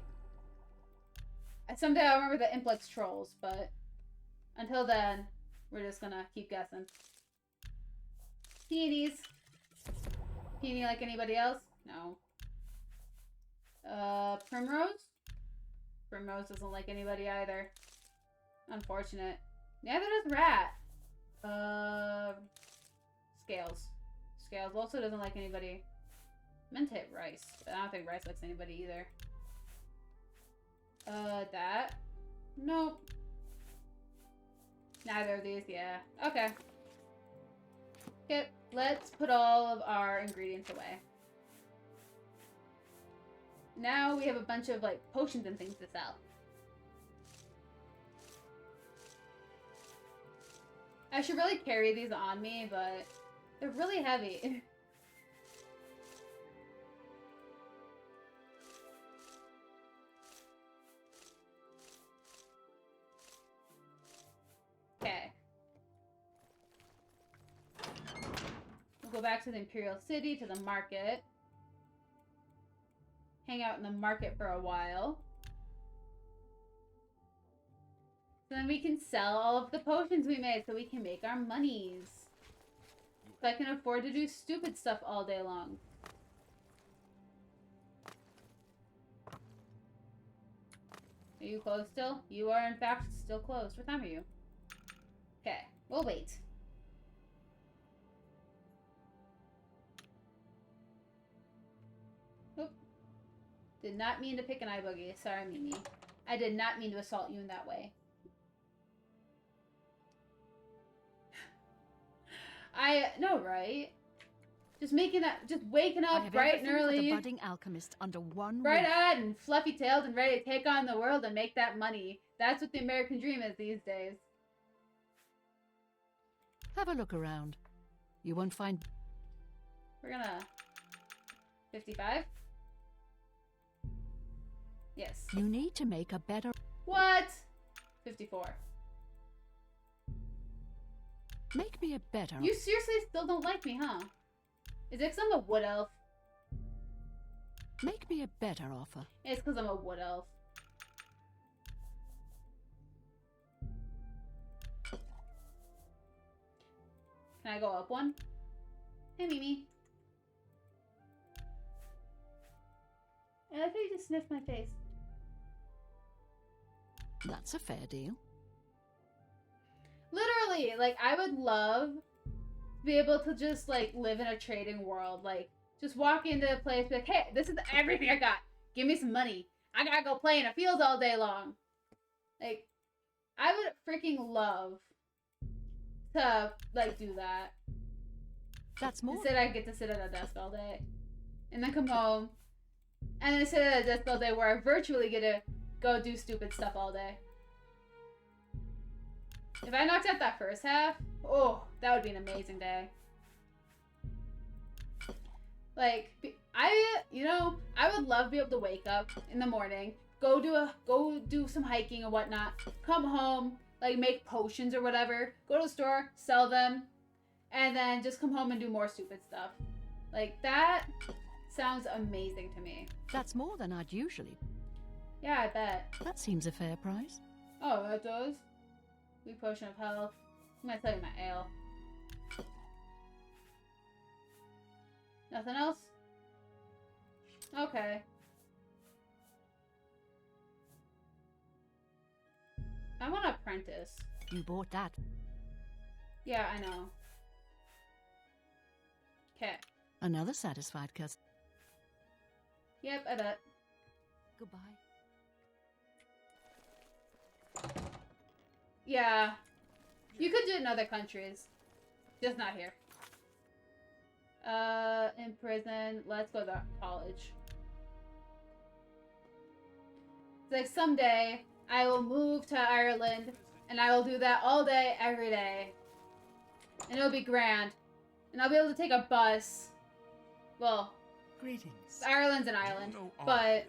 Someday I'll remember that Imp likes trolls, but until then, we're just gonna keep guessing. Peonies. Peony like anybody else? No. Primrose? Primrose doesn't like anybody either. Unfortunate. Neither does Rat. Scales. Scales also doesn't like anybody. I meant to hit Rice, but I don't think Rice likes anybody either. That? Nope. Neither of these, yeah. Okay. Yep, let's put all of our ingredients away. Now we have a bunch of, like, potions and things to sell. I should really carry these on me, but they're really heavy. Okay. We'll go back to the Imperial City, to the market. Hang out in the market for a while. So then we can sell all of the potions we made so we can make our monies. So I can afford to do stupid stuff all day long. Are you closed still? You are in fact still closed. What time are you? Okay, we'll wait. Oop. Did not mean to pick an eye boogie. Sorry, Mimi. I did not mean to assault you in that way. I know, right? Just making that, just waking up bright and early. For the budding alchemist under one bright-eyed and fluffy-tailed and ready to take on the world and make that money. That's what the American dream is these days. Have a look around. You won't find... We're gonna... 55? Yes. You need to make a better... What? 54. Make me a better... You seriously still don't like me, huh? Is it because I'm a wood elf? Make me a better offer. It's because I'm a wood elf. Can I go up one? Hey, Mimi. I like how you just sniffed my face. That's a fair deal. Literally, like, I would love to be able to just, like, live in a trading world. Like, just walk into a place, be like, hey, this is everything I got. Give me some money. I gotta go play in a field all day long. Like, I would freaking love to, like, do that. That's more. Instead, I get to sit at a desk all day. And then come home. And then sit at a desk all day where I virtually get to go do stupid stuff all day. If I knocked out that first half, oh, that would be an amazing day. Like, I would love to be able to wake up in the morning, go do some hiking or whatnot, come home, like make potions or whatever, go to the store, sell them, and then just come home and do more stupid stuff. Like, that sounds amazing to me. That's more than I'd usually. Yeah, I bet. That seems a fair price. Oh, that does? Weak potion of health. I'm gonna tell you my ale. Nothing else? Okay. I want to apprentice. You bought that. Yeah, I know. Okay. Another satisfied cousin. Yep, I bet. Goodbye. Yeah. You could do it in other countries. Just not here. In prison. Let's go to college. It's like someday I will move to Ireland and I will do that all day, every day. And it'll be grand. And I'll be able to take a bus. Well, Greetings. Ireland's an island, but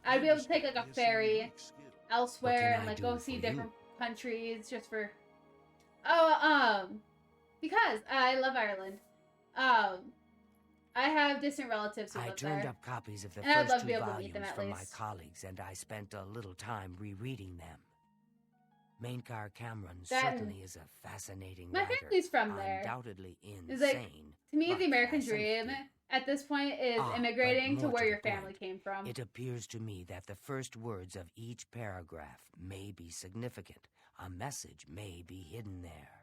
I'd be able to take like a ferry elsewhere and like go see different countries just for because I love Ireland. I have distant relatives who I live turned there. up copies of the And I'd love first to be two able to meet them volumes at from my least. colleagues, and I spent a little time rereading them. Mainkar Cameron That- certainly is a fascinating My writer. family's from there. Undoubtedly insane. It's like, to me, but the American fascinating. dream at this point is Ah, immigrating but to more where to your the family point, came from. It appears to me that the first words of each paragraph may be significant. A message may be hidden there.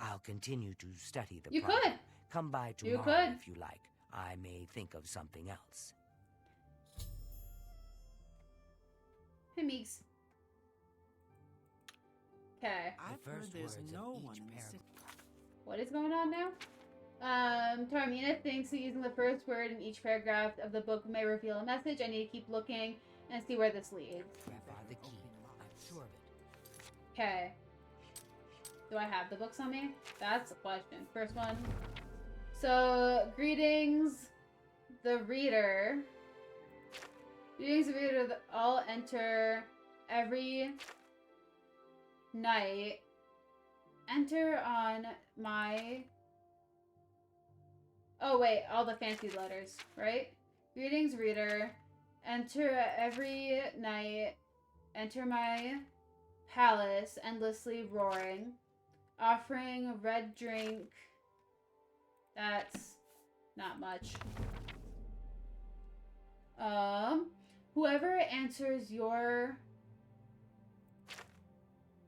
I'll continue to study the You problem. could. Come by You tomorrow could. if you like. I may think of something else. Hey, Meeks. Okay. The first words of each paragraph. What is going on now? Tarmina thinks that using the first word in each paragraph of the book may reveal a message. I need to keep looking and see where this leads. Grab the key. I'm sure of it. Okay. Do I have the books on me? That's the question. First one. So, greetings, the reader. Greetings, the reader. All enter every night. Enter on my... Oh, wait. All the fancy letters, right? Greetings, reader. Enter every night. Enter my palace, endlessly roaring. Offering a red drink. That's not much. Whoever answers your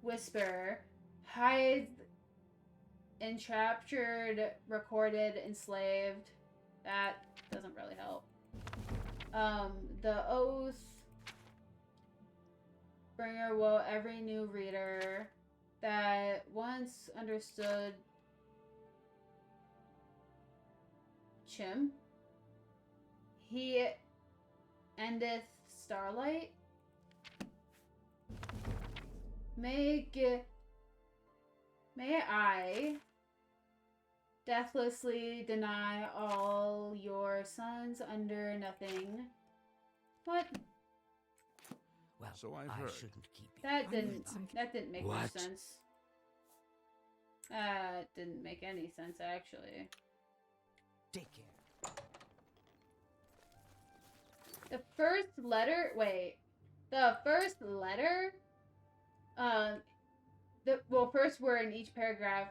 whisper hides enraptured, recorded, enslaved. That doesn't really help. The oath bringer will every new reader that once understood Chim. He endeth starlight. May I deathlessly deny all your sons under nothing. What? Well, So I've I heard. shouldn't keep it. That didn't make much What? sense. That didn't make any sense, actually. Take care. The first letter, wait. The first letter, first word in each paragraph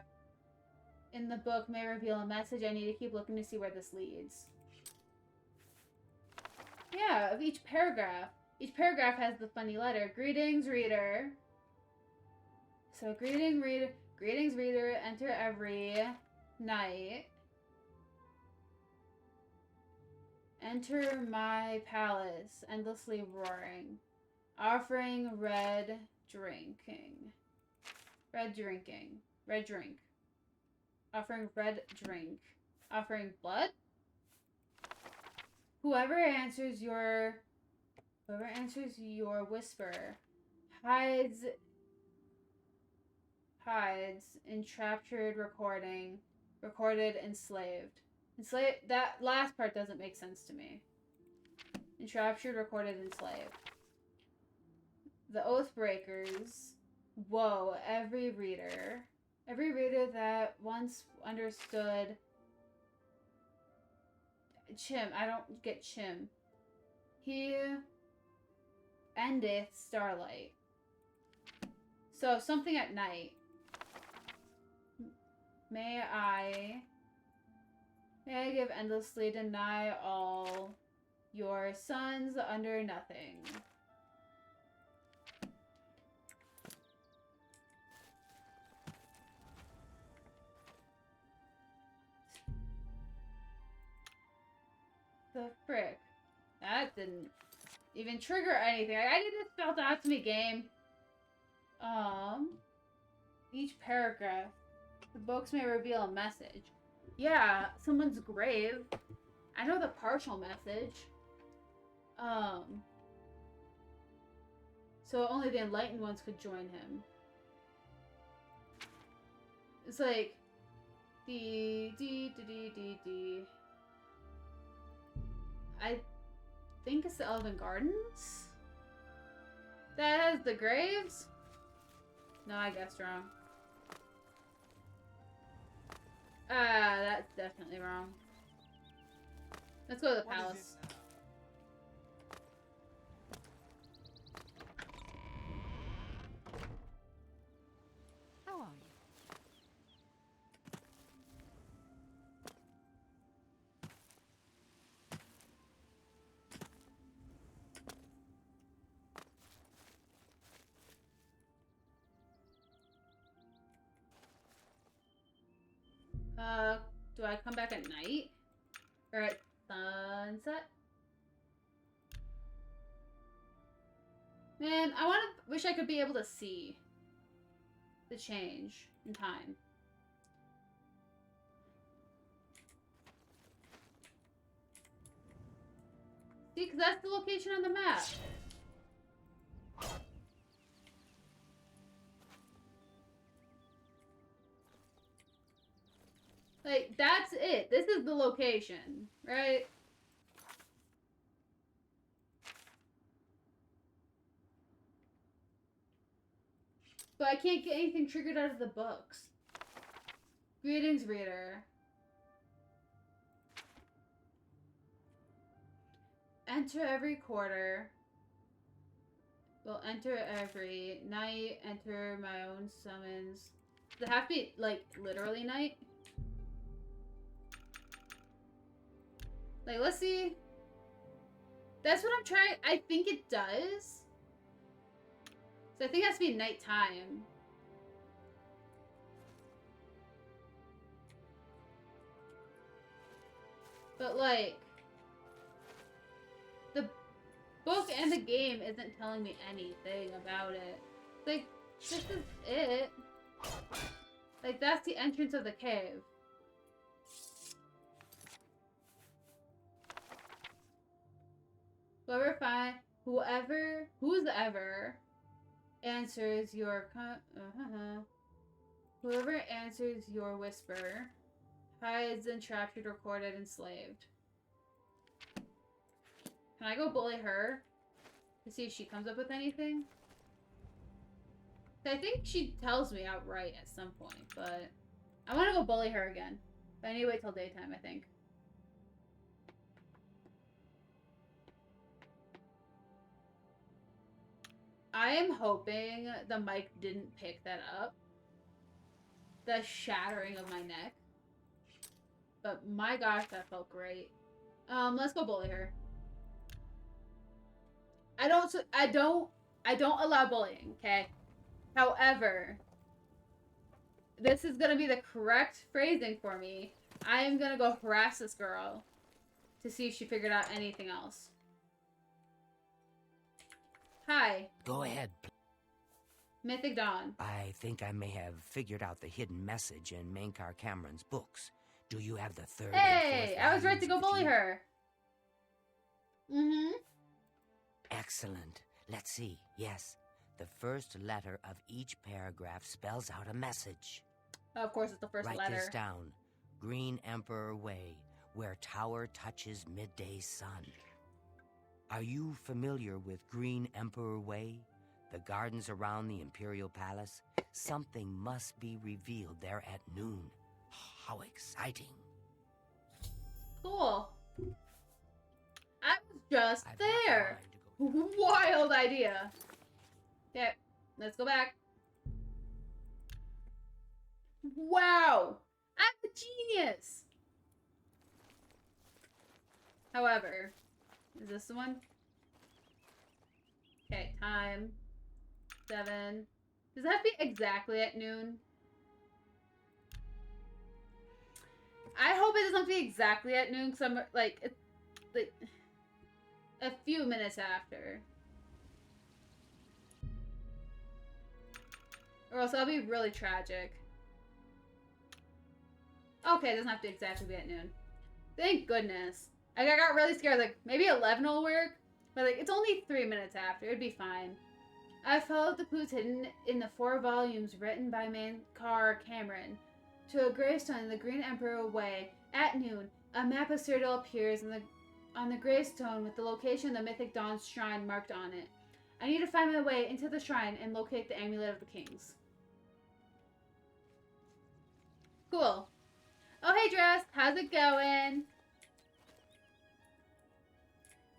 in the book may reveal a message. I need to keep looking to see where this leads. Yeah, of each paragraph. Each paragraph has the funny letter. Greetings, reader. So, greetings, reader, enter every night. Enter my palace, endlessly roaring, offering red drinking. Red drinking. Red drink. Offering red drink. Offering blood? Whoever answers your whisper hides entraptured recording, recorded enslaved. Enslaved, that last part doesn't make sense to me. Entraptured, recorded, enslaved. The oath breakers. Whoa, every reader that once understood Chim. I don't get Chim. He endeth starlight. So something at night. May I give endlessly, deny all your sons under nothing. The frick? That didn't even trigger anything. I didn't spell it out to me, game. Each paragraph. The books may reveal a message. Yeah, someone's grave. I know the partial message. So only the enlightened ones could join him. It's like I think it's the Elven Gardens that has the graves. No, I guessed wrong. That's definitely wrong. Let's go to the palace. How are you? Do I come back at night? Or at sunset? Man, wish I could be able to see the change in time. See, because that's the location on the map. Like, that's it. This is the location, right? But I can't get anything triggered out of the books. Greetings, reader. Enter every quarter. Well, enter every night. Enter my own summons. Does it have to be, like, literally night? Like, let's see. That's what I'm trying. I think it does. So I think it has to be nighttime. But, like, the book and the game isn't telling me anything about it. Like, this is it. Like, that's the entrance of the cave. Whoever answers your whoever answers your whisper hides entraptured, recorded, enslaved. Can I go bully her to see if she comes up with anything? I think she tells me outright at some point, but I want to go bully her again. But I need to wait till daytime, I think. I am hoping the mic didn't pick that up. The shattering of my neck. But my gosh, that felt great. Let's go bully her. I don't allow bullying, okay? However, this is gonna be the correct phrasing for me. I am gonna go harass this girl to see if she figured out anything else. Hi. Go ahead. Mythic Dawn. I think I may have figured out the hidden message in Mainkar Cameron's books. Do you have the third Hey, and fourth I was right to volumes go with bully you? her. Mm-hmm. Excellent. Let's see. Yes. The first letter of each paragraph spells out a message. Of course, it's the first Write letter. this down. Green Emperor Way, where tower touches midday sun. Are you familiar with Green Emperor Way? The gardens around the Imperial Palace? Something must be revealed there at noon. How exciting. Cool. I was just I've half a there. mind to go- Wild idea. Okay, let's go back. Wow! I'm a genius! However, is this the one? Okay, time. 7. Does that have to be exactly at noon? I hope it doesn't have to be exactly at noon, because I'm like, it's like a few minutes after. Or else that'll be really tragic. Okay, it doesn't have to exactly be at noon. Thank goodness. I got really scared, like, maybe 11 will work? But, like, it's only 3 minutes after. It'd be fine. I followed the clues hidden in the 4 volumes written by Mainkar Cameron to a gravestone in the Green Emperor Way. At noon, a map of Cyrodiil appears on the gravestone with the location of the Mythic Dawn's shrine marked on it. I need to find my way into the shrine and locate the Amulet of the Kings. Cool. Oh, hey, Dress. How's it going?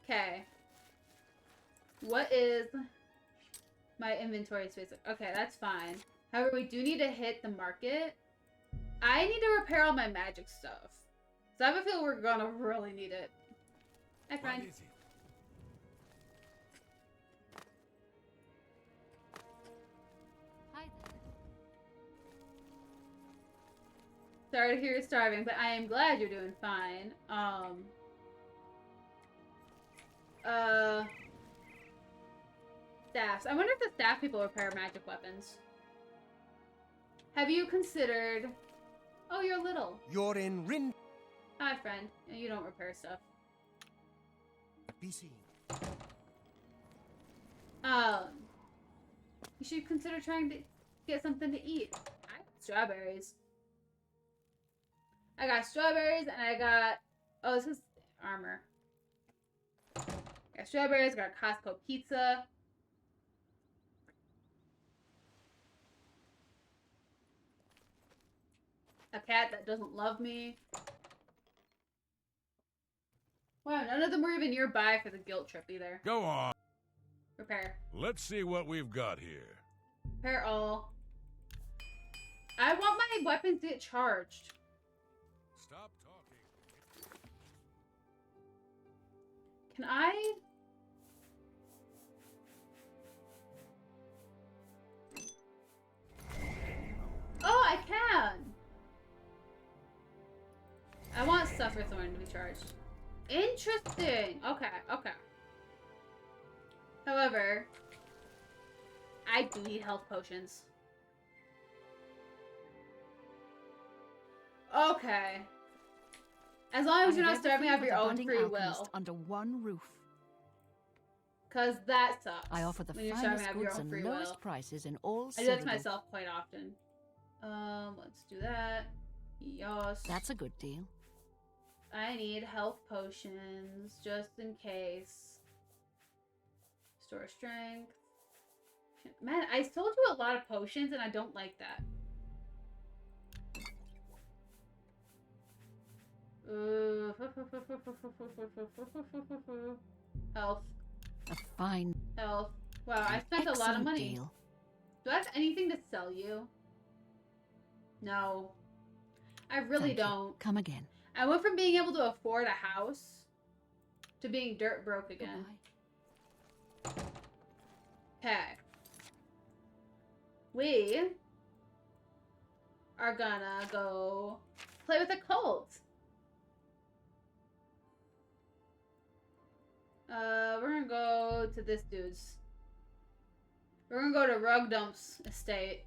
Okay. What is my inventory space? Okay, that's fine. However, we do need to hit the market. I need to repair all my magic stuff. So I have a feeling we're gonna really need it. Hi, friend. What is it? Hi there. Sorry to hear you're starving, but I am glad you're doing fine. Staffs. I wonder if the staff people repair magic weapons. Have you considered... Oh, you're little. You're in Rin. Hi, friend. You don't repair stuff. Be seen. You should consider trying to get something to eat. I got strawberries. I got strawberries and I got... Oh, this is armor. I got strawberries, got Costco pizza. A cat that doesn't love me. Wow, none of them were even nearby for the guilt trip either. Go on. Repair. Let's see what we've got here. Repair all. I want my weapons to get charged. Stop talking. Can I... Oh, I can! I want Sufferthorn to be charged. Interesting! Okay, okay. However, I do need health potions. Okay. As long as you're not starving out of your own free will. Under one roof. Because that sucks. I offer the when you're starving finest out of your goods own and free lowest will. prices in all I do that to Cyrodiil. myself quite often. Let's do that. Yes. That's a good deal. I need health potions just in case. Store strength. Man, I sold you a lot of potions and I don't like that. Health. A fine. Health. Wow, I spent a lot of excellent money. deal. Do I have anything to sell you? No. I really Thank you. don't. Come again. I went from being able to afford a house to being dirt broke again. Goodbye. Okay. We are gonna go play with a cult. We're gonna go to this dude's. We're gonna go to Rugdump's estate.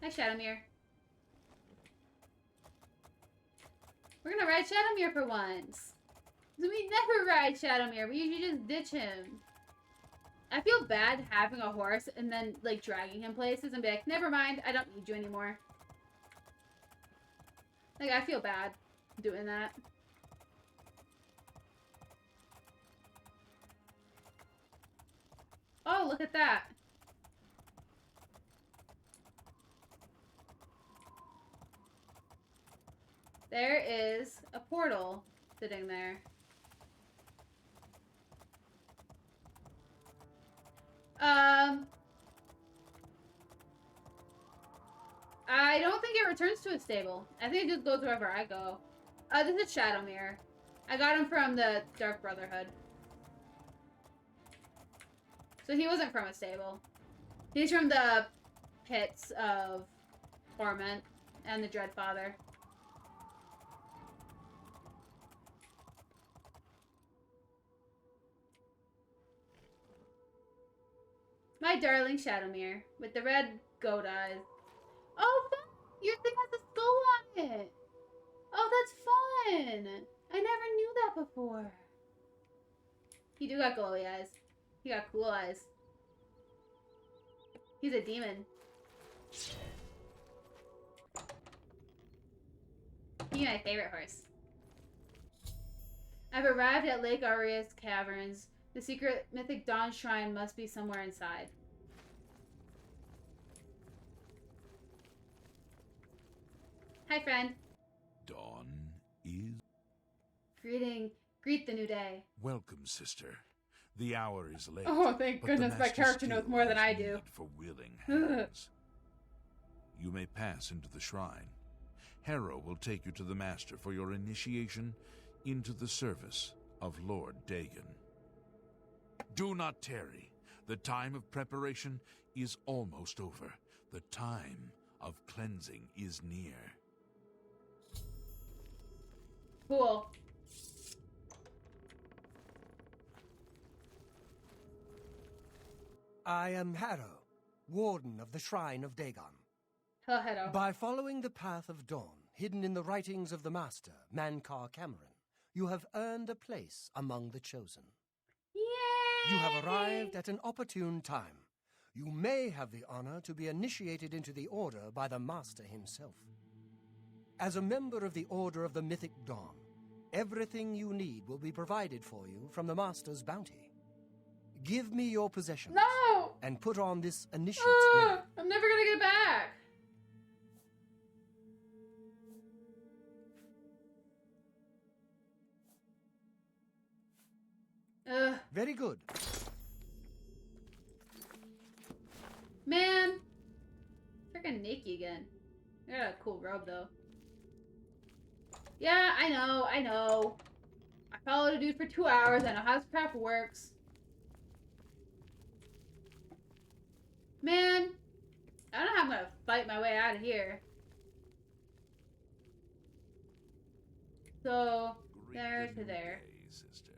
Hi, Shadowmere. We're gonna ride Shadowmere for once. We never ride Shadowmere. We usually just ditch him. I feel bad having a horse and then, like, dragging him places and be like, never mind, I don't need you anymore. Like, I feel bad doing that. Oh, look at that. There is a portal sitting there. I don't think it returns to its stable. I think it just goes wherever I go. This is Shadowmere. I got him from the Dark Brotherhood. So he wasn't from a stable. He's from the pits of Torment and the Dreadfather. My darling Shadowmere, with the red goat eyes. Oh, fun! Your thing has a skull on it! Oh, that's fun! I never knew that before. He do got glowy eyes. He got cool eyes. He's a demon. He's my favorite horse. I've arrived at Lake Aria's caverns. The secret mythic Dawn Shrine must be somewhere inside. Hi, friend. Dawn is... Greet the new day. Welcome, sister. The hour is late. Oh, thank but the goodness my master character knows still more than has I do. need for willing hands. You may pass into the shrine. Harrow will take you to the master for your initiation into the service of Lord Dagon. Do not tarry. The time of preparation is almost over. The time of cleansing is near. Cool. I am Harrow, Warden of the Shrine of Dagon. Hello. By following the path of dawn, hidden in the writings of the Master, Mankar Cameron, you have earned a place among the chosen. Yay! You have arrived at an opportune time. You may have the honor to be initiated into the Order by the Master himself. As a member of the Order of the Mythic Dawn, everything you need will be provided for you from the Master's bounty. Give me your possessions. No! And put on this initiate's ring. I'm never gonna get back. Very good. Man. Freaking Nikki again. I got a cool robe, though. Yeah, I know. I followed a dude for 2 hours. I know how this crap works. Man. I don't know how I'm gonna fight my way out of here. So, there to there. Sister.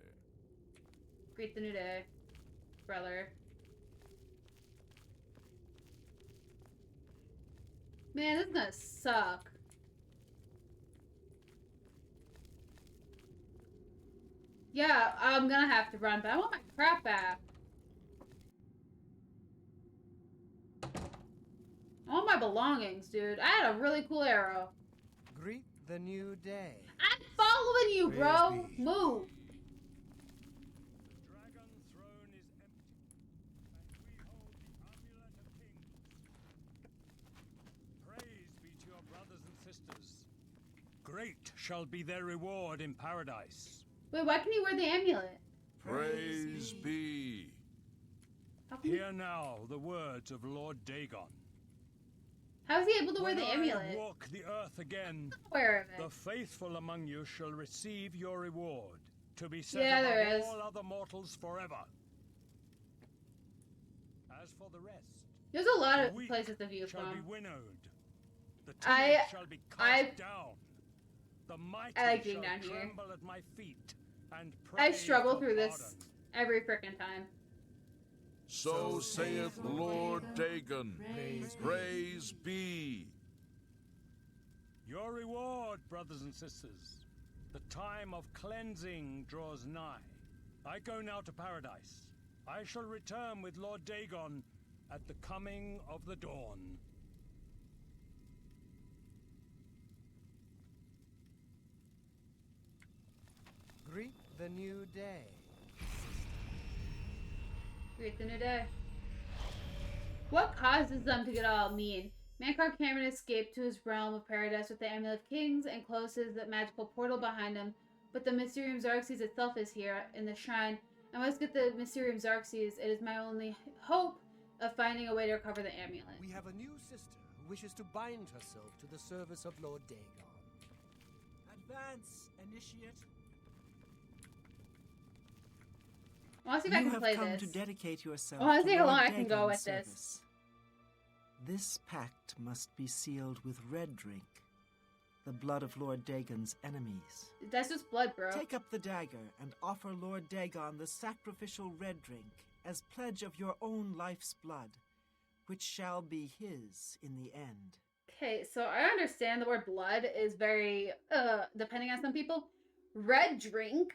Greet the new day, brother. Man, this is gonna suck. Yeah, I'm gonna have to run, but I want my crap back. I want my belongings, dude. I had a really cool arrow. Greet the new day. I'm following you, bro. Praise be. Move. The dragon throne is empty, and we hold the amulet of kings. Praise be to your brothers and sisters. Great shall be their reward in paradise. Wait, why can he wear the amulet? Praise be. How can he- Hear now the words of Lord Dagon. How is he able to wear When the I amulet? walk the earth again, Aware of the it. faithful among you shall receive your reward, to be set Yeah, there above is. all other mortals forever. As for the rest, There's a lot the of weak places to view shall be from. winnowed. The I- timid shall be cast down. The mighty I like being shall down here. tremble at my feet and I pray struggle for through this pardon. every frickin' time. So saith Lord Dagon. Praise be. Your reward, brothers and sisters. The time of cleansing draws nigh. I go now to paradise. I shall return with Lord Dagon at the coming of the dawn. Greet the new day. Greet the new day. What causes them to get all mean? Mankar Cameron escaped to his realm of paradise with the Amulet of Kings and closes the magical portal behind him. But the Mysterium Xarxes itself is here in the shrine. I must get the Mysterium Xarxes. It is my only hope of finding a way to recover the amulet. We have a new sister who wishes to bind herself to the service of Lord Dagon. Advance, initiate. I want to see if I You can have play come this. to dedicate yourself I want to to see how Lord long I can go Dagon's with this. service. This pact must be sealed with red drink, the blood of Lord Dagon's enemies. That's just blood, bro. Take up the dagger and offer Lord Dagon the sacrificial red drink as pledge of your own life's blood, which shall be his in the end. Okay, so I understand the word blood is very, depending on some people. Red drink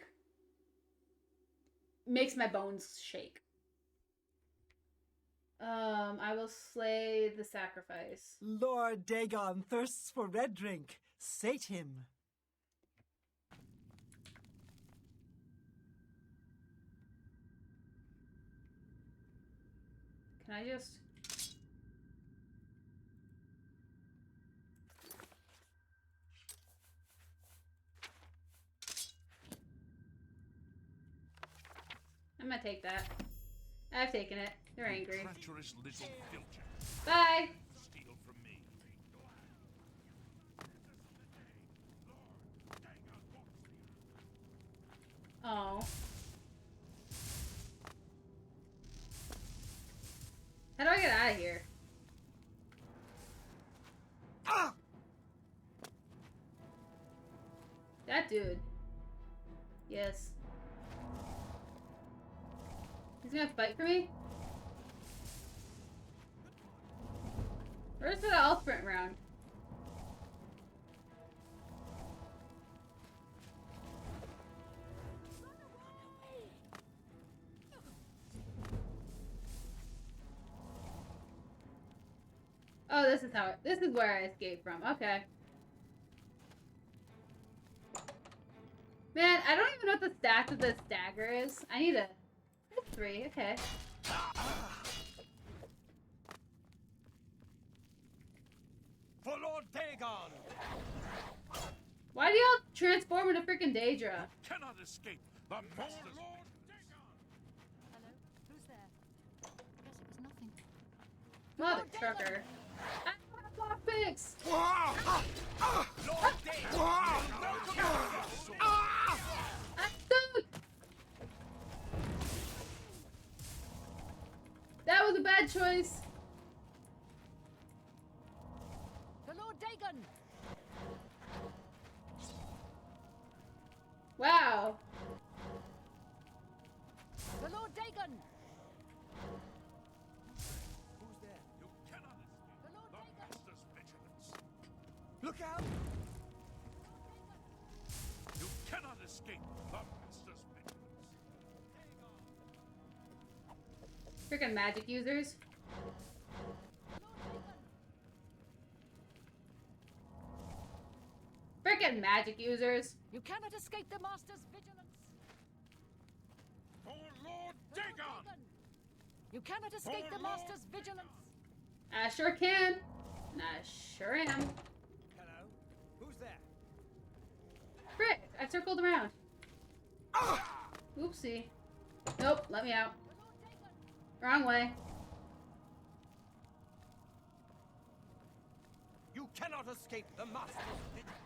makes my bones shake. I will slay the sacrifice. Lord Dagon thirsts for red drink. Sate him. Can I just... I'm gonna take that. I've taken it. They're angry. Treacherous little filcher. Bye! Steal from me. Oh. How do I get out of here? Ah! That dude. Yes. He's gonna fight for me? Where's the all sprint round? Oh, this is how this is where I escaped from. Okay. Man, I don't even know what the stats of this dagger is. I need a 3, okay. For Lord Dagon! Why do y'all transform into freaking Daedra? Cannot escape the master's... Hello? Who's there? Guess it was nothing. Mother trucker. I have block fix! Lord Dagon! I'm stuck! That was a bad choice. The Lord Dagon! Wow. The Lord Dagon! Who's there? You cannot escape The Lord the Dagon! master's vigilance. Look out! You cannot escape the master's vigilance. Freaking magic users. Freaking magic users. You cannot escape the Master's vigilance! For Lord The Lord Dagon! Dagon! You cannot escape the Master's vigilance! I sure can. And I sure am. Hello? Who's there? Frick, I circled around. Oopsie. Nope, let me out. The Lord Dagon! Wrong way. You cannot escape the master's vigilance.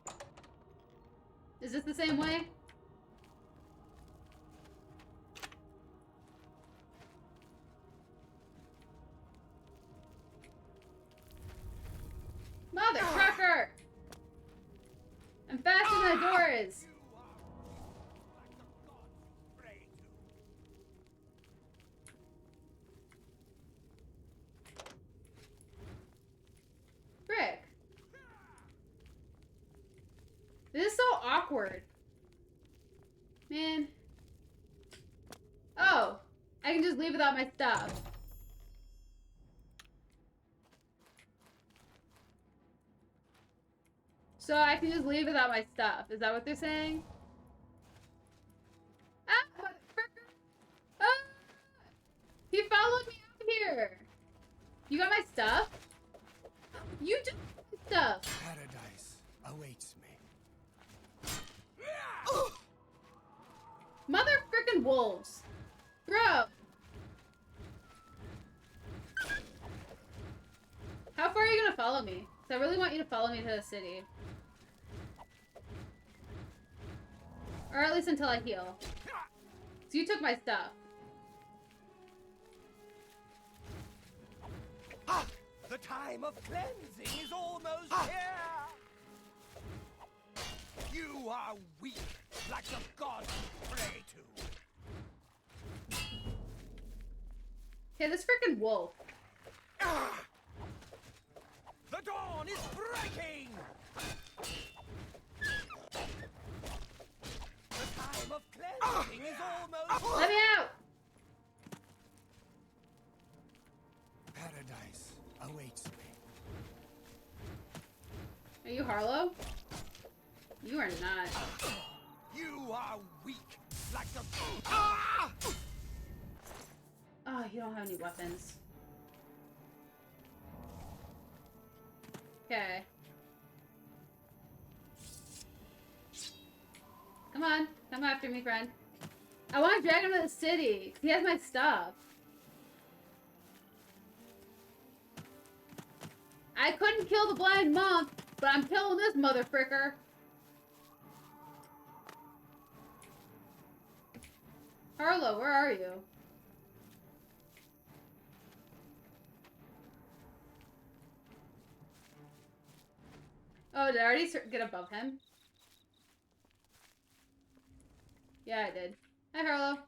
Is this the same way? Mother trucker! I'm faster than a awkward. Man. Oh, I can just leave without my stuff. So I can just leave without my stuff. Is that what they're saying? Ah, motherfucker! Ah! He followed me out here. You got my stuff? You took my stuff. Paradise awaits me. Mother frickin' wolves. Bro. How far are you gonna follow me? 'Cause I really want you to follow me to the city. Or at least until I heal. So you took my stuff. Ah! The time of cleansing is almost here! You are weak, like the gods you pray to. Hey, this frickin' wolf. Ah! The dawn is breaking! The time of cleansing is almost... Let me out! Paradise awaits me. Are you Harlow? You are not. You are weak, like the... Ah! Oh, you don't have any weapons. Okay. Come on. Come after me, friend. I want to drag him to the city. He has my stuff. I couldn't kill the blind monk, but I'm killing this motherfricker. Harlow, where are you? Oh, did I already get above him? Yeah, I did. Hi, Harlow.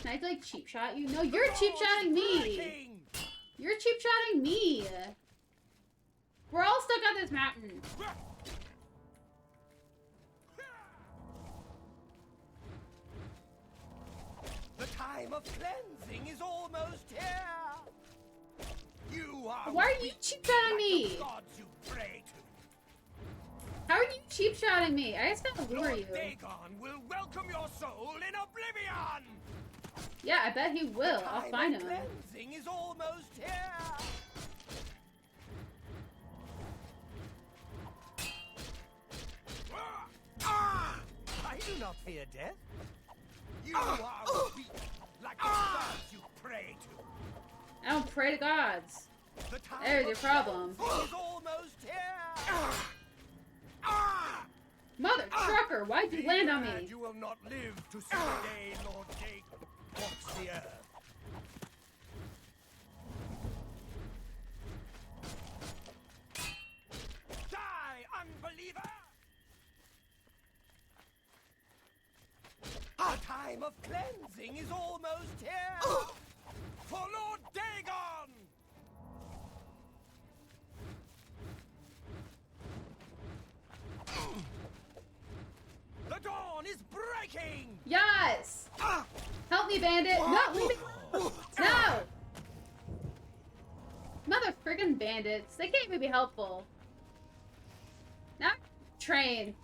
Can I, like, cheap shot you? No, you're cheap shotting me! You're cheap shotting me! We're all stuck on this mountain. The time of cleansing is almost here. You are... Why are you cheap shotting me? Gods you pray to. How are you cheap shotting me? I just gotta lure Lord you. Dagon will welcome your soul in Oblivion. Yeah, I bet he will. I'll find him. Cleansing is almost here. I do not fear death. You are weak, like the gods you pray to. I don't pray to gods. The time There's your problem. is almost here. Mother trucker, why'd you land on And me? you will not live to see the day Lord Dagon walks the earth. Die, unbeliever! Our time of cleansing is almost here! For Lord Dagon! The dawn is breaking! Yes! Help me, bandit! No, leave me! No! Mother friggin' bandits. They can't even be helpful. Now, train.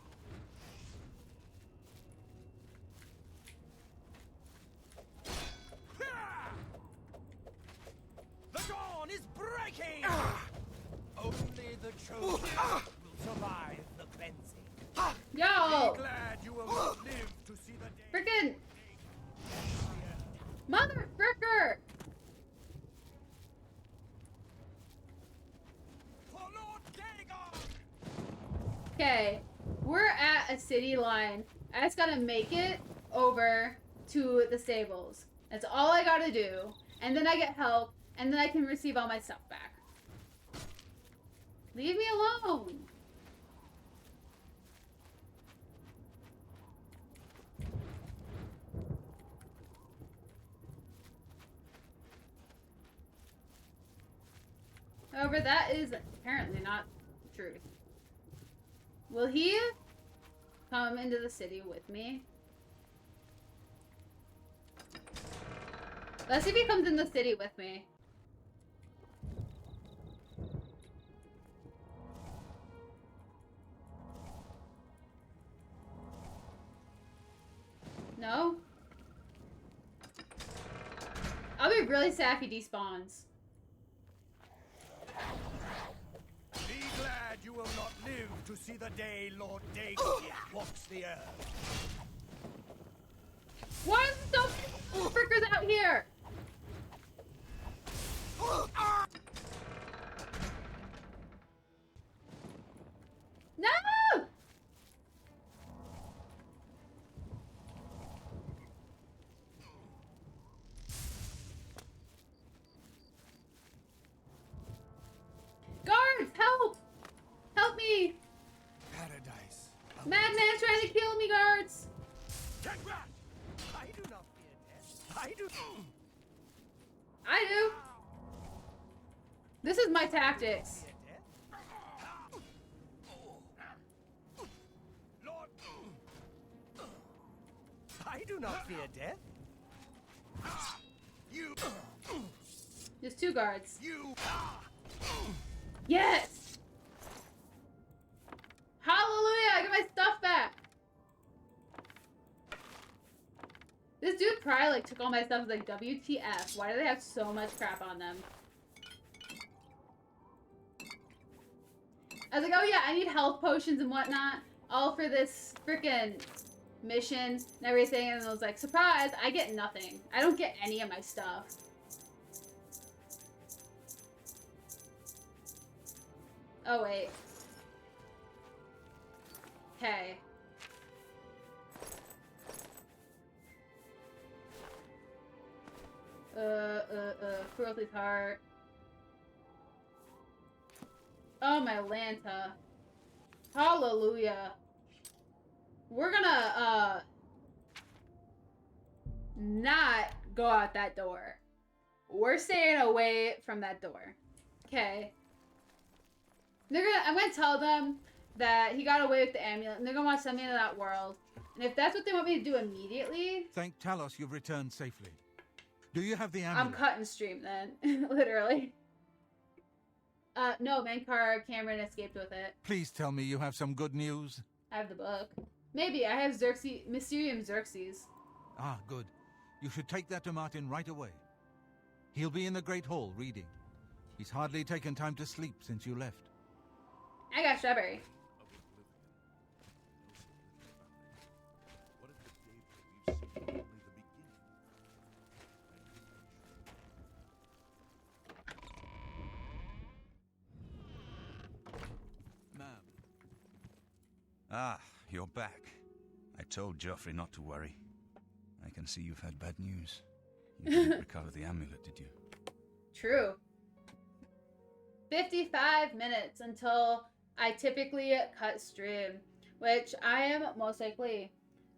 The dawn is breaking! Only the chosen will survive the cleansing. Yo! Be glad you will not live to see the day. Frickin' mother fricker! For Lord Dagon! Okay, we're at a city line. I just gotta make it over to the stables. That's all I gotta do. And then I get help, and then I can receive all my stuff back. Leave me alone! Oh, However, that is apparently not the truth. Will he come into the city with me? Let's see if he comes in the city with me. No? I'll be really sad if he despawns. Be glad you will not live to see the day Lord Dagon walks the earth. Why is so frickers out here? No! Guards, help! Help me! Paradise. Madman's trying to kill me, guards! I do not fear death. I do. I do. This is my tactics. Lord, I do not fear death. You. There's two guards. You. Yes! Hallelujah! I got my stuff back! This dude probably like took all my stuff. Like, WTF? Why do they have so much crap on them? I was like, oh yeah, I need health potions and whatnot. All for this freaking mission and everything. And I was like, surprise, I get nothing. I don't get any of my stuff. Oh, wait. Okay. Cruelty's heart. Oh, my Lanta. Hallelujah. We're gonna, not go out that door. We're staying away from that door. Okay. I'm gonna tell them that he got away with the amulet, and they're gonna want to send me into that world. And if that's what they want me to do immediately... Thank Talos you've returned safely. Do you have the amulet? I'm cutting stream then. Literally. No, Mankar Cameron escaped with it. Please tell me you have some good news. I have the book. Maybe. I have Mysterium Xerxes. Ah, good. You should take that to Martin right away. He'll be in the Great Hall reading. He's hardly taken time to sleep since you left. I got Strawberry. Ah, you're back. I told Joffrey not to worry. I can see you've had bad news. You didn't recover the amulet, did you? True. 55 minutes until I typically cut stream, which I am most likely...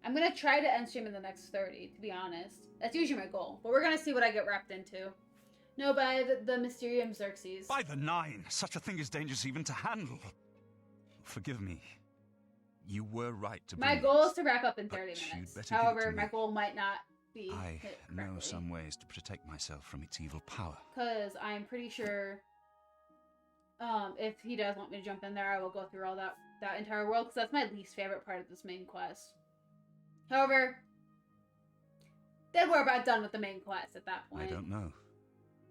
I'm going to try to end stream in the next 30, to be honest. That's usually my goal, but we're going to see what I get wrapped into. No, by the Mysterium Xerxes. By the nine! Such a thing is dangerous even to handle. Forgive me. You were right to My goal is to wrap up in 30 minutes. However, my me. goal might not be I hit know correctly. some ways to protect myself from its evil power. Because I'm pretty sure if he does want me to jump in there, I will go through all that entire world, because that's my least favorite part of this main quest. However, then we're about done with the main quest at that point. I don't know.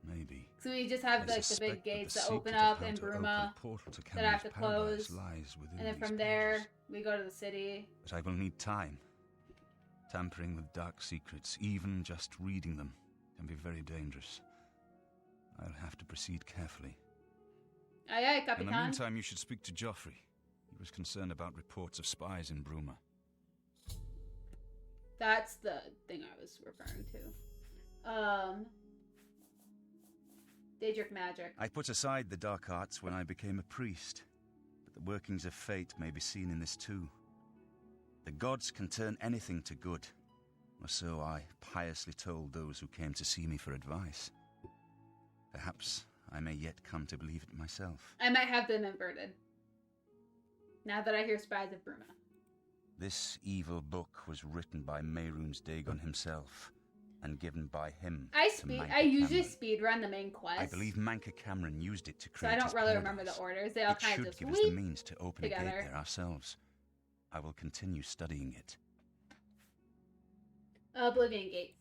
Maybe. So we just have like the big gates that open up in Bruma that I have to close, and then from there we go to the city. But I will need time. Tampering with dark secrets, even just reading them, can be very dangerous. I'll have to proceed carefully. Aye, aye, Capitan. In the meantime, you should speak to Joffrey. He was concerned about reports of spies in Bruma. That's the thing I was referring to. Daedric magic. I put aside the dark arts when I became a priest, but the workings of fate may be seen in this too. The gods can turn anything to good, or so I piously told those who came to see me for advice. Perhaps I may yet come to believe it myself. I might have them inverted. Now that I hear Spies of Bruma. This evil book was written by Mehrunes Dagon himself, and given by him to Manka I usually Cameron. speed run the main quest. I believe Manka Cameron used it to So create I don't his really paradise. remember the orders. They all It kind should of just give us the weep means to open a together. gate there ourselves. I will continue studying it. Oblivion Gates.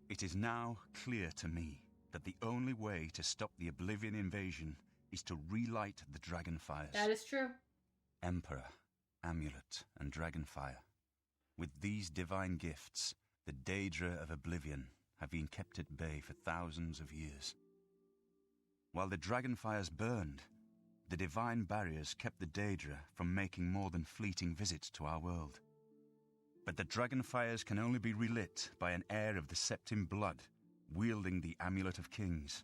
It is now clear to me that the only way to stop the Oblivion invasion is to relight the Dragonfires. That is true. Emperor, Amulet, and Dragonfire. With these divine gifts, the Daedra of Oblivion have been kept at bay for thousands of years. While the Dragonfires burned, the divine barriers kept the Daedra from making more than fleeting visits to our world. But the Dragonfires can only be relit by an heir of the Septim blood, wielding the Amulet of Kings.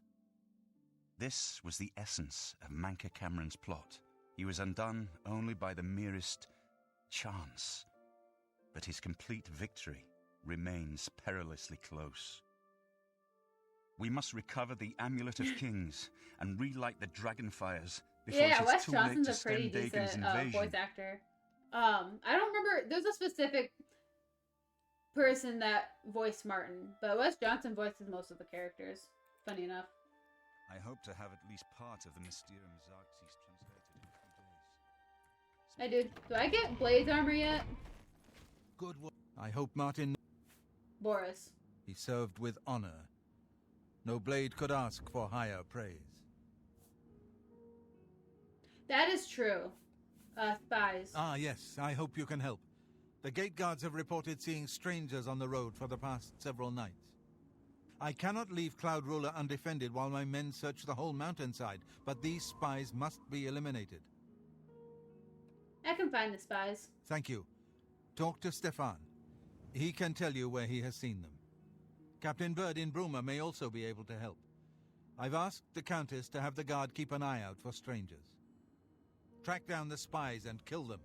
This was the essence of Manka Cameron's plot. He was undone only by the merest chance. But his complete victory remains perilously close. We must recover the Amulet of Kings and relight the Dragonfires before it Wes is too late Johnson's to a pretty stem Dagon's decent invasion. voice actor. I don't remember. There's a specific person that voiced Martin, but Wes Johnson voices most of the characters. Funny enough. I hope to have at least part of the Mysterium Xarxes translated in a few days. Hey, dude, do I get Blade's armor yet? Good work. I hope Martin... Boris. He served with honor. No blade could ask for higher praise. That is true. Spies. Ah, yes, I hope you can help. The gate guards have reported seeing strangers on the road for the past several nights. I cannot leave Cloud Ruler undefended while my men search the whole mountainside, but these spies must be eliminated. I can find the spies. Thank you. Talk to Stefan. He can tell you where he has seen them. Captain Bird in Bruma may also be able to help. I've asked the Countess to have the guard keep an eye out for strangers. Track down the spies and kill them.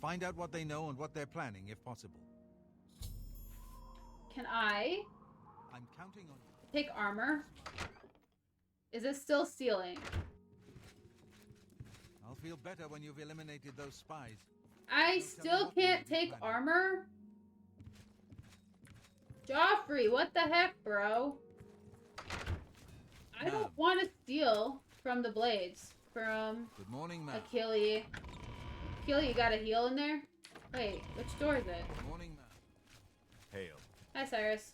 Find out what they know and what they're planning, if possible. Can I I'm counting on you. take armor? Is it still stealing? I'll feel better when you've eliminated those spies. I still can't take armor? Joffrey, what the heck, bro? I don't want to steal from the blades. From Good morning, ma'am. Achille. Achille, you got a heal in there? Wait, which door is it? Good morning, ma'am. Hail. Hi, Cyrus.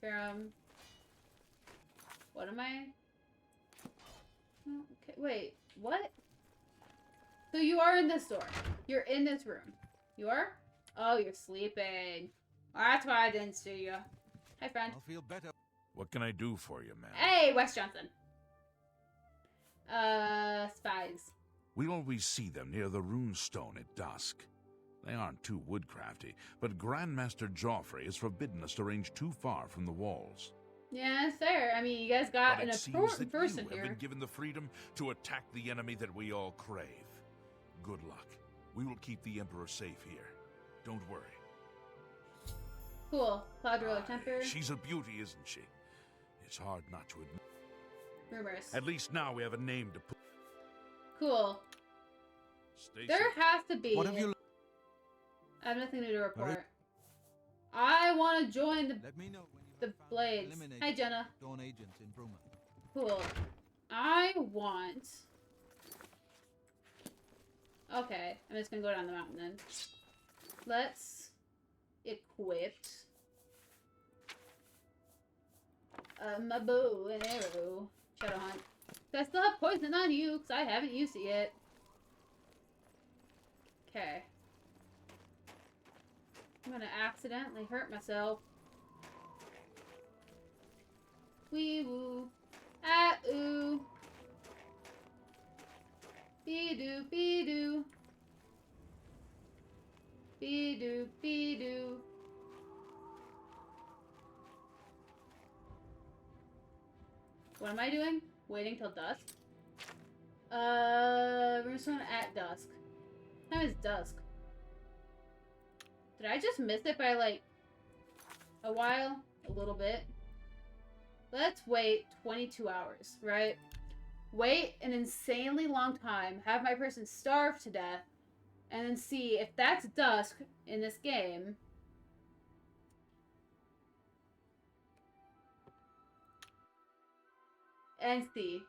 From... What am I? Okay, wait, what? So you are in this door. You're in this room. You are? Oh, you're sleeping. That's why I didn't see you. Hi, friend. I'll feel better. What can I do for you, ma'am? Hey, Wes Johnson. Spies. We always see them near the runestone at dusk. They aren't too woodcrafty, but Grandmaster Joffrey has forbidden us to range too far from the walls. Yeah, it's fair. I mean, you guys got But an it seems important that person you have here. been given the freedom to attack the enemy that we all crave. Good luck. We will keep the Emperor safe here. Don't worry. Cool. Cloud Ruler Temper. She's a beauty, isn't she? It's hard not to admit. Rumors. At least now we have a name to put. Cool. Stay There safe. has to be. What have you... I have nothing new to report. I want to join the Let me know when you the have found blades. eliminated Hi, Jenna. Dawn agents in Bruma. Cool. I want... Okay, I'm just gonna go down the mountain then. Let's equip my bow and arrow. Shadow Hunt. I still have poison on you because I haven't used it yet. Okay. I'm gonna accidentally hurt myself. Wee woo. Ah ooh. Be doo, be doo. Be doo, be doo. What am I doing? Waiting till dusk? We're just going at dusk. What time is dusk? Did I just miss it by like a while? A little bit? Let's wait 22 hours, right? Wait an insanely long time, have my person starve to death, and then see if that's dusk in this game. And see.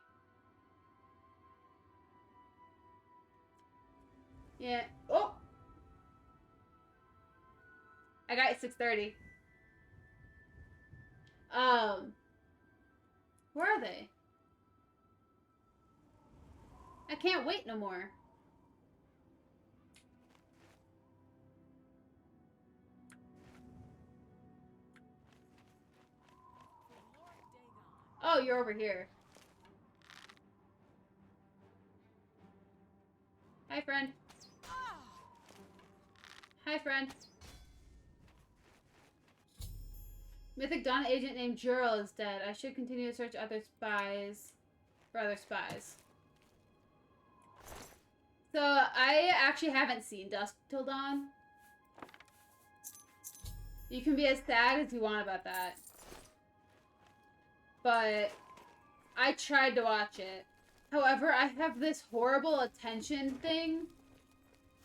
Yeah. Oh! I got it 6:30. Where are they? I can't wait no more. Oh, you're over here. Hi, friend. Hi, friend. Mythic Dawn agent named Jurel is dead. I should continue to search other spies for other spies. So, I actually haven't seen Dusk Till Dawn. You can be as sad as you want about that. But I tried to watch it. However, I have this horrible attention thing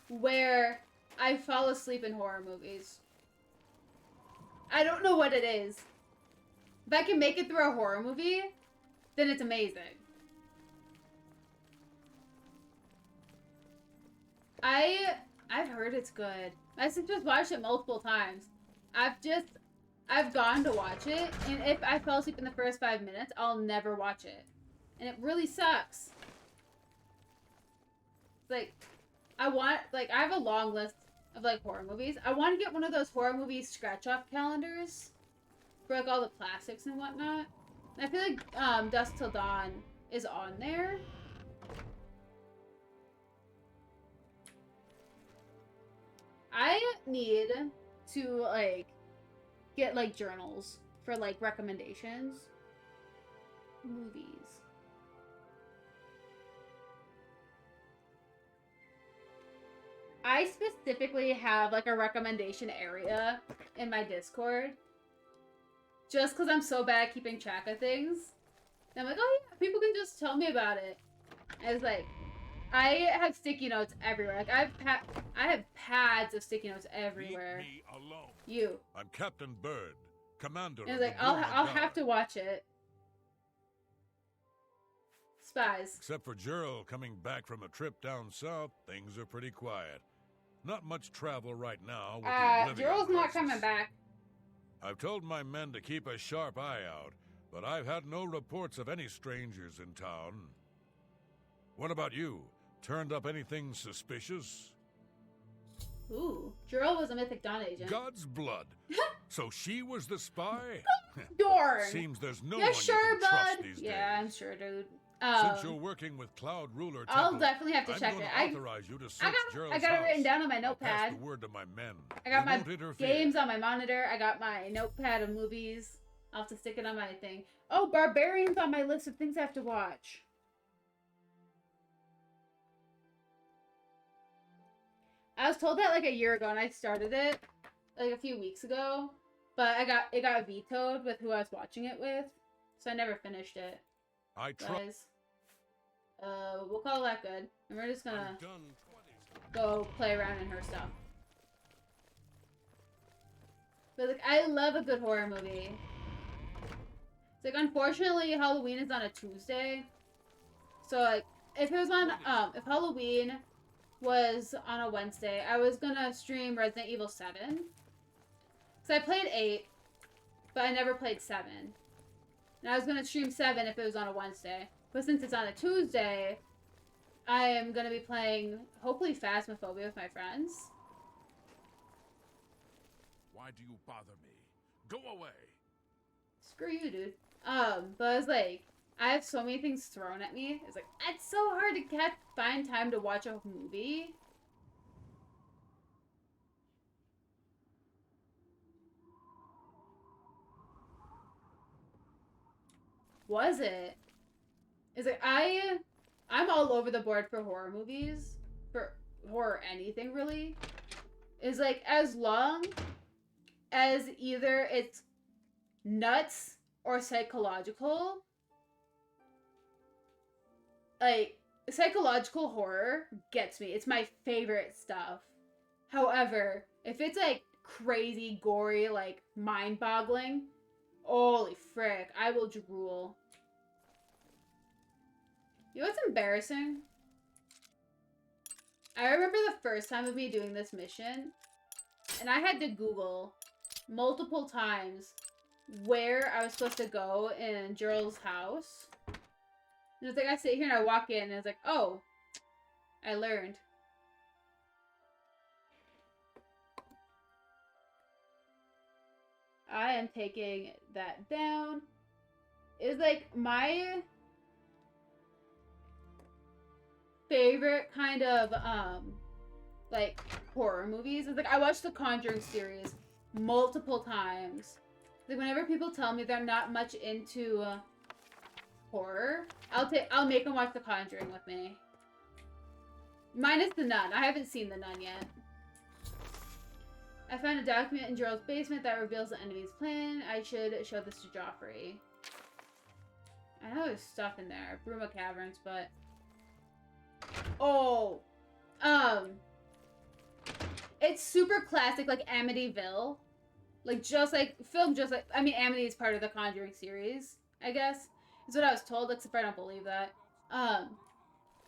where I fall asleep in horror movies. I don't know what it is. If I can make it through a horror movie, then it's amazing. I've heard it's good. My sister's watched it multiple times. I've gone to watch it, and if I fell asleep in the first 5 minutes, I'll never watch it. And it really sucks. Like, I have a long list of, like, horror movies. I want to get one of those horror movie scratch-off calendars for, like, all the classics and whatnot. And I feel like, Dusk Till Dawn is on there. I need to, like, get, like, journals for, like, recommendations. Movies. I specifically have, like, a recommendation area in my Discord. Just because I'm so bad at keeping track of things. And I'm like, oh yeah, people can just tell me about it. And it's like, I have sticky notes everywhere. Like, I have pads of sticky notes everywhere. Leave me alone. You. I'm Captain Bird, commander And of it's like, the I'll Blue have to watch it. Spies. Except for Jurel coming back from a trip down south, things are pretty quiet. Not much travel right now with the Oblivion Jurel's not crisis. coming back. I've told my men to keep a sharp eye out, but I've had no reports of any strangers in town. What about you? Turned up anything suspicious? Ooh, Jurel was a Mythic Dawn agent. God's blood. So she was the spy? Darn. Seems there's no Yeah, one sure, you can trust bud. these Yeah, days. I'm sure, dude. Since you're working with Cloud Ruler I'll Temple, definitely have to check I'm it. gonna authorize you to search Gerald's I got it written house. down on my I'll pass notepad. the word to my men. I got They my won't interfere. games on my monitor. I got my notepad of movies. I'll have to stick it on my thing. Oh, Barbarian's on my list of things I have to watch. I was told that like a year ago, and I started it like a few weeks ago, but it got vetoed with who I was watching it with, so I never finished it. Guys, we'll call that good, and we're just gonna go play around in her stuff. But like, I love a good horror movie. It's like, unfortunately, Halloween is on a Tuesday, so like, if it was on if Halloween was on a Wednesday, I was gonna stream Resident Evil 7. So I played 8, but I never played 7. And I was gonna stream 7 if it was on a Wednesday. But since it's on a Tuesday, I am gonna be playing, hopefully, Phasmophobia with my friends. Why do you bother me? Go away! Screw you, dude. But I was like, I have so many things thrown at me. It's like, it's so hard to find time to watch a movie. Was it? It's like, I'm all over the board for horror movies. For horror anything, really. It's like, as long as either it's nuts or psychological. Like, psychological horror gets me. It's my favorite stuff. However, if it's like crazy, gory, like mind-boggling, holy frick, I will drool. You know what's embarrassing? I remember the first time of me doing this mission, and I had to Google multiple times where I was supposed to go in Gerald's house. And it's like I sit here and I walk in and it's like, oh, I learned. I am taking that down. It's like my favorite kind of like horror movies. It's like I watched the Conjuring series multiple times. Like whenever people tell me they're not much into horror, I'll make them watch The Conjuring with me. Minus The Nun. I haven't seen The Nun yet. I found a document in Gerald's basement that reveals the enemy's plan. I should show this to Joffrey. I know there's stuff in there. Bruma Caverns, but... Oh! It's super classic, like Amityville. Like, just like... Filmed just like... I mean, Amity is part of the Conjuring series, I guess. Is what I was told, except I don't believe that.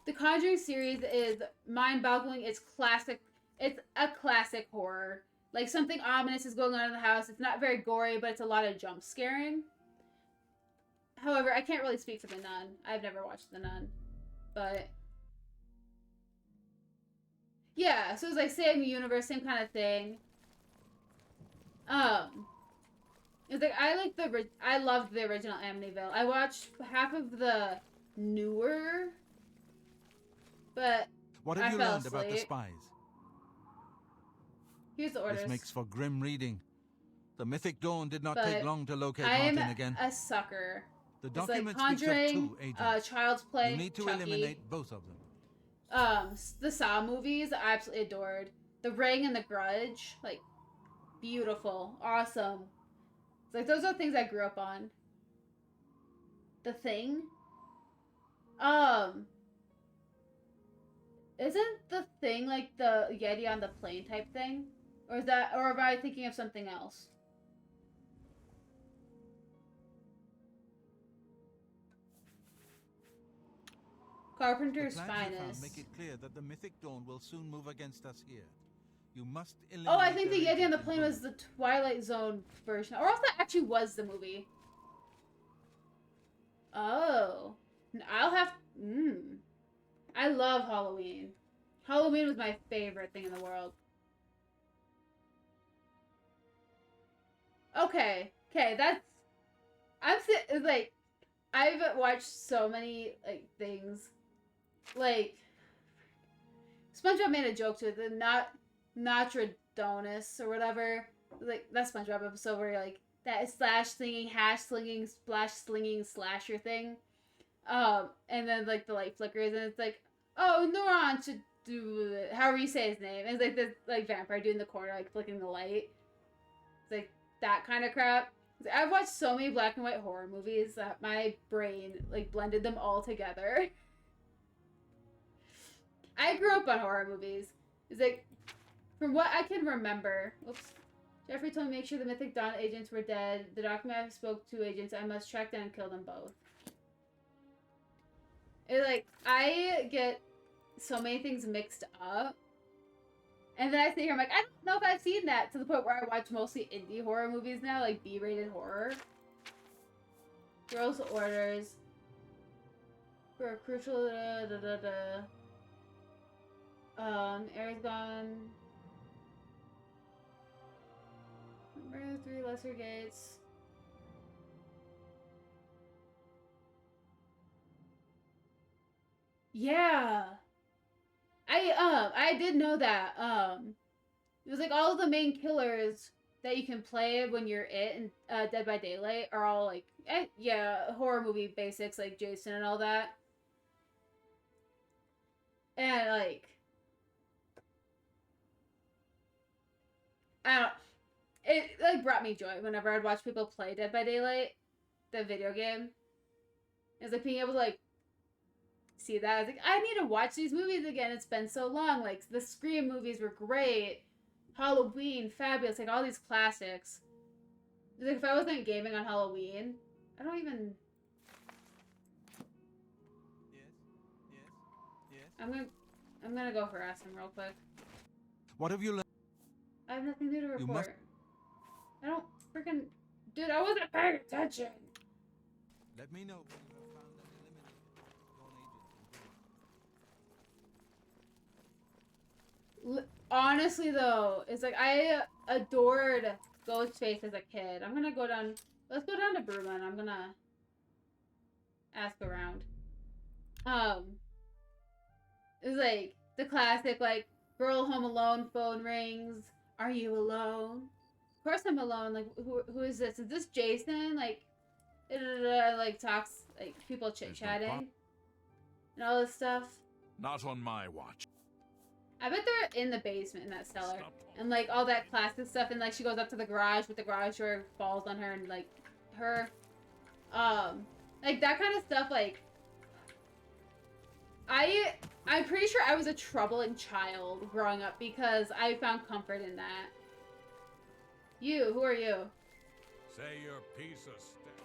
The Conjuring series is mind-boggling. It's classic. It's a classic horror. Like, something ominous is going on in the house. It's not very gory, but it's a lot of jump scaring. However, I can't really speak for The Nun. I've never watched The Nun. But... yeah, so it's like same universe, same kind of thing. It's like, I loved the original Amityville. I watched half of the newer, but what have I you fell learned about the asleep. spies? Here's the orders. This makes for grim reading. The Mythic Dawn did not But take long to locate I am Martin again. a sucker. The It's like document speaks of Conjuring, 2 agents. Child's Play, You need to Chucky. eliminate both of them. The Saw movies, I absolutely adored. The Ring and The Grudge, like, beautiful, awesome. It's like, those are things I grew up on. The Thing? Isn't The Thing like the Yeti on the plane type thing? Or am I thinking of something else? Carpenter's The plans you found finest. make it clear that the Mythic Dawn will soon move against us here. You must eliminate Oh, I think the their Yeti on the agent plane in was the Twilight Zone version. Or else that actually was the movie. Oh. I'll have... I love Halloween. Halloween was my favorite thing in the world. Okay. Okay, that's... like... I've watched so many, like, things. Like... SpongeBob made a joke to it. The Nostradamus or whatever. Like, that SpongeBob episode where, like, that slash slinging, hash slinging, splash slinging slasher thing. And then, like, the light flickers and it's like, oh, Neuron should do it. However you say his name. And it's like this, like, vampire dude in the corner, like, flicking the light. It's like that kind of crap. I've watched so many black and white horror movies that my brain, like, blended them all together. I grew up on horror movies. It's like, from what I can remember, Jeffrey told me make sure the Mythic Dawn agents were dead. The document I spoke to agents, I must track down and kill them both. It's like, I get so many things mixed up. And then I sit here, I'm like, I don't know if I've seen that, to the point where I watch mostly indie horror movies now, like B-rated horror. Girls' orders. For a crucial Air's gone. Remember 3 lesser gates. Yeah. I did know that. It was like all of the main killers that you can play when you're in Dead by Daylight are all like, yeah, horror movie basics like Jason and all that. And like, I don't, it like brought me joy whenever I'd watch people play Dead by Daylight. the video game. It's like being able to like see that. I was like, I need to watch these movies again. It's been so long. Like the Scream movies were great. Halloween, fabulous. Like all these classics. Like if I wasn't gaming on Halloween, I don't even. I'm gonna go harass him real quick. What have you learned? I have nothing new to report. must- I don't freaking. Dude, I wasn't paying attention. Let me know when you have found and eliminated your agents. Honestly, though, it's like I adored Ghostface as a kid. I'm gonna go down. Let's go down to Brooklyn. I'm gonna ask around. It was like the classic, like, girl home alone, phone rings. Are you alone? Of course I'm alone. Like, who is this? Is this Jason? Like, like talks, like people chit chatting and all this stuff. Not on my watch. I bet they're in the basement in that cellar, and like all that classic stuff. And like she goes up to the garage, but the garage door falls on her, and like her, like that kind of stuff. Like, I'm pretty sure I was a troubling child growing up because I found comfort in that. You, who are you? Say your piece of status.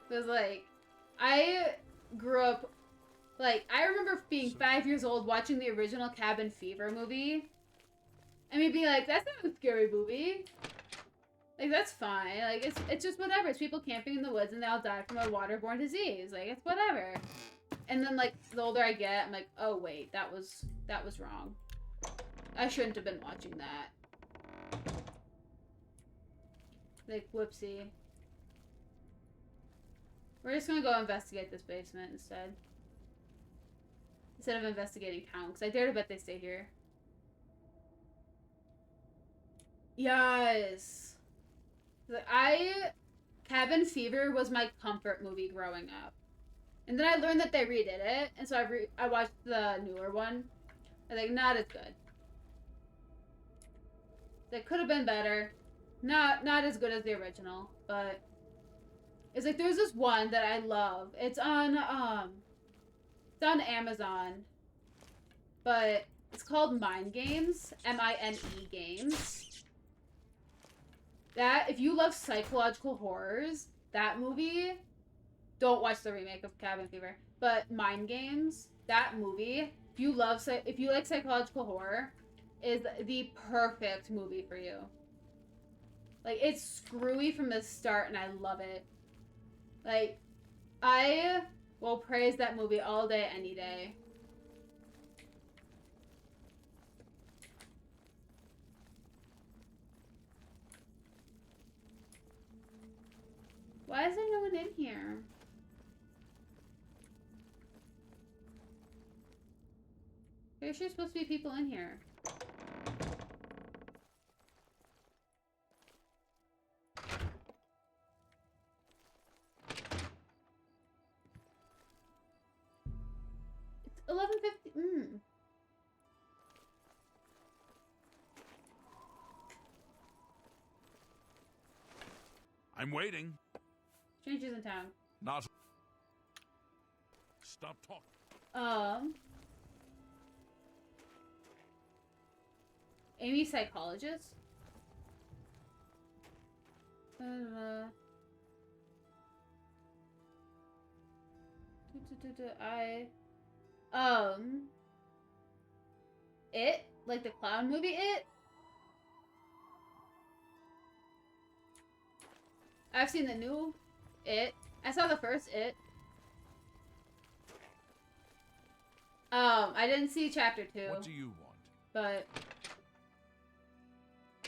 Because, like, I grew up, like, I remember being 5 years old watching the original Cabin Fever movie. And me being like, that's not a scary movie. Like, that's fine. Like, it's just whatever. It's people camping in the woods and they all die from a waterborne disease. Like, it's whatever. And then, like, the older I get, I'm like, oh, wait, that was wrong. I shouldn't have been watching that. Like, whoopsie. We're just gonna go investigate this basement instead. Instead of investigating town, because I dare to bet they stay here. Yes! Cabin Fever was my comfort movie growing up. And then I learned that they redid it, and so I watched the newer one. I think not as good. That could have been better. Not as good as the original, but it's like there's this one that I love. It's on Amazon, but it's called Mind Games, M-I-N-E Games. That if you love psychological horrors, that movie. Don't watch the remake of Cabin Fever, but Mind Games, that movie. If you like psychological horror, is the perfect movie for you. Like, it's screwy from the start, and I love it. Like, I will praise that movie all day, any day. Why is there no one in here? There's just supposed to be people in here. It's 11:50. I'm waiting. Strangers in town. Not. Stop talking. Amy psychologist? It? Like the clown movie It? I've seen the new It. I saw the first It. I didn't see chapter 2. What do you want? But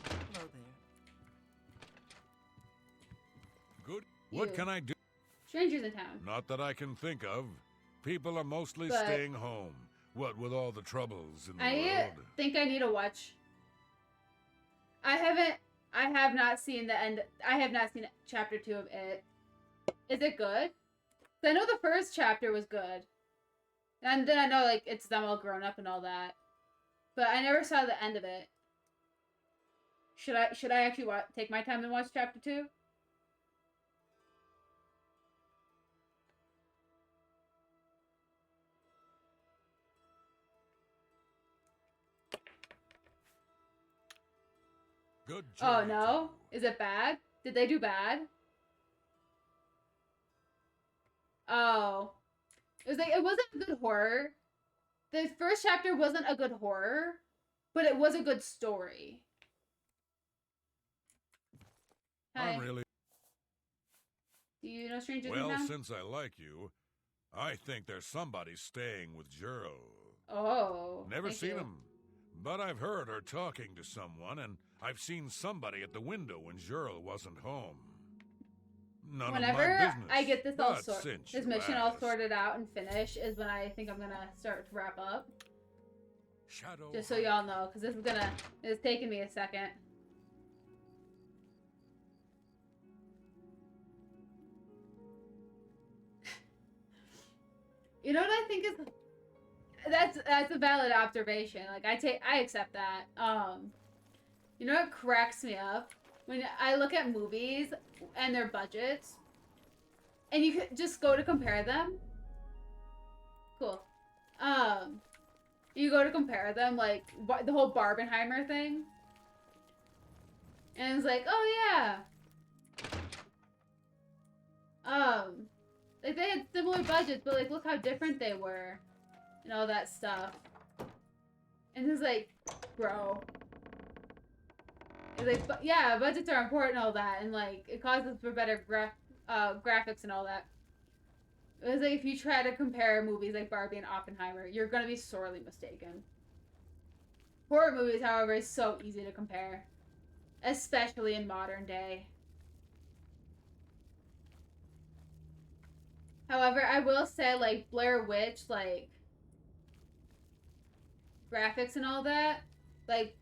Hello there. Good. What can I do? strangers in town. Not that I can think of. People are mostly But- staying home. What with all the troubles in the I world. think I need to watch. I have not seen the end. I have not seen chapter 2 of It. Is it good? 'Cause I know the first chapter was good. And then I know, like, it's them all grown up and all that. But I never saw the end of it. Should I actually take my time and watch chapter 2? Good Oh journey. no? Is it bad? Did they do bad? Oh. It wasn't a good horror. The first chapter wasn't a good horror, but it was a good story. Hi. I'm really... Do you know strangers in Well, town? since I like you, I think there's somebody staying with Gerald. Oh. Never thank seen you. him, but I've heard her talking to someone, and I've seen somebody at the window when Gerald wasn't home. None of my Whenever business. I get this all but sorted, since this you mission all asked. sorted out and finished is when I think I'm gonna start to wrap up. Shadow Just so y'all know, because it's taking me a second. You know what I think is that's a valid observation. Like I accept that. You know what cracks me up when I look at movies and their budgets, and you could just go to compare them. Cool. You go to compare them, like the whole Barbenheimer thing, and it's like, oh yeah. Like they had similar budgets, but like look how different they were, and all that stuff. And it's like, bro. It's like, yeah, budgets are important and all that, and like it causes for better graphics and all that. It was like if you try to compare movies like Barbie and Oppenheimer, you're gonna be sorely mistaken. Horror movies, however, is so easy to compare, especially in modern day. However, I will say, like, Blair Witch, like, graphics and all that, like,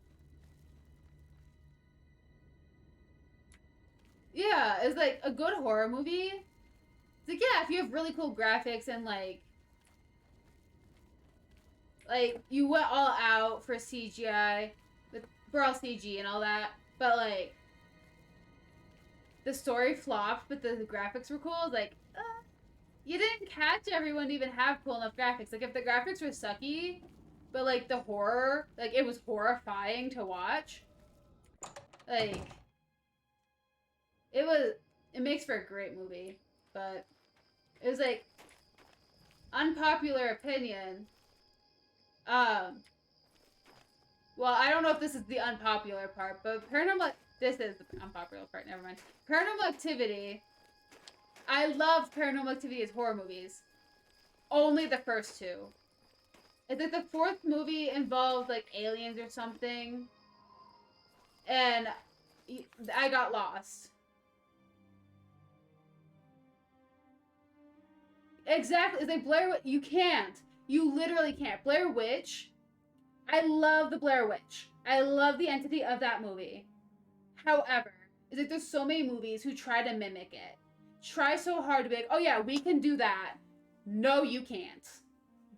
yeah, it's like a good horror movie. It's like, yeah, if you have really cool graphics and, like, you went all out for CGI, for all CG and all that, but, like, the story flopped, but the graphics were cool. It's like, you didn't catch everyone to even have cool enough graphics. Like, if the graphics were sucky, but, like, the horror, like, it was horrifying to watch, like, it makes for a great movie, but it was, like, unpopular opinion. Well, I don't know if this is the unpopular part, but this is the unpopular part, never mind. Paranormal Activity, I loved Paranormal Activity as horror movies. Only the first two. It's like the fourth movie involved, like, aliens or something. And I got lost. Exactly. It's like Blair Witch. You can't. You literally can't. Blair Witch. I love the Blair Witch. I love the entity of that movie. However, it's like there's so many movies who try to mimic it. Try so hard to be like, oh yeah, we can do that. No, you can't.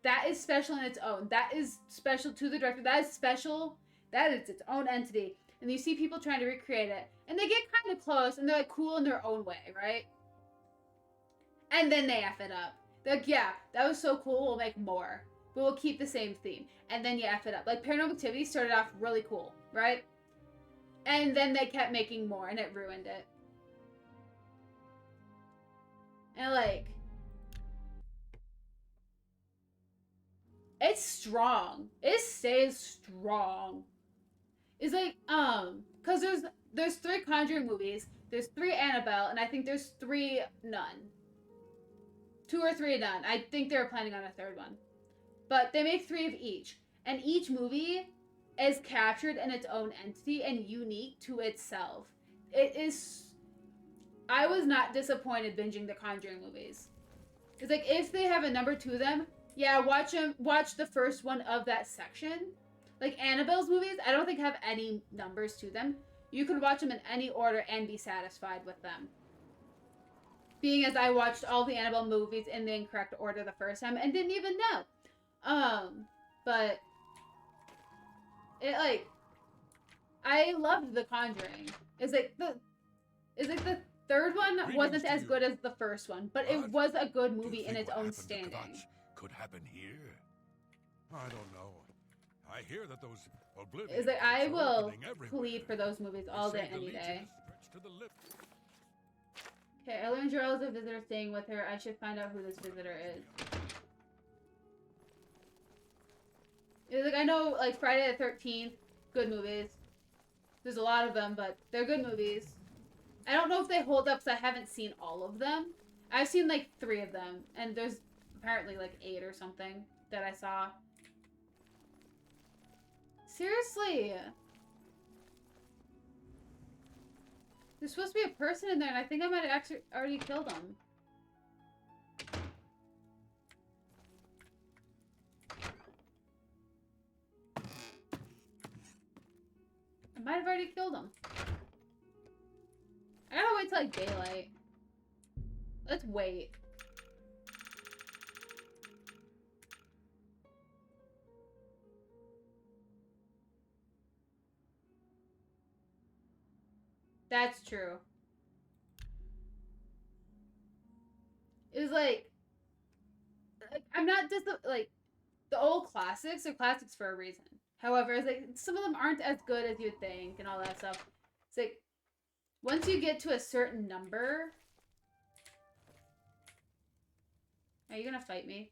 That is special in its own. That is special to the director. That is special. That is its own entity. And you see people trying to recreate it. And they get kind of close, and they're like cool in their own way, right? And then they F it up. They're like, yeah, that was so cool, we'll make more. But we'll keep the same theme. And then you F it up. Like, Paranormal Activity started off really cool, right? And then they kept making more, and it ruined it. And, like, it's strong. It stays strong. It's like, because there's 3 Conjuring movies, there's 3 Annabelle, and I think there's 3 Nun. 2 or 3 Nun. I think they were planning on a 3rd one. But they make 3 of each. And each movie is captured in its own entity and unique to itself. It is... I was not disappointed binging the Conjuring movies. It's like, if they have a number 2 of them, yeah, watch the first one of that section. Like, Annabelle's movies, I don't think have any numbers to them. You can watch them in any order and be satisfied with them. Being as I watched all the Annabelle movies in the incorrect order the first time and didn't even know. But it, like, I loved The Conjuring. It's like the 3rd one wasn't as good as the first one, but it was a good movie in its own standing. Could happen here? I don't know. I hear that those Oblivion It's like I gates are will opening everywhere. plead for those movies all They day, say the any Legion day. is stretched to the limit. Okay, I learned Jarl is a visitor staying with her. I should find out who this visitor is. It's like I know, like Friday the 13th, good movies. There's a lot of them, but they're good movies. I don't know if they hold up because I haven't seen all of them. I've seen like 3 of them, and there's apparently like 8 or something that I saw. Seriously. There's supposed to be a person in there, and I think I might have actually already killed him. I might have already killed him. I gotta wait till like daylight. Let's wait. That's true. It was like I'm not just like the old classics are classics for a reason. However, it's like some of them aren't as good as you'd think and all that stuff. It's like once you get to a certain number, are you gonna fight me?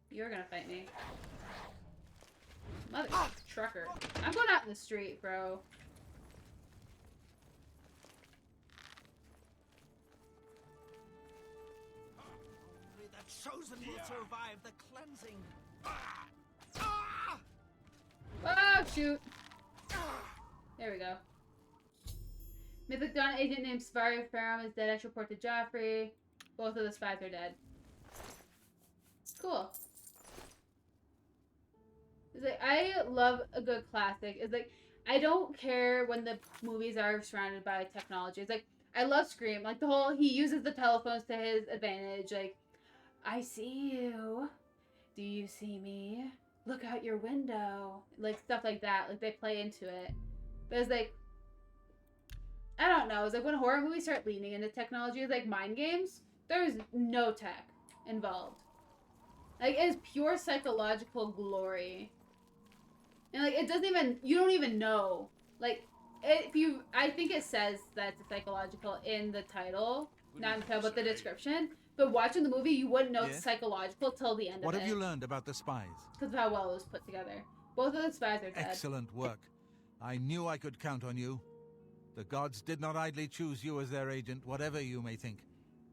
You're gonna fight me. Mother trucker. I'm going out in the street, bro. Only the chosen will survive the cleansing. Oh, shoot. There we go. Mythic Dawn agent named Svario Farum is dead. I should report to Joffrey. Both of the spies are dead. Cool. It's like, I love a good classic. It's like, I don't care when the movies are surrounded by technology. It's like, I love Scream. Like, the whole, he uses the telephones to his advantage. Like, I see you. Do you see me? Look out your window. Like, stuff like that. Like, they play into it. But it's like, I don't know. It's like when horror movies start leaning into technology, it's like mind games. There's no tech involved. Like, it's pure psychological glory. And, like, it doesn't even, you don't even know. Like, if you, I think it says that it's psychological in the title, not in the title, but the description. But watching the movie, you wouldn't know it's psychological till the end of it. What have you learned about the spies? Because of how well it was put together. Both of the spies are dead. Excellent work. I knew I could count on you. The gods did not idly choose you as their agent, whatever you may think.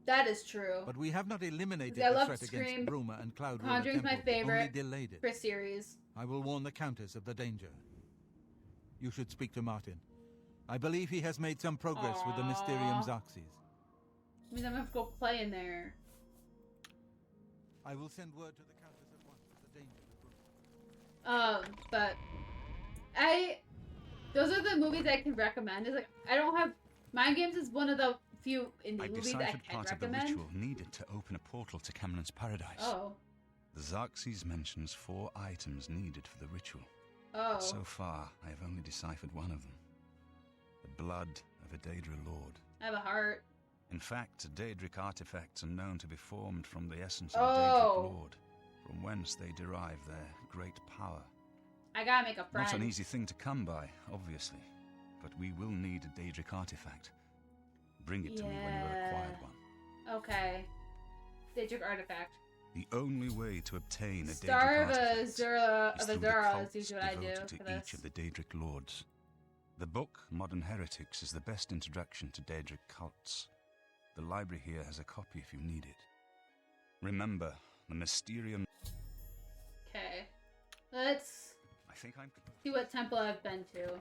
That is true. But we have not eliminated I the love threat Scream. against Bruma and Cloud Ruler Conjuring's my Temple, favorite only delayed it. for series. I will warn the Countess of the danger. You should speak to Martin. I believe he has made some progress with the Mysterium Xerxes. I mean, I'm gonna have to go play in there. I will send word to the Countess at once of the danger of Bruma. But those are the movies I can recommend. It's like, I don't have, Mind Games is one of the few indie movies that I deciphered can part recommend. of the ritual needed to open a portal to Cameron's paradise. Oh. The Xerxes mentions 4 items needed for the ritual. Oh. So far, I have only deciphered one of them. The blood of a Daedra Lord. I have a heart. In fact, Daedric artifacts are known to be formed from the essence of a Oh. Daedric Lord, from whence they derive their great power. I gotta make a friend. Not an easy thing to come by, obviously, but we will need a Daedric artifact. Bring it to me when you have acquired one. Okay. Daedric artifact. The only way to obtain a Star Daedric of artifact Azura is of through the Azura cults is usually what I do devoted for to this. each of the Daedric Lords. The book, Modern Heretics, is the best introduction to Daedric cults. The library here has a copy if you need it. Remember, the Mysterium... Okay. Let's I think I'm... see what temple I've been to.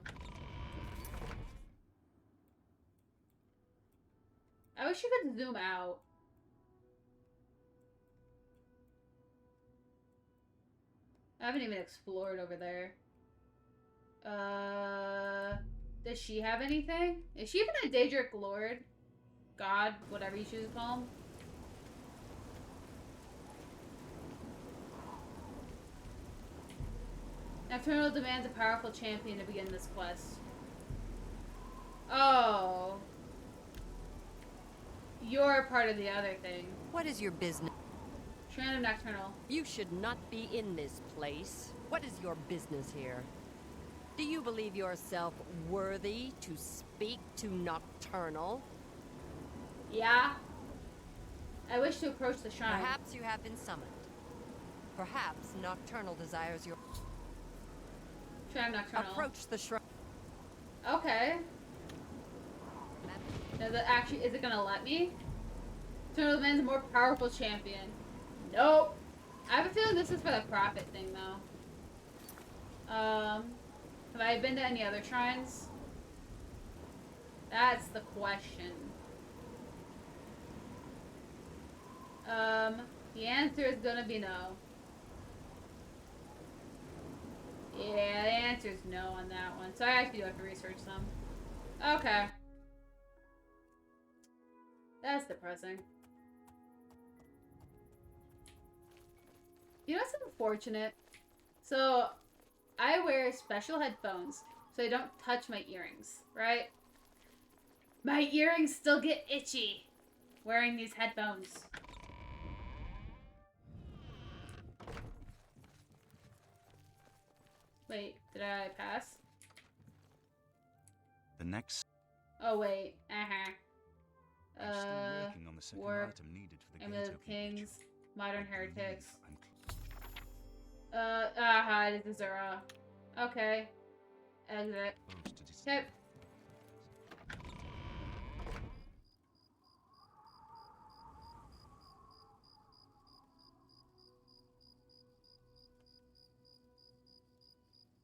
I wish you could zoom out. I haven't even explored over there. Does she have anything? Is she even a Daedric Lord? God, whatever you choose to call him? Nocturnal demands a powerful champion to begin this quest. Oh. You're part of the other thing. What is your business? Strand of Nocturnal. You should not be in this place. What is your business here? Do you believe yourself worthy to speak to Nocturnal? Yeah. I wish to approach the shrine. Perhaps you have been summoned. Perhaps Nocturnal desires your... Shrine Nocturnal. Approach the shrine. Okay. Does it actually, is it gonna let me? Nocturnal demands a more powerful champion. Nope. I have a feeling this is for the profit thing, though. Have I been to any other shrines? That's the question. The answer is gonna be no. Yeah, the answer is no on that one. So I actually do have to research some. Okay. That's depressing. You know what's unfortunate? So, I wear special headphones so I don't touch my earrings, right? My earrings still get itchy wearing these headphones. Wait, did I pass? The next. Oh wait, I'm still working on the second item needed for the Amulet of Gate Kings, Modern Heretics. I'm It is Azura. Okay. Exit. Okay.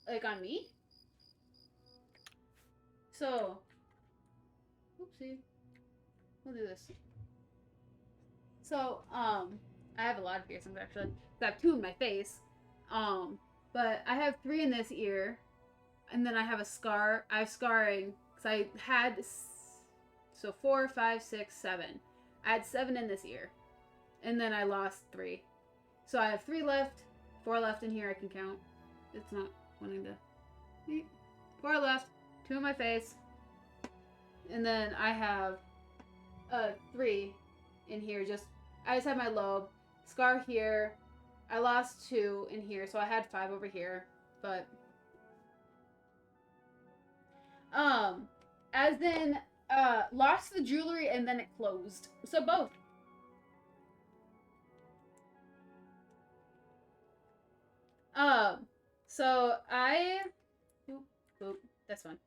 Like on me? So, oopsie. We'll do this. So, I have a lot of piercings actually. I have 2 in my face. But I have 3 in this ear, and then I have a scar. I have scarring because I had 4, 5, 6, 7. I had 7 in this ear, and then I lost 3. So I have 3 left, 4 left in here. I can count. It's not wanting to. 4 left, 2 in my face, and then I have 3 in here. I just have my lobe, scar here. I lost 2 in here, so I had 5 over here, but as in lost the jewelry and then it closed. So both. So that's fine.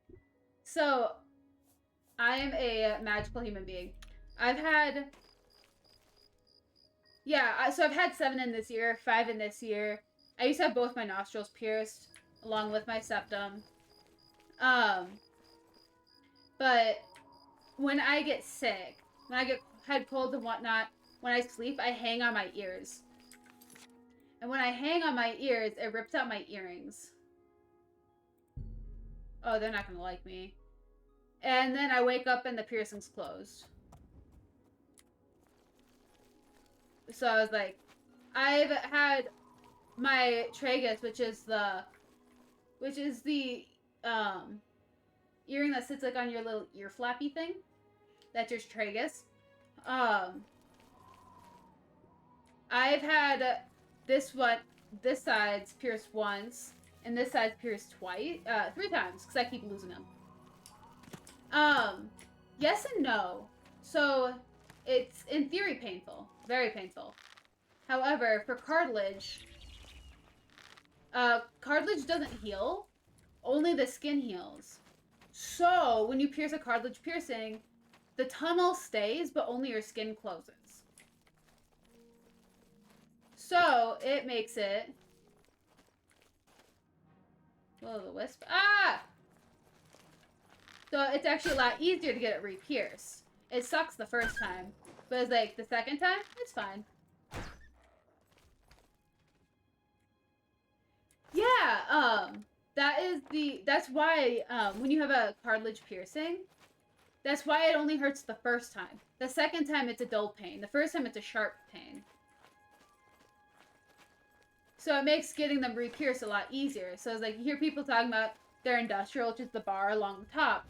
So I am a magical human being. I've had so I've had 7 in this year, 5 in this year. I used to have both my nostrils pierced, along with my septum. But when I get sick, when I get head colds and whatnot, when I sleep, I hang on my ears. And when I hang on my ears, it rips out my earrings. Oh, they're not gonna like me. And then I wake up and the piercing's closed. So I was like, I've had my tragus, which is the earring that sits like on your little ear flappy thing. That's your tragus. I've had this side's pierced once, and this side's pierced 3 times, because I keep losing them. Yes and no. So, it's, in theory, painful. Very painful. However, for cartilage, cartilage doesn't heal. Only the skin heals. So, when you pierce a cartilage piercing, the tunnel stays, but only your skin closes. So, it makes it... Will-o'-the-wisp. Ah! So, it's actually a lot easier to get it re-pierced. It sucks the first time. But it's like, the second time, it's fine. Yeah, that's why, when you have a cartilage piercing, that's why it only hurts the first time. The second time, it's a dull pain. The first time, it's a sharp pain. So it makes getting them re-pierced a lot easier. So it's like, you hear people talking about their industrial, which is the bar along the top,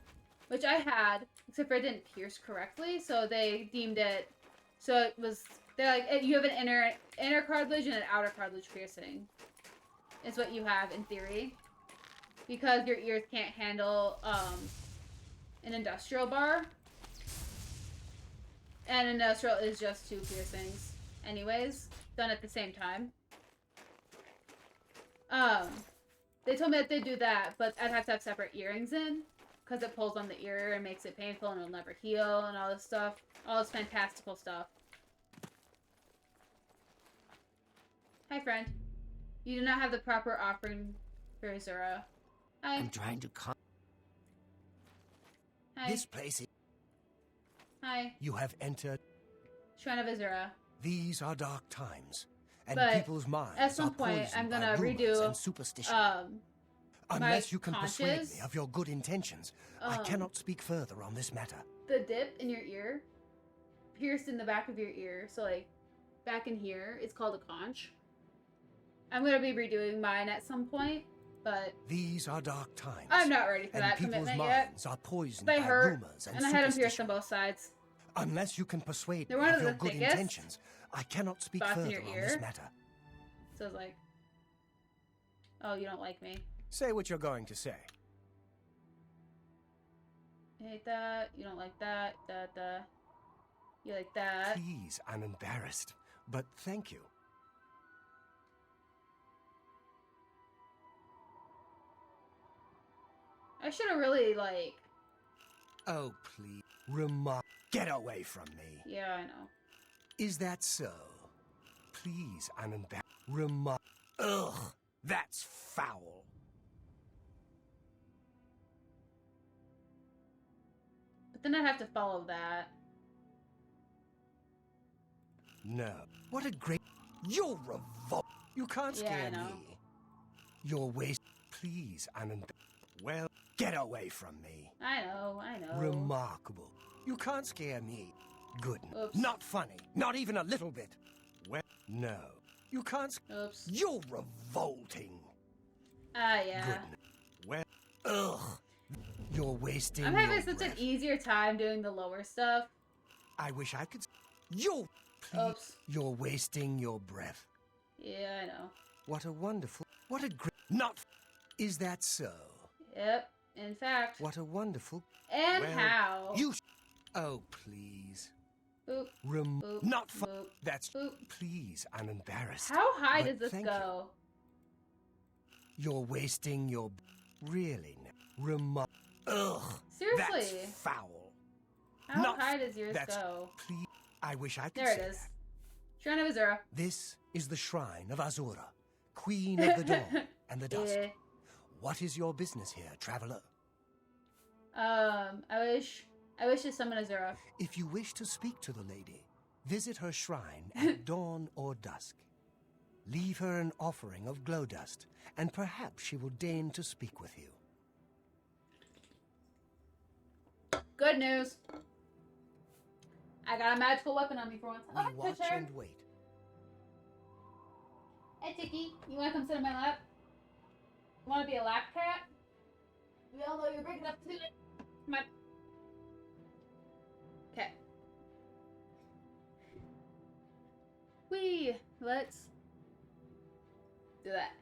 which I had, except for it didn't pierce correctly, so they deemed it, so it was, they're like, you have an inner cartilage and an outer cartilage piercing. is what you have in theory. Because your ears can't handle an industrial bar. And industrial is just 2 piercings anyways, done at the same time. They told me that they'd do that, but I'd have to have separate earrings in, because it pulls on the ear and makes it painful and it'll never heal and all this stuff. All this fantastical stuff. Hi, friend. You do not have the proper offering for Azura. Hi. I'm trying to come. Hi. This place is... Hi. You have entered... Shrine of Azura. These are dark times, and But people's minds at some are point, poisoned I'm by gonna rumors redo, and superstition. my Unless you can persuade conches, me of your good intentions, I cannot speak further on this matter. The dip in your ear, pierced in the back of your ear, so like back in here, it's called a conch. I'm gonna be redoing mine at some point, but These are dark times. I'm not ready for and that people's commitment yet. minds are poisoned They by hurt, rumors and and I had them superstition. pierced on both sides. Unless you can persuade They're me one of of your the good thickest intentions, I cannot speak spots in further your on this ear. matter. So it's like, oh, you don't like me. Say what you're going to say. I hate that. You don't like that. You like that. Please, I'm embarrassed, but thank you. I should have really like. Oh, please. Get away from me. Yeah, I know. Is that so? Please, I'm embarrassed. Ugh, that's foul. But then I'd have to follow that. No. What a great... You're revolt. You can't Yeah, I scare know. me. You're waste. Please, I'm embarrassed. Well, get away from me. I know. Remarkable. You can't scare me. Good. Oops. Not funny. Not even a little bit. Well, no. You can't... Oops. You're revolting. Yeah. Goodness. Well, ugh. You're wasting I'm having your such breath. an easier time doing the lower stuff. I wish I could... You're... Please. Oops. You're wasting your breath. Yeah, I know. What a wonderful... What a great... Not... Is that so? Yep. In fact. What a wonderful... And well, how? You... Oh, please. Boop. Boop. Not fun. Boop. That's... Boop. Please, I'm embarrassed. How high But does this thank go? You're wasting your... Really? Ugh. Seriously. That's foul. How Not- high does yours That's... go? Please. I wish I could There it say is. that. Shrine of Azura. This is the shrine of Azura, Queen of the Dawn and the Dusk. Yeah. What is your business here, traveler? I wish to summon Azura. If you wish to speak to the lady, visit her shrine at dawn or dusk. Leave her an offering of glow dust, and perhaps she will deign to speak with you. Good news. I got a magical weapon on me for once. We Oh, watch Fisher. and wait. Hey, Tiki. You want to come sit in my lap? You want to be a lap cat? We all know you're big enough to do it. Come on. Okay. Let's do that.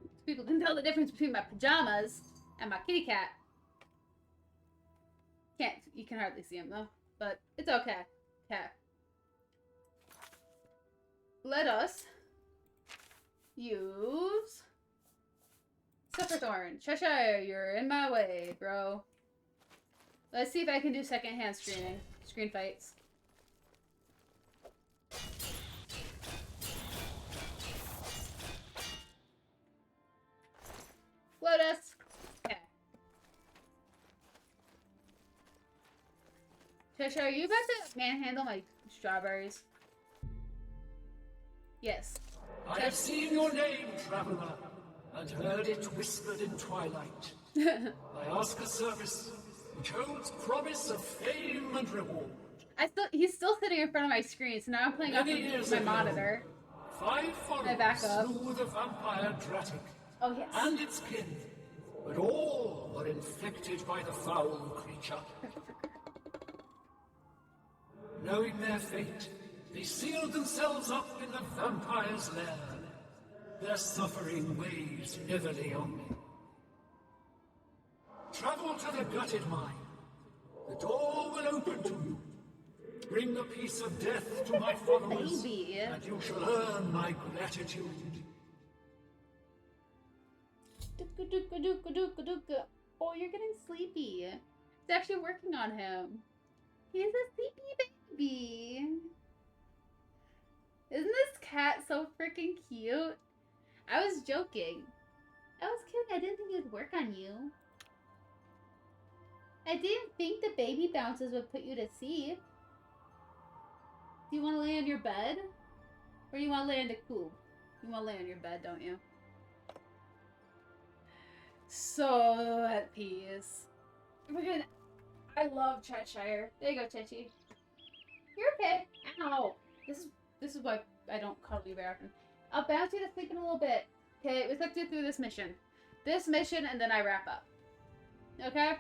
So people can tell the difference between my pajamas and my kitty cat. You can hardly see him though, but it's okay. Okay. Let us use Silverthorn. Cheshire, you're in my way, bro. Let's see if I can do secondhand screen fights. Lotus. Okay. Cheshire, are you about to manhandle my strawberries? Yes. I have seen your name, traveler, and heard it whispered in twilight. I ask a service which holds promise of fame and reward. He's still sitting in front of my screen, so now I'm playing off Many years of my ago, monitor. 5 My backup. followers slew the vampire Dratic Oh yes. and its kin, but all were infected by the foul creature. Knowing their fate, they sealed themselves up in the vampire's lair. Their suffering weighs heavily on me. Travel to the gutted mine. The door will open to you. Bring the piece of death to my followers, Baby. and you shall earn my gratitude. Oh, you're getting sleepy. It's actually working on him. He's a sleepy baby. Isn't this cat so freaking cute? I was joking. I was kidding. I didn't think it would work on you. I didn't think the baby bounces would put you to sleep. Do you want to lay on your bed? Or do you want to lay on the coop? You want to lay on your bed, don't you? So at peace. I love Cheshire. There you go, Chechi. You're okay. Ow. This is why I don't cuddle you very often. I'll bounce you to sleep in a little bit. Okay, let's get through this mission. This mission, and then I wrap up. Okay?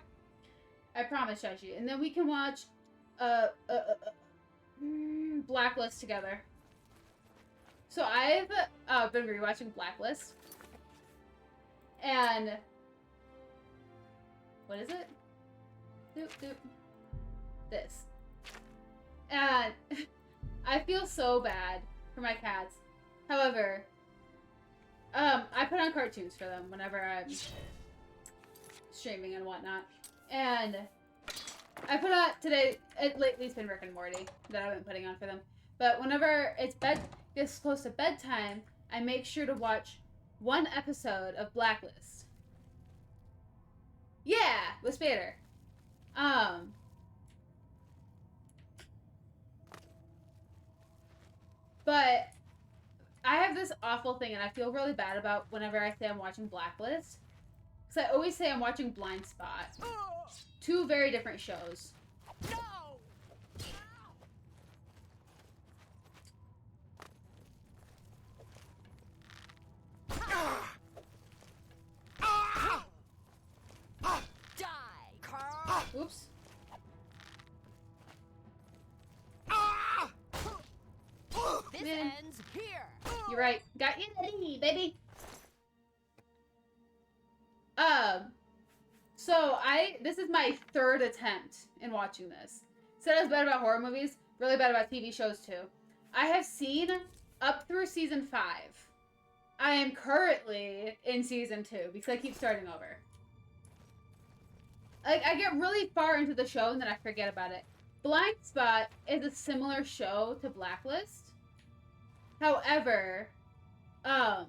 I promise, Chechi. And then we can watch Blacklist together. So I've been rewatching Blacklist. And what is it? Doop doop. This. And I feel so bad for my cats. However, I put on cartoons for them whenever I'm streaming and whatnot. And I put on today. Lately, it's been Rick and Morty that I've been putting on for them. But whenever gets close to bedtime, I make sure to watch one episode of Blacklist. Yeah, with Spader. But I have this awful thing, and I feel really bad about whenever I say I'm watching Blacklist. Because I always say I'm watching Blind Spot. Two very different shows. No! Die, Carl! Oops. This Man. ends here. You're right. Got you, baby. So this is my third attempt in watching this. Said I was bad about horror movies, really bad about TV shows too. I have seen up through season 5. I am currently in season 2 because I keep starting over. Like, I get really far into the show and then I forget about it. Blind Spot is a similar show to Blacklist. However, the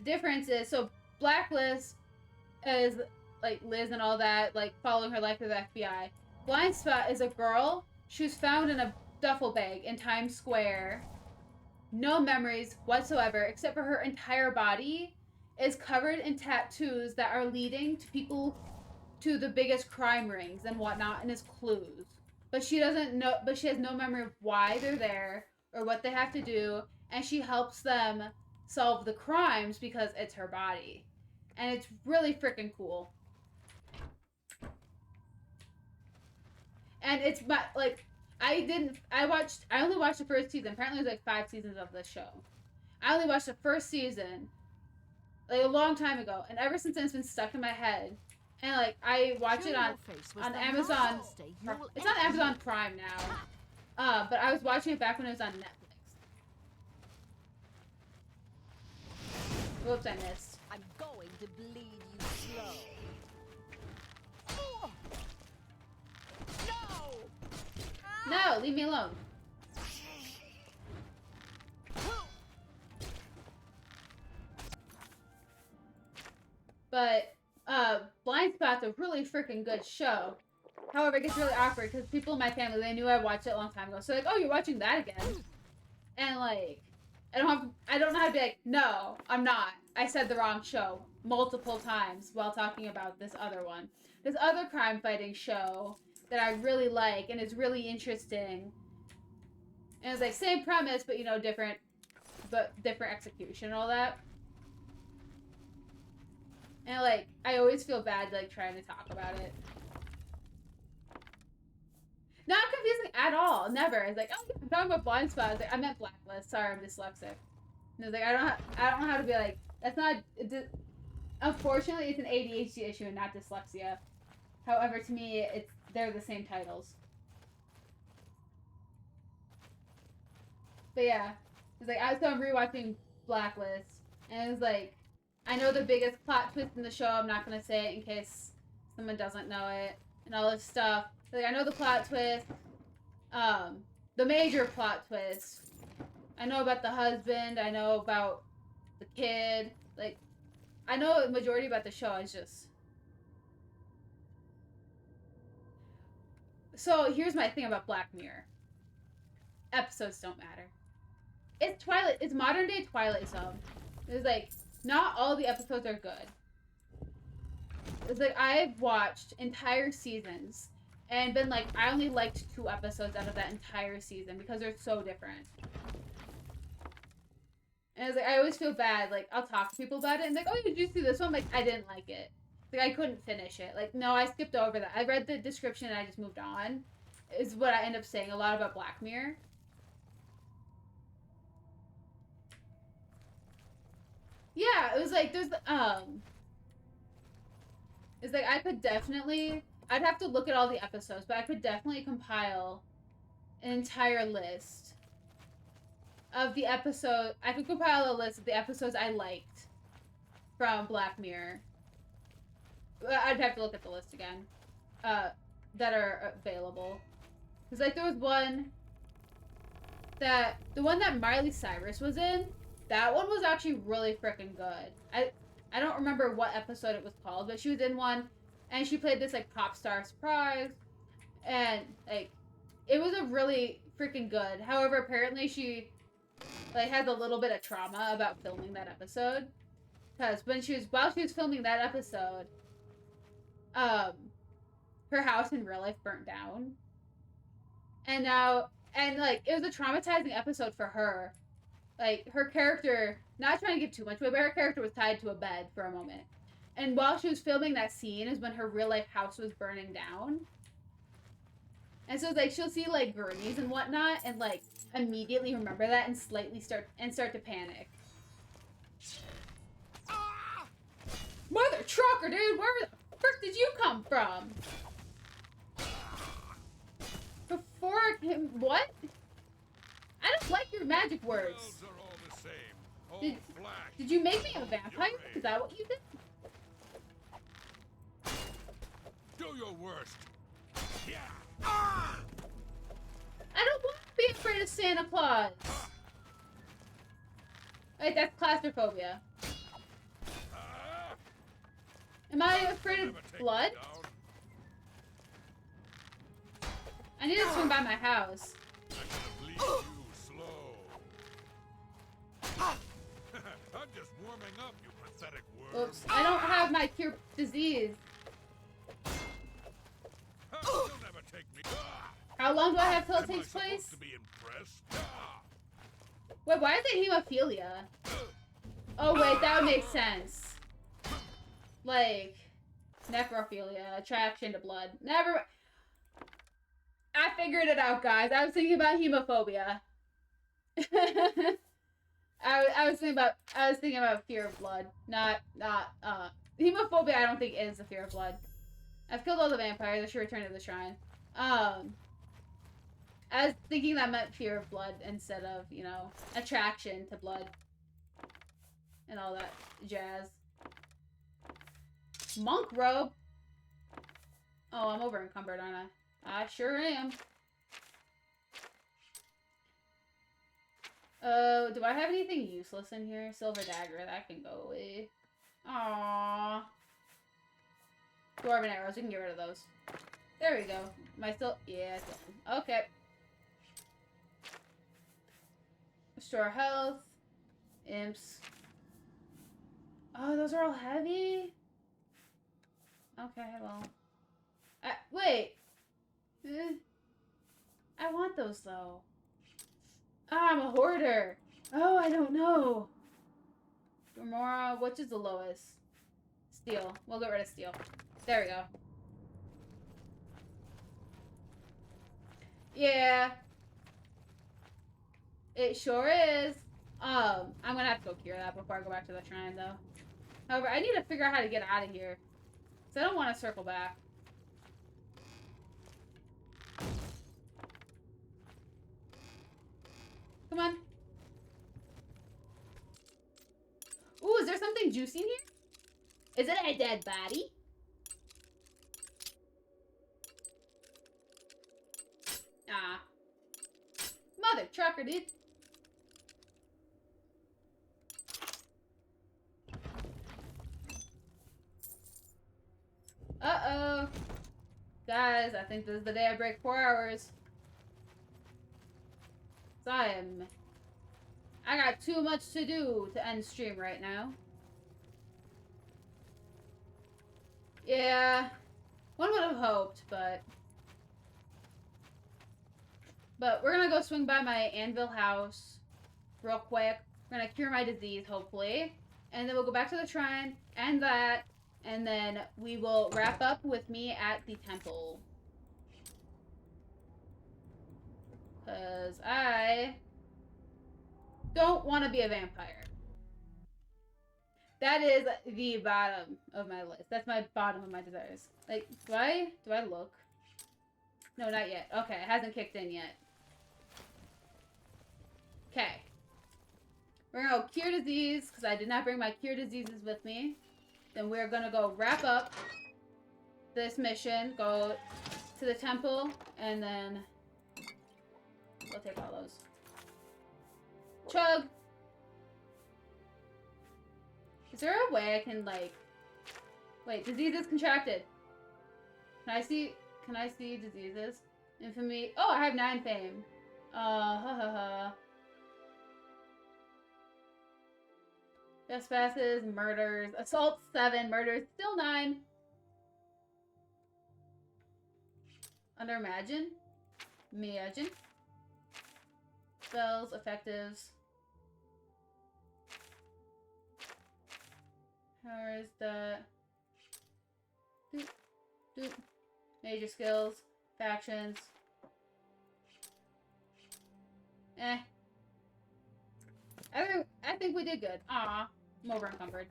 difference is, so Blacklist is like Liz and all that, like following her life through the FBI. Blind Spot is a girl. She was found in a duffel bag in Times Square. No memories whatsoever, except for her entire body is covered in tattoos that are leading to people to the biggest crime rings and whatnot, and as clues. But she doesn't know. But she has no memory of why they're there or what they have to do, and she helps them solve the crimes because it's her body. And it's really freaking cool. And it's I only watched the first season. Apparently there's like 5 seasons of this show. I only watched the first season like a long time ago, and ever since then it's been stuck in my head. And like I watch it on Amazon. It's on Amazon Prime now. But I was watching it back when it was on Netflix. Whoops, I missed. I'm going to bleed you slow. No! No, leave me alone. But Blind Spot's a really freaking good show. However, it gets really awkward because people in my family, they knew I watched it a long time ago. So like, oh, you're watching that again? And like, I don't know how to be like, no, I'm not. I said the wrong show multiple times while talking about this other one. This other crime fighting show that I really like and is really interesting. And it's like same premise, but you know, different execution and all that. And like, I always feel bad like trying to talk about it. Not confusing at all. Never. It's like, oh, I'm talking about Blind Spot. I was like, I meant Blacklist. Sorry, I'm dyslexic. And I was like, I don't know how to be like, that's not, unfortunately, it's an ADHD issue and not dyslexia. However, to me, they're the same titles. But yeah, it's like, so I'm rewatching Blacklist, and it was like, I know the biggest plot twist in the show, I'm not gonna say it in case someone doesn't know it, and all this stuff. Like, I know the plot twist, the major plot twist. I know about the husband, I know about the kid, like, I know a majority about the show, it's just... So, here's my thing about Black Mirror. Episodes don't matter. It's modern day Twilight Zone. It's like, not all the episodes are good. It's like, I've watched entire seasons and been like, I only liked 2 episodes out of that entire season because they're so different. And it's like, I always feel bad, like, I'll talk to people about it and like, oh, did you see this one? I'm like, I didn't like it. Like, I couldn't finish it. Like, no, I skipped over that. I read the description and I just moved on. Is what I end up saying a lot about Black Mirror. Yeah, it was like, there's, it's like, I could definitely, I'd have to look at all the episodes, but I could definitely compile an entire list of the episode. I could compile a list of the episodes I liked from Black Mirror. I'd have to look at the list again, that are available. Because, like, there was one that, the one that Miley Cyrus was in, that one was actually really freaking good. I don't remember what episode it was called, but she was in one, and she played this, like, pop star surprise, and, like, it was a really freaking good. However, apparently she, like, has a little bit of trauma about filming that episode, because while she was filming that episode, her house in real life burnt down, and like, it was a traumatizing episode for her. Like, her character, not trying to give too much away, but her character was tied to a bed for a moment. And while she was filming that scene is when her real life house was burning down. And so it's like, she'll see, like, gurneys and whatnot, and, like, immediately remember that and start to panic. Mother trucker, dude! Where the frick did you come from? Before what? I don't like your magic words. Did you make me a vampire? Is that what you did? Do your worst. Yeah. I don't want to be afraid of Santa Claus. Wait, that's claustrophobia. Am I afraid of blood? I need to swing by my house. I'm just warming up, you pathetic worm. Oops, I don't have my cure disease. You'll never take me. How long do I have till it takes place? To be impressed? Wait, why is it hemophilia? Oh wait, that would make sense. Like, necrophilia, attraction to blood. Never. I figured it out, guys. I was thinking about hemophobia. I was thinking about fear of blood, not hemophobia. I don't think is a fear of blood. I've killed all the vampires. I should return to the shrine. I was thinking that meant fear of blood instead of, you know, attraction to blood and all that jazz. Monk robe. Oh, I'm over encumbered, aren't I? I sure am. Do I have anything useless in here? Silver dagger, that can go away. Aww. Dwarven arrows, we can get rid of those. There we go. Am I still? Yeah, still. Okay. Restore health. Imps. Oh, those are all heavy? Okay, well. Wait. I want those, though. Ah, I'm a hoarder. Oh, I don't know. Remora, which is the lowest? Steel. We'll get rid of steel. There we go. Yeah. It sure is. I'm gonna have to go cure that before I go back to the shrine, though. However, I need to figure out how to get out of here. So I don't want to circle back. Come on. Ooh, is there something juicy in here? Is it a dead body? Ah. Mother trucker, dude. Uh-oh. Guys, I think this is the day I break 4 hours. So I got too much to do to end stream right now. Yeah. One would have hoped, but we're gonna go swing by my anvil house real quick. We're gonna cure my disease, hopefully. And then we'll go back to the shrine and that. And then we will wrap up with me at the temple. Because I don't want to be a vampire. That is the bottom of my list. That's my bottom of my desires. Like, do I look? No, not yet. Okay, it hasn't kicked in yet. Okay. We're gonna go cure disease, because I did not bring my cure diseases with me. Then we're gonna go wrap up this mission, go to the temple, and then we'll take all those. Chug! Is there a way I can, like... Wait, disease is contracted. Can I see diseases? Infamy. Oh, I have 9 fame. Trespasses, murders, assault 7, murders still 9. Under imagine. Spells, effectives. How is that? Doop, doop. Major skills, factions. I think we did good. Aw, I'm over encumbered.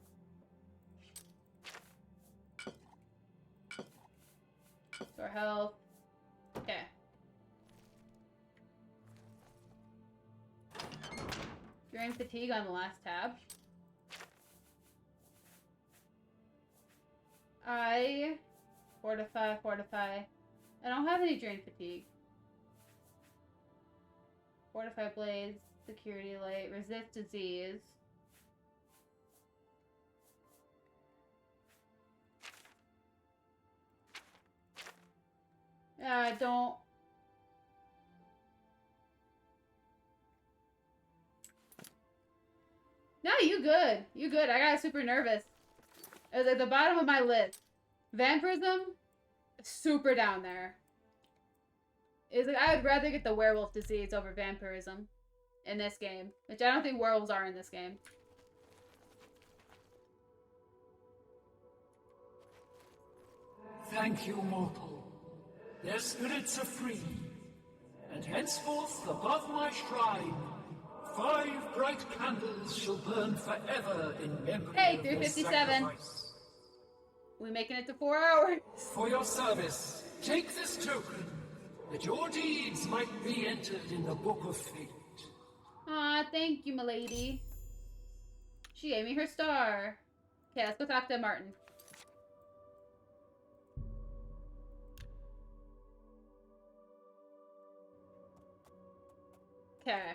So our health. Okay. Drain fatigue on the last tab. I fortify. I don't have any drain fatigue. Fortify blades, security light, resist disease. Yeah, I don't. No, you good. You good. I got super nervous. It was at the bottom of my list. Vampirism, super down there. Is like I would rather get the werewolf disease over vampirism in this game, which I don't think werewolves are in this game. Thank you, mortal. Their spirits are free, and henceforth above my shrine, 5 bright candles shall burn forever in memory Hey, of their 357. sacrifice. We making it to 4 hours. For your service, take this token, that your deeds might be entered in the Book of Fate. Aw, thank you, milady. She gave me her star. Okay, let's go talk to Martin. Okay.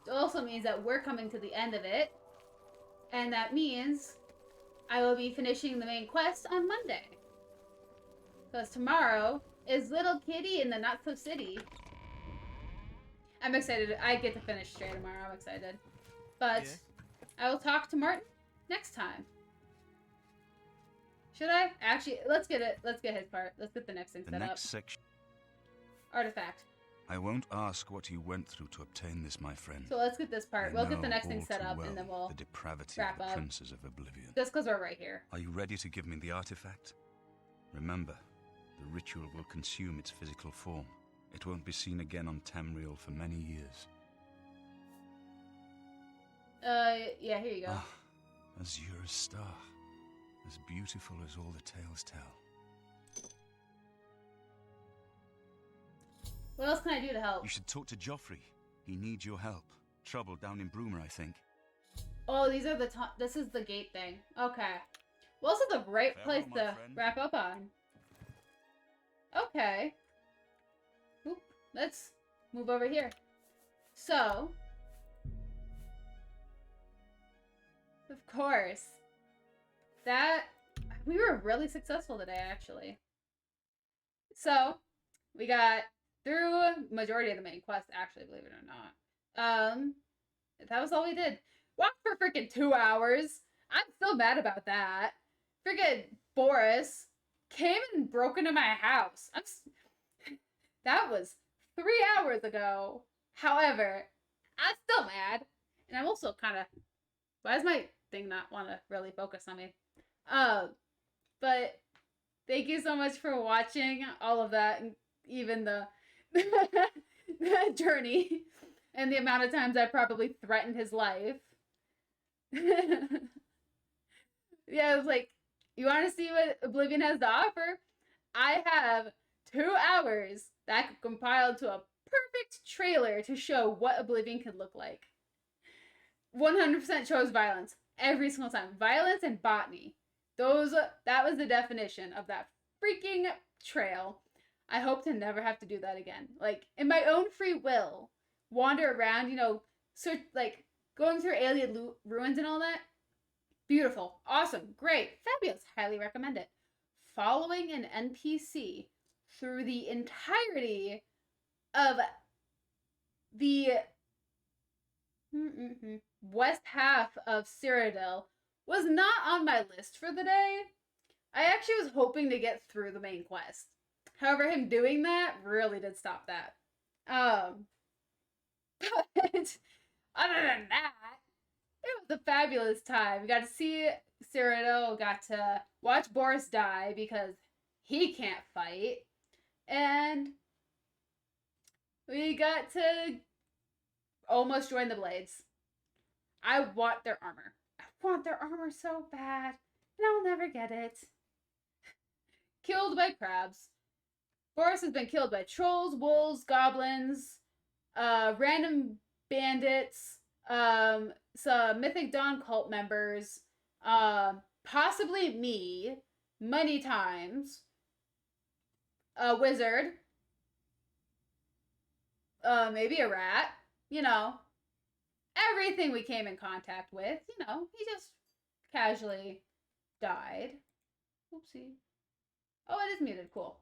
It also means that we're coming to the end of it. And that means I will be finishing the main quest on Monday. Because tomorrow is Little Kitty in the Not-So-City. I'm excited. I get to finish Stray tomorrow. I'm excited. But I will talk to Martin next time. Should I? Actually, let's get it. Let's get his part. Let's get the next thing set up. Next section. Artifact. I won't ask what you went through to obtain this, my friend. So let's get this part. We'll get the next thing set up, well and then we'll the depravity wrap of the up. princes of Oblivion. Just because we're right here. Are you ready to give me the artifact? Remember, the ritual will consume its physical form. It won't be seen again on Tamriel for many years. Yeah, here you go. Ah, Azura's star. As beautiful as all the tales tell. What else can I do to help? You should talk to Joffrey. He needs your help. Trouble down in Broomer, I think. Oh, these are the this is the gate thing. Okay. Well, this is the right Farewell, place my to friend. wrap up on. Okay. Oop, let's move over here. So, of course, we were really successful today, actually. So, we got through majority of the main quest, actually, believe it or not. That was all we did. Walked for freaking 2 hours. I'm still mad about that. Freaking Boris came and broke into my house. That was 3 hours ago. However, I'm still mad. And I'm also kind of... Why does my thing not want to really focus on me? But thank you so much for watching all of that. And even the journey. And the amount of times I probably threatened his life. Yeah, I was like, you want to see what Oblivion has to offer? I have 2 hours that could compile to a perfect trailer to show what Oblivion could look like. 100% chose violence every single time. Violence and botany. That was the definition of that freaking trail. I hope to never have to do that again. Like, in my own free will, wander around, you know, search, like, going through alien ruins and all that. Beautiful. Awesome. Great. Fabulous. Highly recommend it. Following an NPC through the entirety of the west half of Cyrodiil was not on my list for the day. I actually was hoping to get through the main quest. However, him doing that really did stop that. But other than that, it was a fabulous time. We got to see Cyrodiil, got to watch Boris die because he can't fight. And we got to almost join the Blades. I want their armor. I want their armor so bad. And I'll never get it. Killed by crabs. Boris has been killed by trolls, wolves, goblins, random bandits, some Mythic Dawn cult members, possibly me, many times, a wizard, maybe a rat, you know, everything we came in contact with, you know, he just casually died. Oopsie. Oh, it is muted, cool.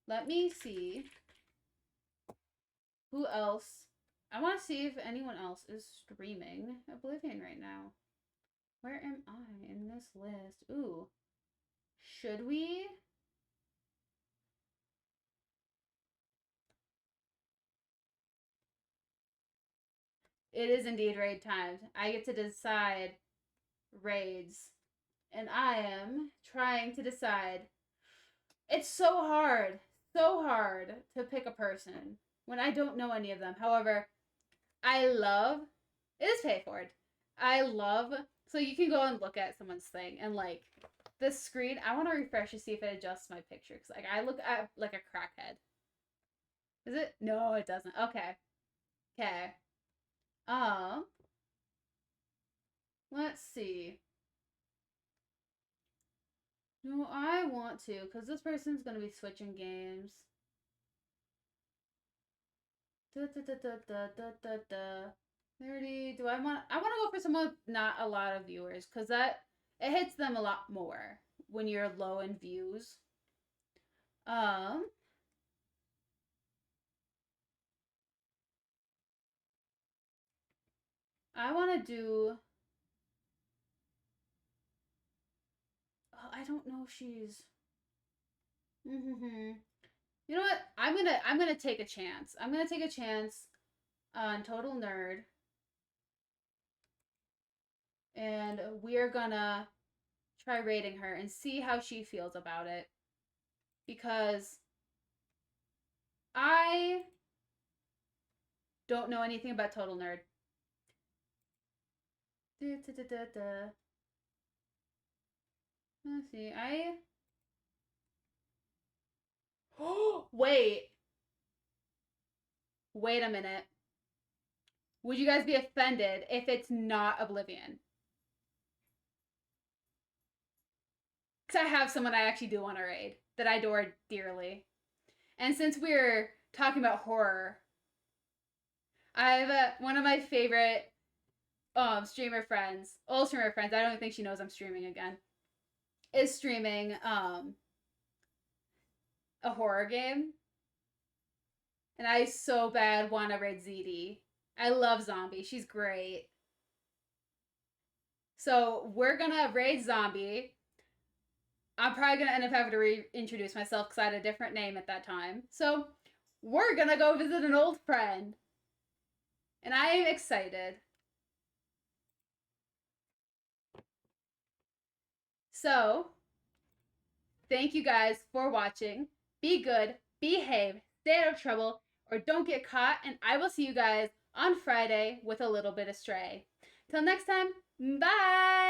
Let me see who else. I want to see if anyone else is streaming Oblivion right now. Where am I in this list? Ooh. Should we? It is indeed raid time. I get to decide raids. And I am trying to decide. It's so hard to pick a person when I don't know any of them. However, it is pay for it. So you can go and look at someone's thing and like this screen, I want to refresh to see if it adjusts my picture. Cause like I look at like a crackhead. Is it? No, it doesn't. Okay. Okay. Let's see. No, I want to, because this person's going to be switching games. Da, da, da, da, da, da, da, da. 30. I want to go for someone with not a lot of viewers, because it hits them a lot more when you're low in views. I want to do... I don't know if she's... You know what? I'm gonna take a chance. I'm gonna take a chance on Total Nerd. And we're gonna try rating her and see how she feels about it. Because I don't know anything about Total Nerd. Let's see. Wait. Wait a minute. Would you guys be offended if it's not Oblivion? Because I have someone I actually do want to raid that I adore dearly. And since we're talking about horror, I have one of my favorite streamer friends, old streamer friends, I don't even think she knows I'm streaming again, is streaming a horror game. And I so bad want to raid ZD. I love Zombie. She's great. So we're going to raid Zombie. I'm probably going to end up having to reintroduce myself because I had a different name at that time. So we're going to go visit an old friend. And I am excited. So, thank you guys for watching. Be good, behave, stay out of trouble, or don't get caught, and I will see you guys on Friday with a little bit of Stray. Till next time, bye!